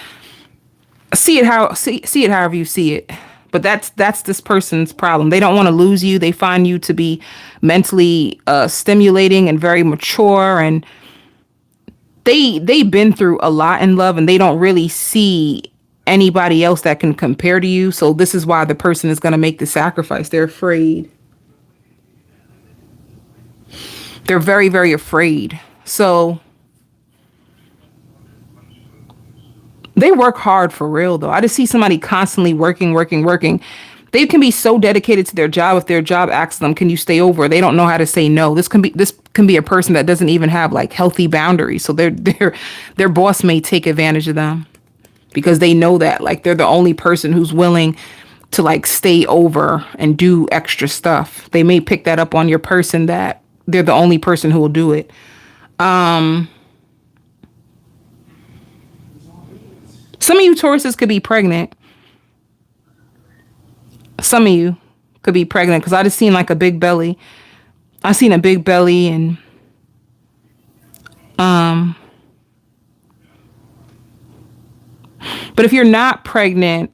see it however you see it. But that's this person's problem. They don't want to lose you. They find you to be mentally stimulating and very mature, and they've been through a lot in love, and they don't really see anybody else that can compare to you. So this is why the person is going to make the sacrifice. They're afraid. They're very, very afraid. So they work hard for real, though. I just see somebody constantly working. They can be so dedicated to their job. If their job asks them, can you stay over? They don't know how to say no. This can be a person that doesn't even have like healthy boundaries. So their boss may take advantage of them because they know that like they're the only person who's willing to like stay over and do extra stuff. They may pick that up on your person that they're the only person who will do it. Some of you Tauruses could be pregnant. Some of you could be pregnant because I just seen like a big belly. I seen a big belly and but if you're not pregnant,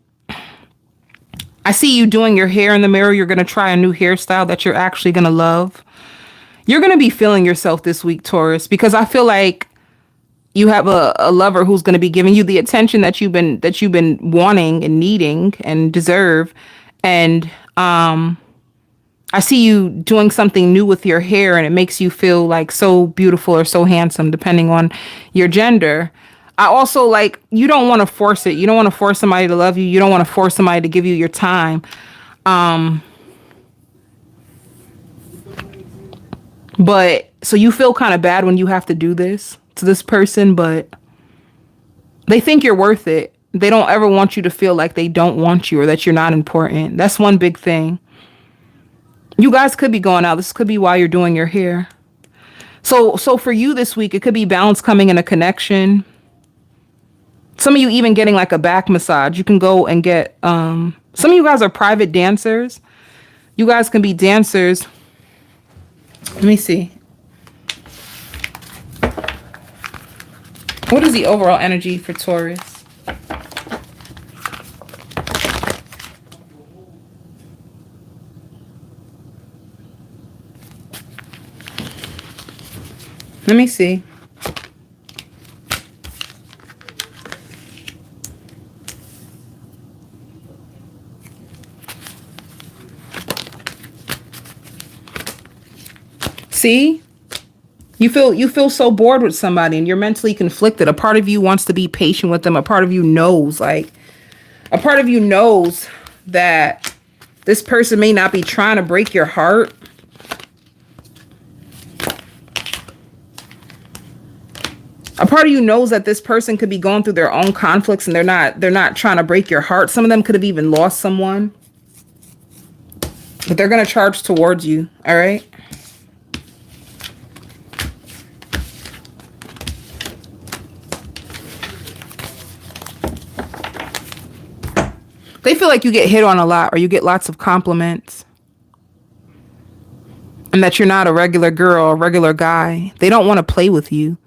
I see you doing your hair in the mirror. You're going to try a new hairstyle that you're actually going to love. You're going to be feeling yourself this week, Taurus, because I feel like you have a lover who's going to be giving you the attention that you've been wanting and needing and deserve. And I see you doing something new with your hair, and it makes you feel like so beautiful or so handsome, depending on your gender. I also like, you don't want to force it. You don't want to force somebody to love you. You don't want to force somebody to give you your time. But so you feel kind of bad when you have to do this to this person, but they think you're worth it. They don't ever want you to feel like they don't want you or that you're not important. That's one big thing. You guys could be going out. This could be while you're doing your hair. So for you this week, it could be balance coming in a connection. Some of you even getting like a back massage. You can go and get, some of you guys are private dancers. You guys can be dancers. Let me see. What is the overall energy for Taurus? Let me see. See? You feel so bored with somebody and you're mentally conflicted. A part of you wants to be patient with them. A part of you knows that this person may not be trying to break your heart. A part of you knows that this person could be going through their own conflicts and they're not trying to break your heart. Some of them could have even lost someone. But they're going to charge towards you, all right? They feel like you get hit on a lot or you get lots of compliments. And that you're not a regular girl or a regular guy. They don't want to play with you.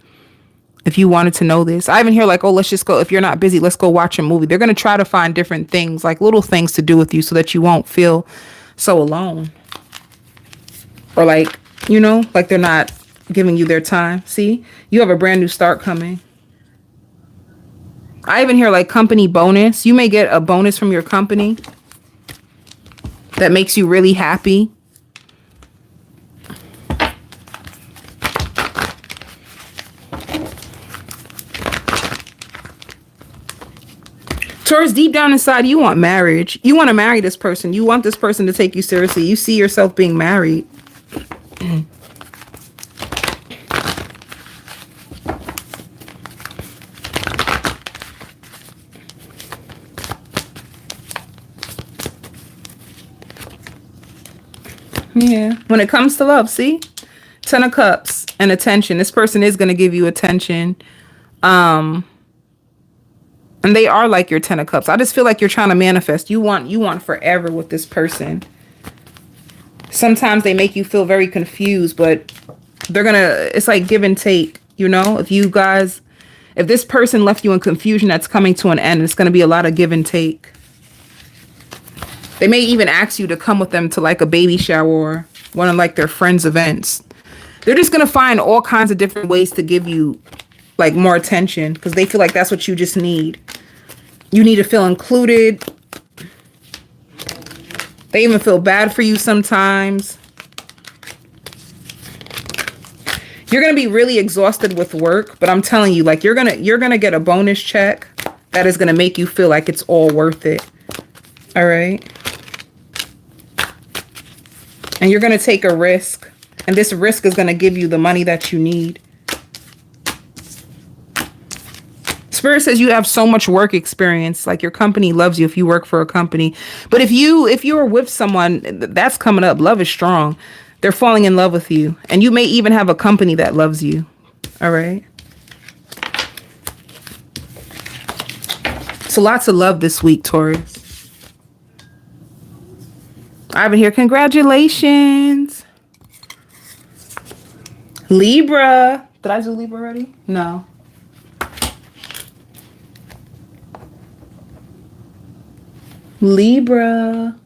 If you wanted to know this. I even hear like, oh, let's just go. If you're not busy, let's go watch a movie. They're going to try to find different things, like little things to do with you so that you won't feel so alone. Or like, you know, like they're not giving you their time. See, you have a brand new start coming. I even hear like company bonus. You may get a bonus from your company that makes you really happy. Taurus, deep down inside, you want marriage. You want to marry this person. You want this person to take you seriously. You see yourself being married. Yeah. When it comes to love, see? 10 of Cups and attention. This person is going to give you attention. And they are like your 10 of Cups. I just feel like you're trying to manifest. You want forever with this person. Sometimes they make you feel very confused, but it's like give and take, you know? If this person left you in confusion, that's coming to an end. It's going to be a lot of give and take. They may even ask you to come with them to like a baby shower or one of like their friends' events. They're just going to find all kinds of different ways to give you like more attention because they feel like that's what you just need. You need to feel included. They even feel bad for you sometimes. You're going to be really exhausted with work, but I'm telling you, like you're going to get a bonus check that is going to make you feel like it's all worth it. All right? And you're going to take a risk, and this risk is going to give you the money that you need. Spirit says you have so much work experience, like your company loves you if you work for a company. But if you are with someone, that's coming up. Love is strong. They're falling in love with you. And you may even have a company that loves you. All right. So lots of love this week, Taurus. I have it here. Congratulations. Libra. Did I do Libra already? No. Libra.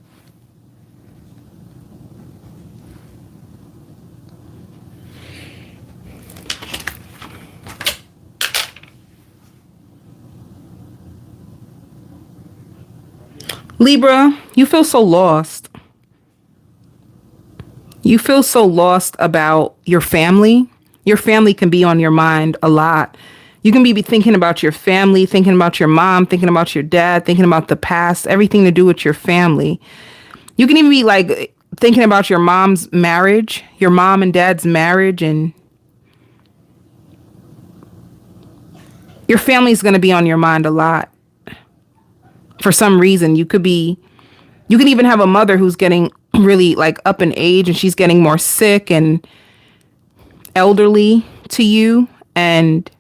Libra, you feel so lost. You feel so lost about your family. Your family can be on your mind a lot. You can be thinking about your family, thinking about your mom, thinking about your dad, thinking about the past, everything to do with your family. You can even be like thinking about your mom's marriage, your mom and dad's marriage, and your family's going to be on your mind a lot. For some reason, you can even have a mother who's getting really like up in age and she's getting more sick and elderly to you, and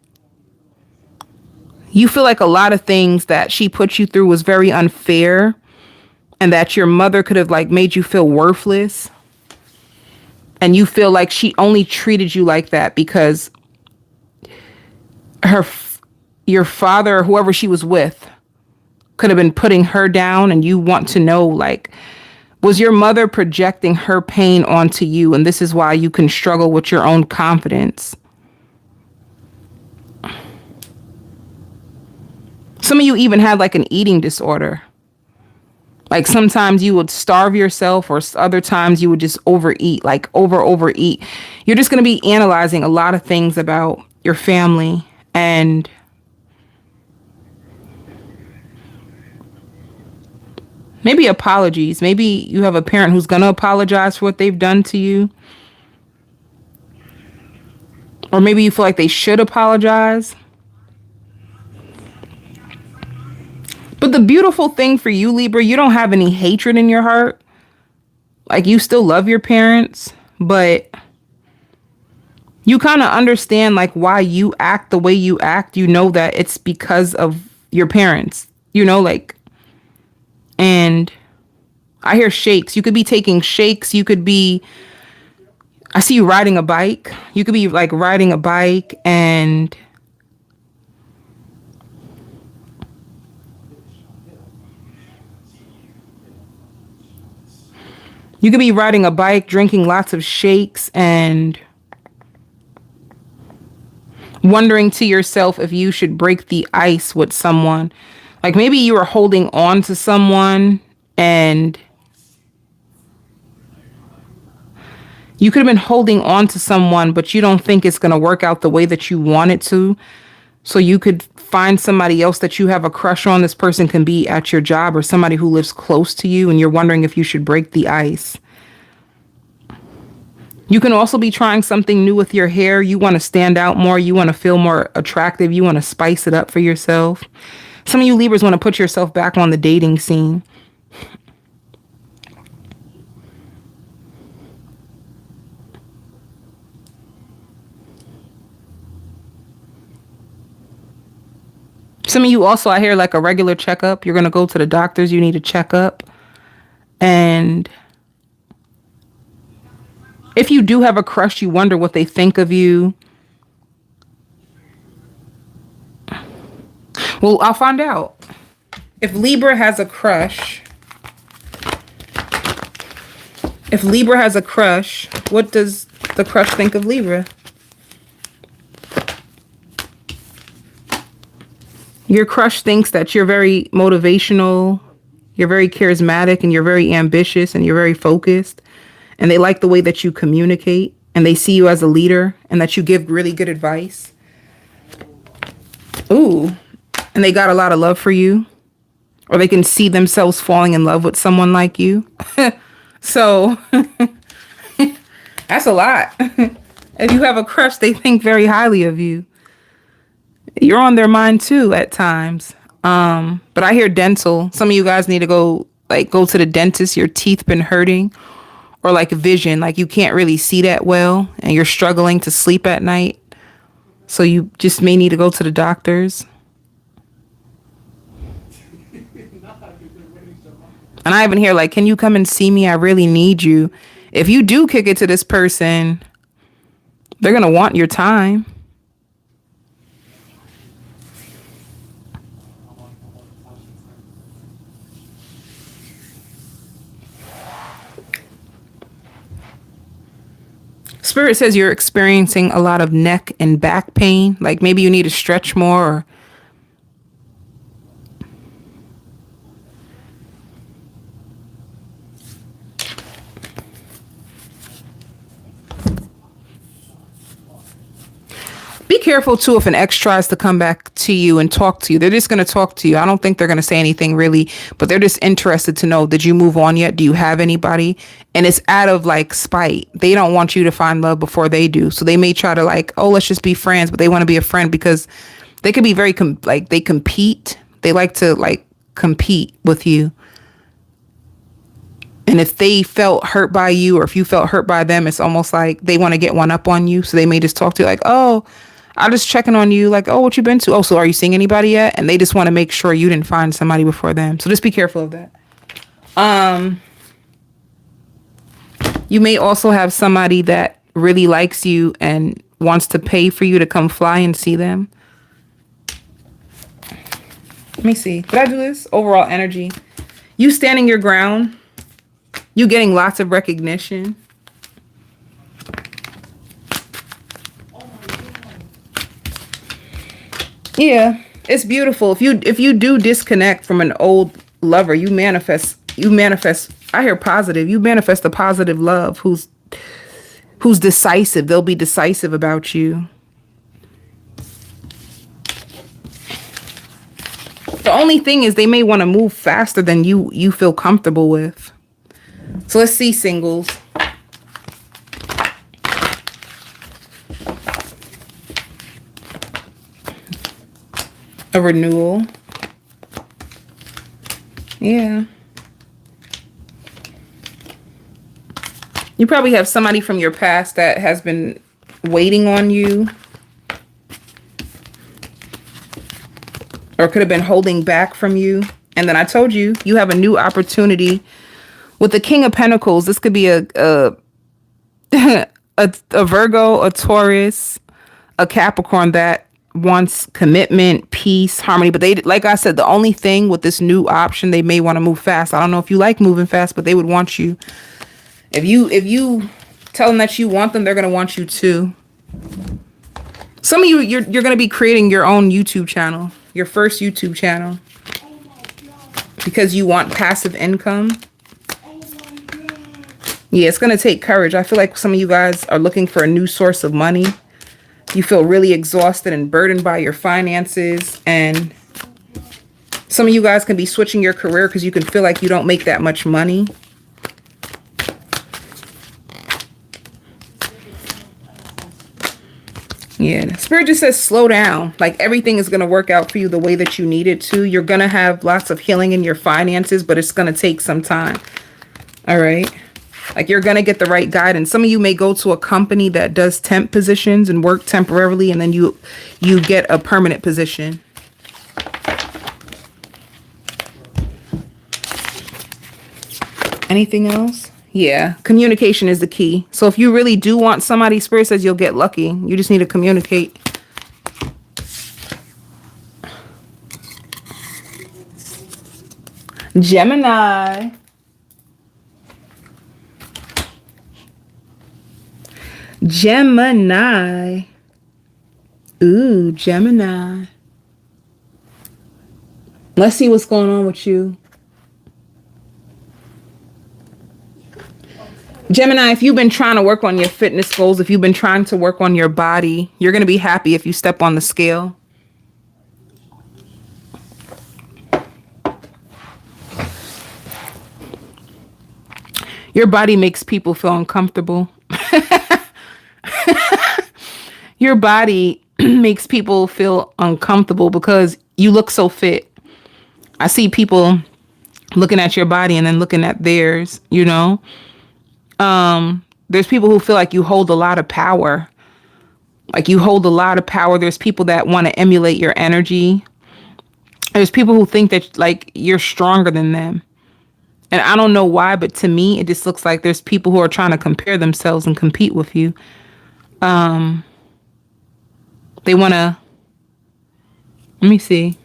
you feel like a lot of things that she put you through was very unfair and that your mother could have like made you feel worthless, and you feel like she only treated you like that because your father or whoever she was with could have been putting her down. And you want to know, like, was your mother projecting her pain onto you? And this is why you can struggle with your own confidence. Some of you even have like an eating disorder. Like sometimes you would starve yourself, or other times you would just overeat, like overeat. You're just going to be analyzing a lot of things about your family, and maybe apologies. Maybe you have a parent who's going to apologize for what they've done to you. Or maybe you feel like they should apologize. But the beautiful thing for you, Libra, you don't have any hatred in your heart. Like, you still love your parents, but you kind of understand like why you act the way you act. You know that it's because of your parents, you know, like, and I hear shakes. You could be taking shakes. You could be, I see you riding a bike. You could be like riding a bike, and you could be riding a bike, drinking lots of shakes, and wondering to yourself if you should break the ice with someone. Like maybe you were holding on to someone, and you could have been holding on to someone, but you don't think it's going to work out the way that you want it to. So you could find somebody else that you have a crush on. This person can be at your job or somebody who lives close to you, and you're wondering if you should break the ice. You can also be trying something new with your hair. You want to stand out more. You want to feel more attractive. You want to spice it up for yourself. Some of you Libras want to put yourself back on the dating scene. Some of you also, I hear like a regular checkup. You're going to go to the doctors. You need a checkup. And if you do have a crush, you wonder what they think of you. Well, I'll find out. If Libra has a crush, what does the crush think of Libra? Your crush thinks that you're very motivational, you're very charismatic, and you're very ambitious, and you're very focused. And they like the way that you communicate, and they see you as a leader, and that you give really good advice. Ooh, and they got a lot of love for you. Or they can see themselves falling in love with someone like you. So, that's a lot. If you have a crush, they think very highly of you. You're on their mind too at times. But I hear dental. Some of you guys need to go to the dentist. Your teeth been hurting. Or like vision, like you can't really see that well. And you're struggling to sleep at night. So you just may need to go to the doctors. And I even hear like, can you come and see me? I really need you. If you do kick it to this person, they're going to want your time. Spirit says you're experiencing a lot of neck and back pain. Like maybe you need to stretch more. Or be careful too if an ex tries to come back to you and talk to you. They're just going to talk to you. I don't think they're going to say anything really, but they're just interested to know, did you move on yet? Do you have anybody? And it's out of like spite. They don't want you to find love before they do. So they may try to like, oh, let's just be friends, but they want to be a friend because they could be very they compete. They like to like compete with you. And if they felt hurt by you or if you felt hurt by them, it's almost like they want to get one up on you. So they may just talk to you like, oh, I'm just checking on you. Like, oh, what you been to? Oh, so are you seeing anybody yet? And they just want to make sure you didn't find somebody before them. So just be careful of that. You may also have somebody that really likes you and wants to pay for you to come fly and see them. Let me see. Did I do this? Overall energy. You standing your ground. You getting lots of recognition. Yeah, it's beautiful. If you do disconnect from an old lover, you manifest, I hear positive. You manifest a positive love who's decisive. They'll be decisive about you. The only thing is they may want to move faster than you feel comfortable with. So let's see, singles. A renewal. Yeah. You probably have somebody from your past that has been waiting on you. Or could have been holding back from you. And then I told you, you have a new opportunity. With the King of Pentacles, this could be a Virgo, a Taurus, a Capricorn that wants commitment, peace, harmony. But they, like I said, the only thing with this new option, they may want to move fast. I don't know if you like moving fast, but they would want you. If you tell them that you want them, they're going to want you too. Some of you're going to be creating your own YouTube channel, your first YouTube channel, because you want passive income. Yeah, it's going to take courage. I feel like some of you guys are looking for a new source of money. You feel really exhausted and burdened by your finances. And some of you guys can be switching your career because you can feel like you don't make that much money. Yeah, Spirit just says slow down. Like everything is going to work out for you the way that you need it to. You're going to have lots of healing in your finances, but it's going to take some time. All right. Like you're going to get the right guidance. Some of you may go to a company that does temp positions and work temporarily, and then you get a permanent position. Anything else? Yeah, communication is the key. So if you really do want somebody, Spirit says you'll get lucky. You just need to communicate. Gemini. Gemini. Ooh, Gemini. Let's see what's going on with you. Gemini, if you've been trying to work on your fitness goals, if you've been trying to work on your body, you're going to be happy if you step on the scale. Your body makes people feel uncomfortable. Your body makes people feel uncomfortable because you look so fit. I see people looking at your body and then looking at theirs, you know. There's people who feel like you hold a lot of power. Like you hold a lot of power. There's people that want to emulate your energy. There's people who think that like you're stronger than them. And I don't know why, but to me, it just looks like there's people who are trying to compare themselves and compete with you. They want to, let me see.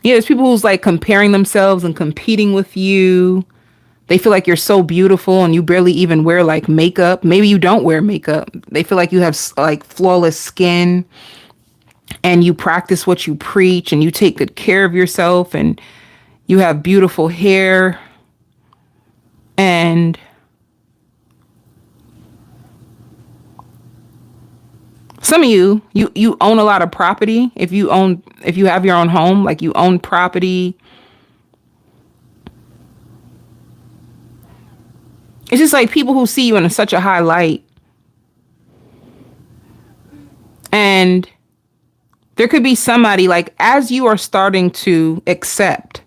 Yeah, there's people who's like comparing themselves and competing with you. They feel like you're so beautiful and you barely even wear like makeup. Maybe you don't wear makeup. They feel like you have like flawless skin and you practice what you preach and you take good care of yourself and you have beautiful hair. And some of you own a lot of property. If you have your own home, like you own property. It's just like people who see you in such a high light. And there could be somebody like as you are starting to accept,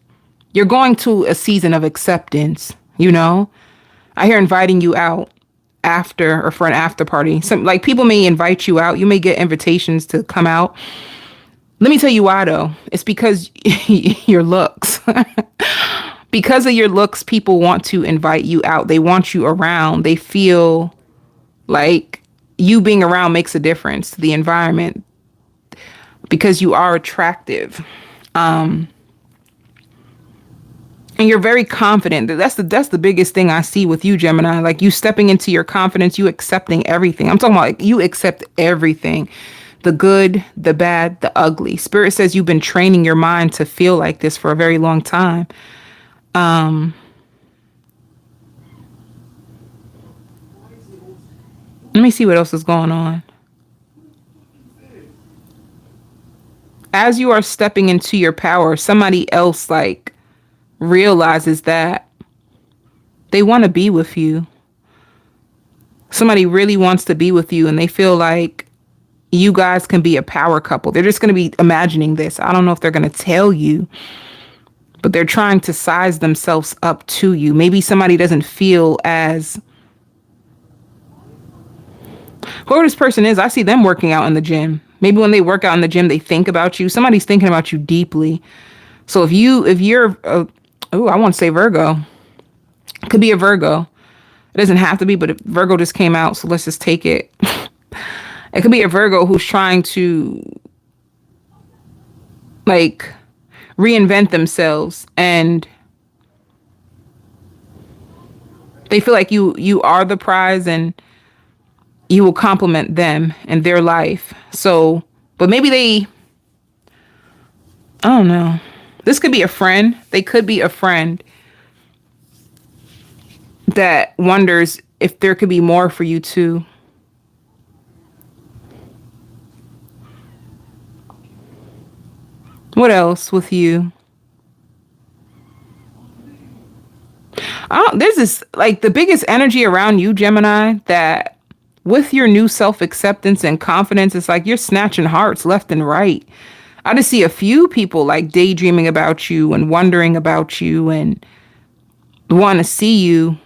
you're going to a season of acceptance, you know? I hear inviting you out after or for an after party. Some like people may invite you out. You may get invitations to come out. Let me tell you why though. It's because your looks. Because of your looks, people want to invite you out. They want you around. They feel like you being around makes a difference to the environment because you are attractive. And you're very confident. That's the biggest thing I see with you, Gemini. Like you stepping into your confidence, you accepting everything. I'm talking about like, you accept everything. The good, the bad, the ugly. Spirit says you've been training your mind to feel like this for a very long time. Let me see what else is going on. As you are stepping into your power, somebody else like realizes that they want to be with you. Somebody really wants to be with you and they feel like you guys can be a power couple. They're just going to be imagining this. I don't know if they're going to tell you, but they're trying to size themselves up to you. Maybe somebody doesn't feel as... Whoever this person is, I see them working out in the gym. Maybe when they work out in the gym, they think about you. Somebody's thinking about you deeply. So if you're... I want to say Virgo. It could be a Virgo. It doesn't have to be, but Virgo just came out, so let's just take it. It could be a Virgo who's trying to... like... reinvent themselves and they feel like you are the prize and you will compliment them and their life. So, but maybe I don't know. This could be a friend. They could be a friend that wonders if there could be more for you too. What else with you? There's this, like, the biggest energy around you, Gemini, that with your new self-acceptance and confidence, it's like you're snatching hearts left and right. I just see a few people, like, daydreaming about you and wondering about you and want to see you.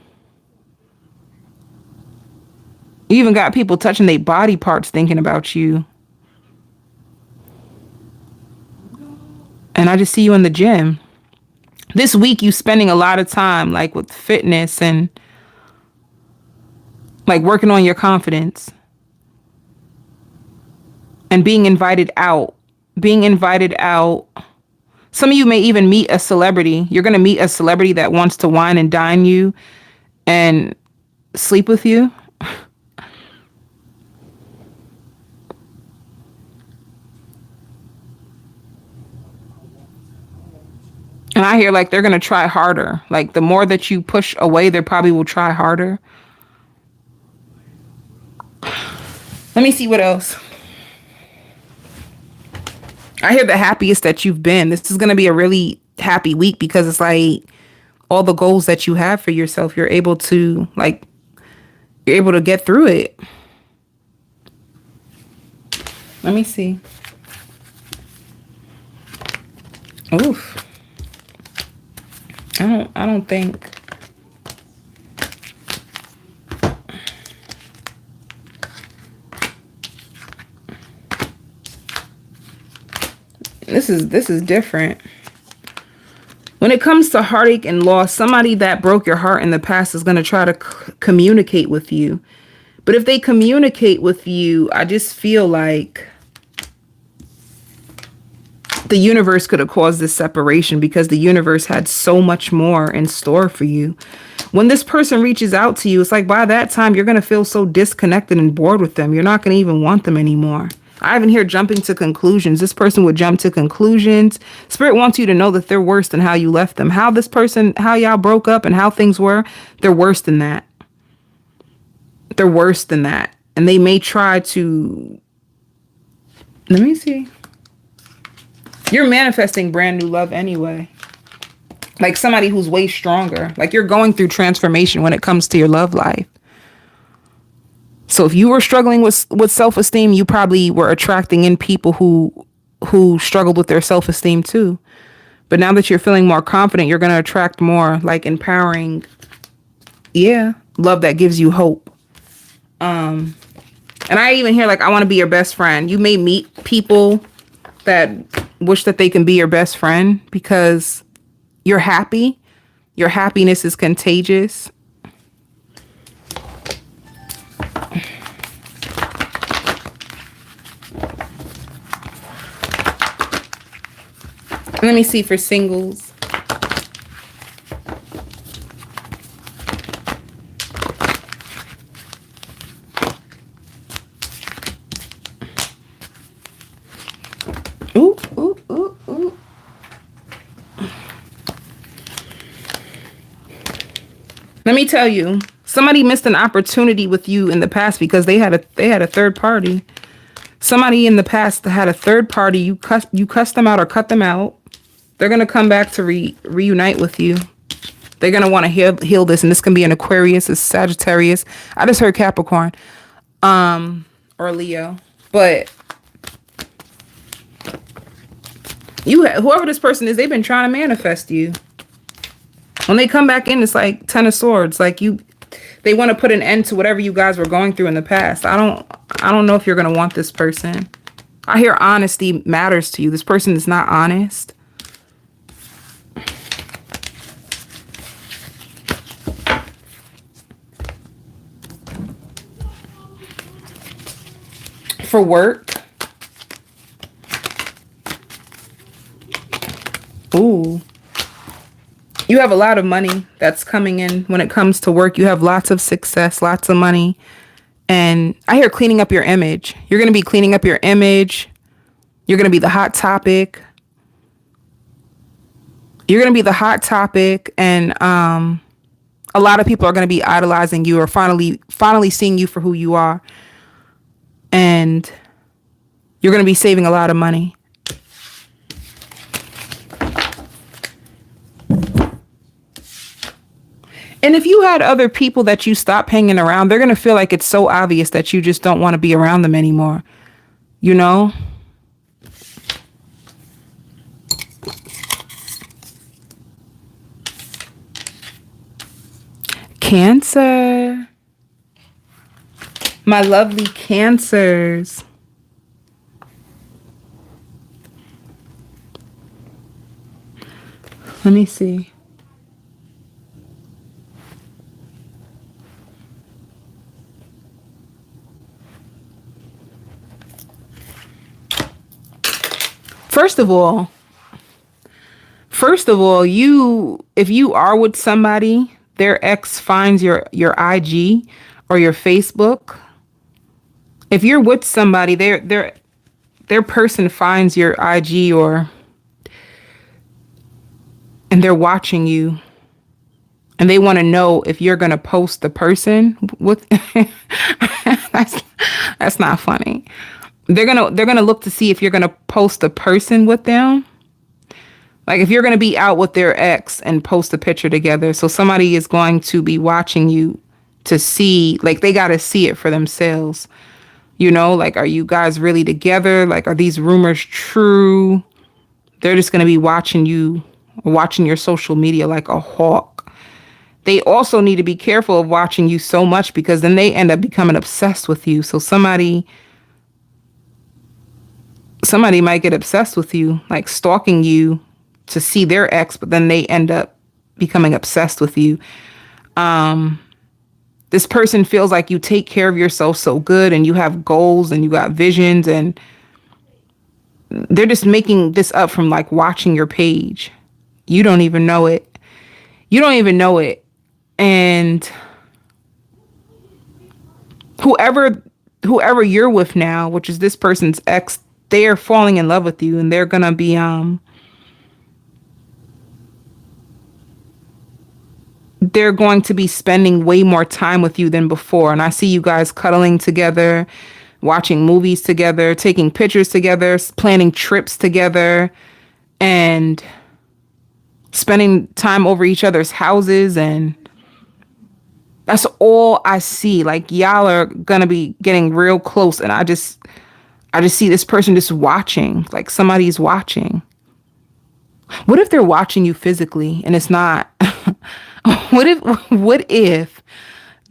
You even got people touching their body parts thinking about you. And I just see you in the gym. This week you spending a lot of time like with fitness and like working on your confidence and being invited out. Some of you may even meet a celebrity. You're going to meet a celebrity that wants to wine and dine you and sleep with you. And I hear like they're going to try harder. Like the more that you push away, they probably will try harder. Let me see what else. I hear the happiest that you've been. This is going to be a really happy week because it's like all the goals that you have for yourself, you're able to get through it. Let me see. Oof. I don't think. This is different. When it comes to heartache and loss, somebody that broke your heart in the past is going to try to communicate with you. But if they communicate with you, I just feel like the universe could have caused this separation because the universe had so much more in store for you. When this person reaches out to you, it's like by that time, you're going to feel so disconnected and bored with them. You're not going to even want them anymore. I even hear jumping to conclusions. This person would jump to conclusions. Spirit wants you to know that they're worse than how you left them. How y'all broke up and how things were, they're worse than that. They're worse than that. And they may try to, let me see. You're manifesting brand new love anyway. Like somebody who's way stronger. Like you're going through transformation when it comes to your love life. So if you were struggling with self-esteem, you probably were attracting in people who struggled with their self-esteem too. But now that you're feeling more confident, you're going to attract more like empowering, love that gives you hope. And I even hear like, I want to be your best friend. You may meet people that wish that they can be your best friend because you're happy. Your happiness is contagious. Let me see for singles. Ooh, ooh, ooh, ooh. Let me tell you, somebody missed an opportunity with you in the past because they had a third party. Somebody in the past that had a third party, you cussed them out or cut them out. They're going to come back to reunite with you. They're going to want to heal this. And this can be an Aquarius, a Sagittarius. I just heard Capricorn or Leo. But whoever this person is, they've been trying to manifest you. When they come back in, it's like 10 of Swords. Like they want to put an end to whatever you guys were going through in the past. I don't know if you're going to want this person. I hear honesty matters to you. This person is not honest. For work. Ooh. You have a lot of money that's coming in when it comes to work. You have lots of success, lots of money. And I hear cleaning up your image. You're going to be cleaning up your image. You're going to be the hot topic. You're going to be the hot topic. And a lot of people are going to be idolizing you or finally seeing you for who you are. And you're going to be saving a lot of money. And if you had other people that you stop hanging around, they're going to feel like it's so obvious that you just don't want to be around them anymore. You know? Cancer. My lovely Cancers. Let me see. First of all, if you are with somebody, their ex finds your IG or your Facebook. If you're with somebody, their person finds your IG and they're watching you and they want to know if you're going to post the person with that's not funny. They're going to look to see if you're going to post a person with them. Like if you're going to be out with their ex and post a picture together. So somebody is going to be watching you to see, like they got to see it for themselves. You know, like, are you guys really together? Like, are these rumors true? They're just going to be watching you, watching your social media like a hawk. They also need to be careful of watching you so much because then they end up becoming obsessed with you. So somebody might get obsessed with you, like stalking you to see their ex, but then they end up becoming obsessed with you. This person feels like you take care of yourself so good and you have goals and you got visions and they're just making this up from like watching your page. You don't even know it. And whoever you're with now, which is this person's ex, they are falling in love with you and they're going to be, they're going to be spending way more time with you than before. And I see you guys cuddling together, watching movies together, taking pictures together, planning trips together, and spending time over each other's houses. And that's all I see. Like y'all are going to be getting real close. And I just see this person just watching, like somebody's watching. What if they're watching you physically and it's not? What if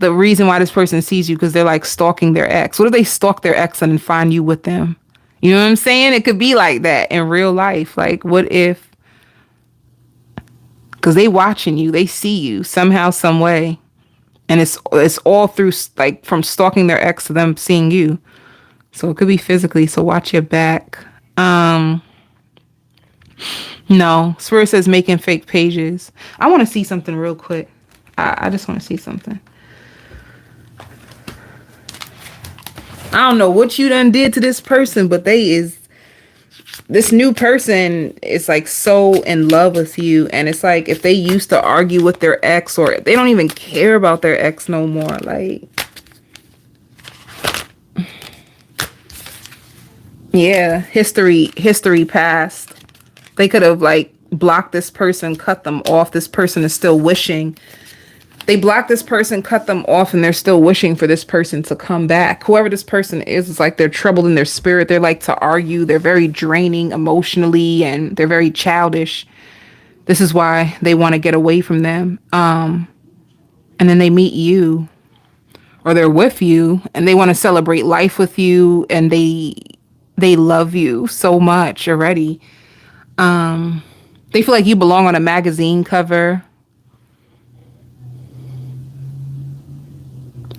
the reason why this person sees you because they're like stalking their ex? What if they stalk their ex and then find you with them? You know what I'm saying? It could be like that in real life. Like what if, because they watching you, they see you somehow, some way. And it's all through like from stalking their ex to them seeing you. So it could be physically. So watch your back. No, Spirit says making fake pages. I want to see something real quick. I just want to see something. I don't know what you done did to this person, but this new person is like so in love with you. And it's like if they used to argue with their ex or they don't even care about their ex no more. Like, yeah, history past. They could have like blocked this person, cut them off. This person is still wishing. They blocked this person, cut them off, and they're still wishing for this person to come back. Whoever this person is, it's like they're troubled in their spirit. They like to argue. They're very draining emotionally, and they're very childish. This is why they want to get away from them. And then they meet you, or they're with you, and they want to celebrate life with you, and they love you so much already. They feel like you belong on a magazine cover.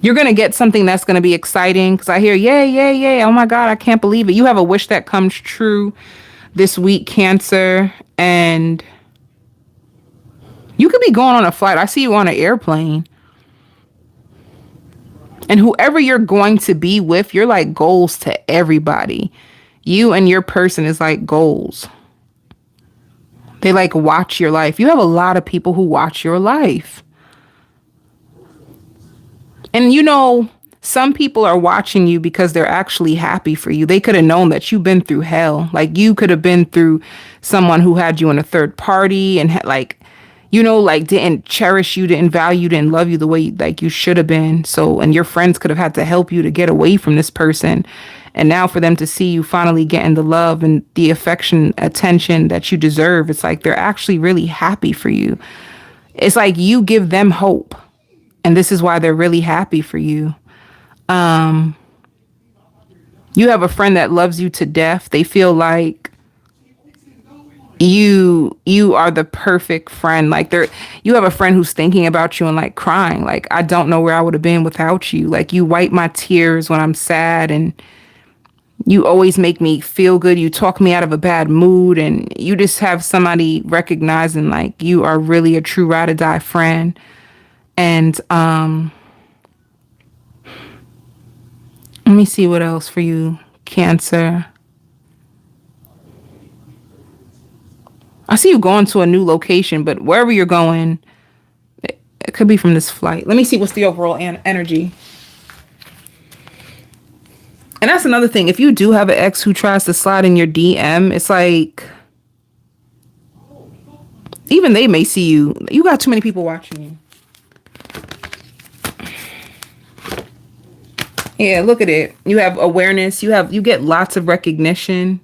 You're going to get something that's going to be exciting because I hear, yay. Oh my God, I can't believe it. You have a wish that comes true this week, Cancer. And you could be going on a flight. I see you on an airplane. And whoever you're going to be with, you're like goals to everybody. You and your person is like goals. They like watch your life. You have a lot of people who watch your life. And you know, some people are watching you because they're actually happy for you. They could have known that you've been through hell. Like you could have been through someone who had you in a third party and had like, you know, like didn't cherish you, didn't value, didn't love you the way like you should have been. So, and your friends could have had to help you to get away from this person. And now for them to see you finally getting the love and the affection, attention that you deserve, it's like they're actually really happy for you. It's like you give them hope. And this is why they're really happy for you. You have a friend that loves you to death. They feel like you are the perfect friend. Like you have a friend who's thinking about you and like crying. Like, I don't know where I would have been without you. Like, you wipe my tears when I'm sad, and you always make me feel good. You talk me out of a bad mood, and you just have somebody recognizing like you are really a true ride or die friend. And let me see what else for you, Cancer. I see you going to a new location, but wherever you're going, it could be from this flight. Let me see what's the overall energy. And that's another thing. If you do have an ex who tries to slide in your DM, it's like, even they may see you. You got too many people watching you. Yeah, look at it. You have awareness. You get lots of recognition.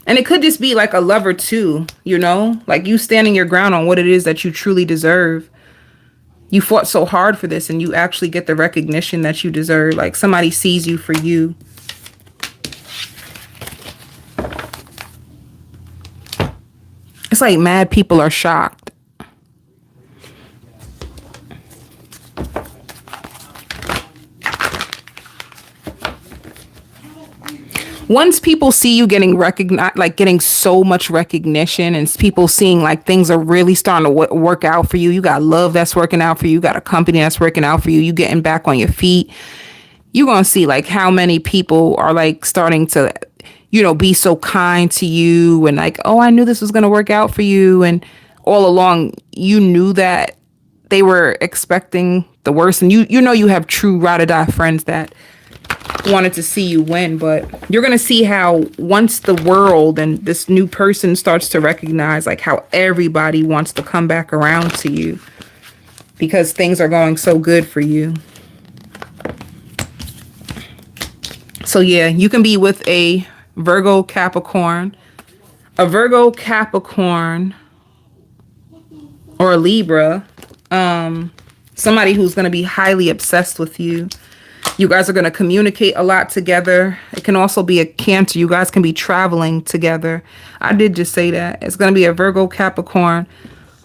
And it could just be like a lover too, you know? Like you standing your ground on what it is that you truly deserve. You fought so hard for this, and you actually get the recognition that you deserve. Like somebody sees you for you. It's like mad people are shocked. Once people see you getting recognized, like getting so much recognition, and people seeing like things are really starting to work out for you, you got love that's working out for you, you got a company that's working out for you, you getting back on your feet, you're going to see like how many people are like starting to, you know, be so kind to you, and like, oh, I knew this was going to work out for you. And all along, you knew that they were expecting the worst. And you know, you have true ride or die friends that wanted to see you win. But you're going to see how once the world and this new person starts to recognize like how everybody wants to come back around to you because things are going so good for you. So yeah, you can be with a Virgo Capricorn, or a Libra, somebody who's going to be highly obsessed with you. You guys are going to communicate a lot together. It can also be a Cancer. You guys can be traveling together. I did just say that. It's going to be a Virgo Capricorn.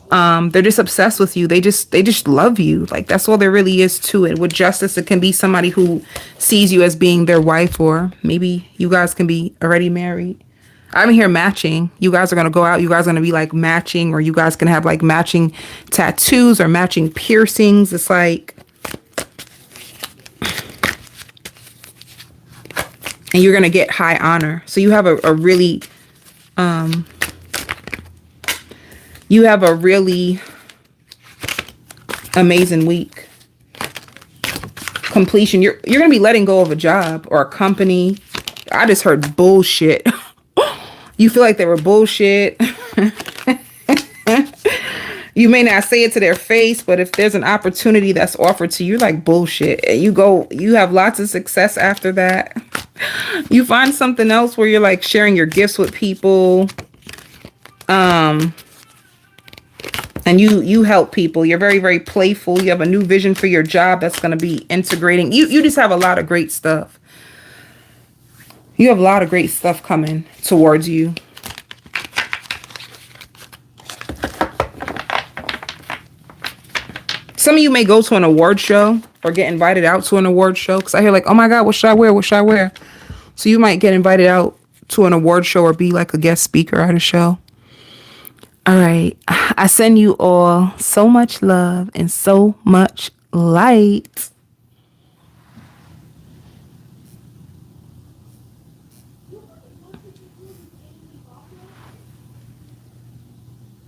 They're just obsessed with you. They just love you. Like that's all there really is to it. With Justice, it can be somebody who sees you as being their wife, or maybe you guys can be already married. I'm here matching. You guys are going to go out. You guys are going to be like matching, or you guys can have like matching tattoos or matching piercings. It's like, and you're going to get high honor. So you have a really, amazing week. Completion. You're going to be letting go of a job or a company. I just heard bullshit. You feel like they were bullshit. You may not say it to their face, but if there's an opportunity that's offered to you, like bullshit, and you have lots of success after that. You find something else where you're like sharing your gifts with people. And you help people. You're very, very playful. You have a new vision for your job that's going to be integrating. You just have a lot of great stuff. You have a lot of great stuff coming towards you. Some of you may go to an award show or get invited out to an award show. Because I hear like, oh my God, what should I wear? What should I wear? So you might get invited out to an award show or be like a guest speaker at a show. All right. I send you all so much love and so much light.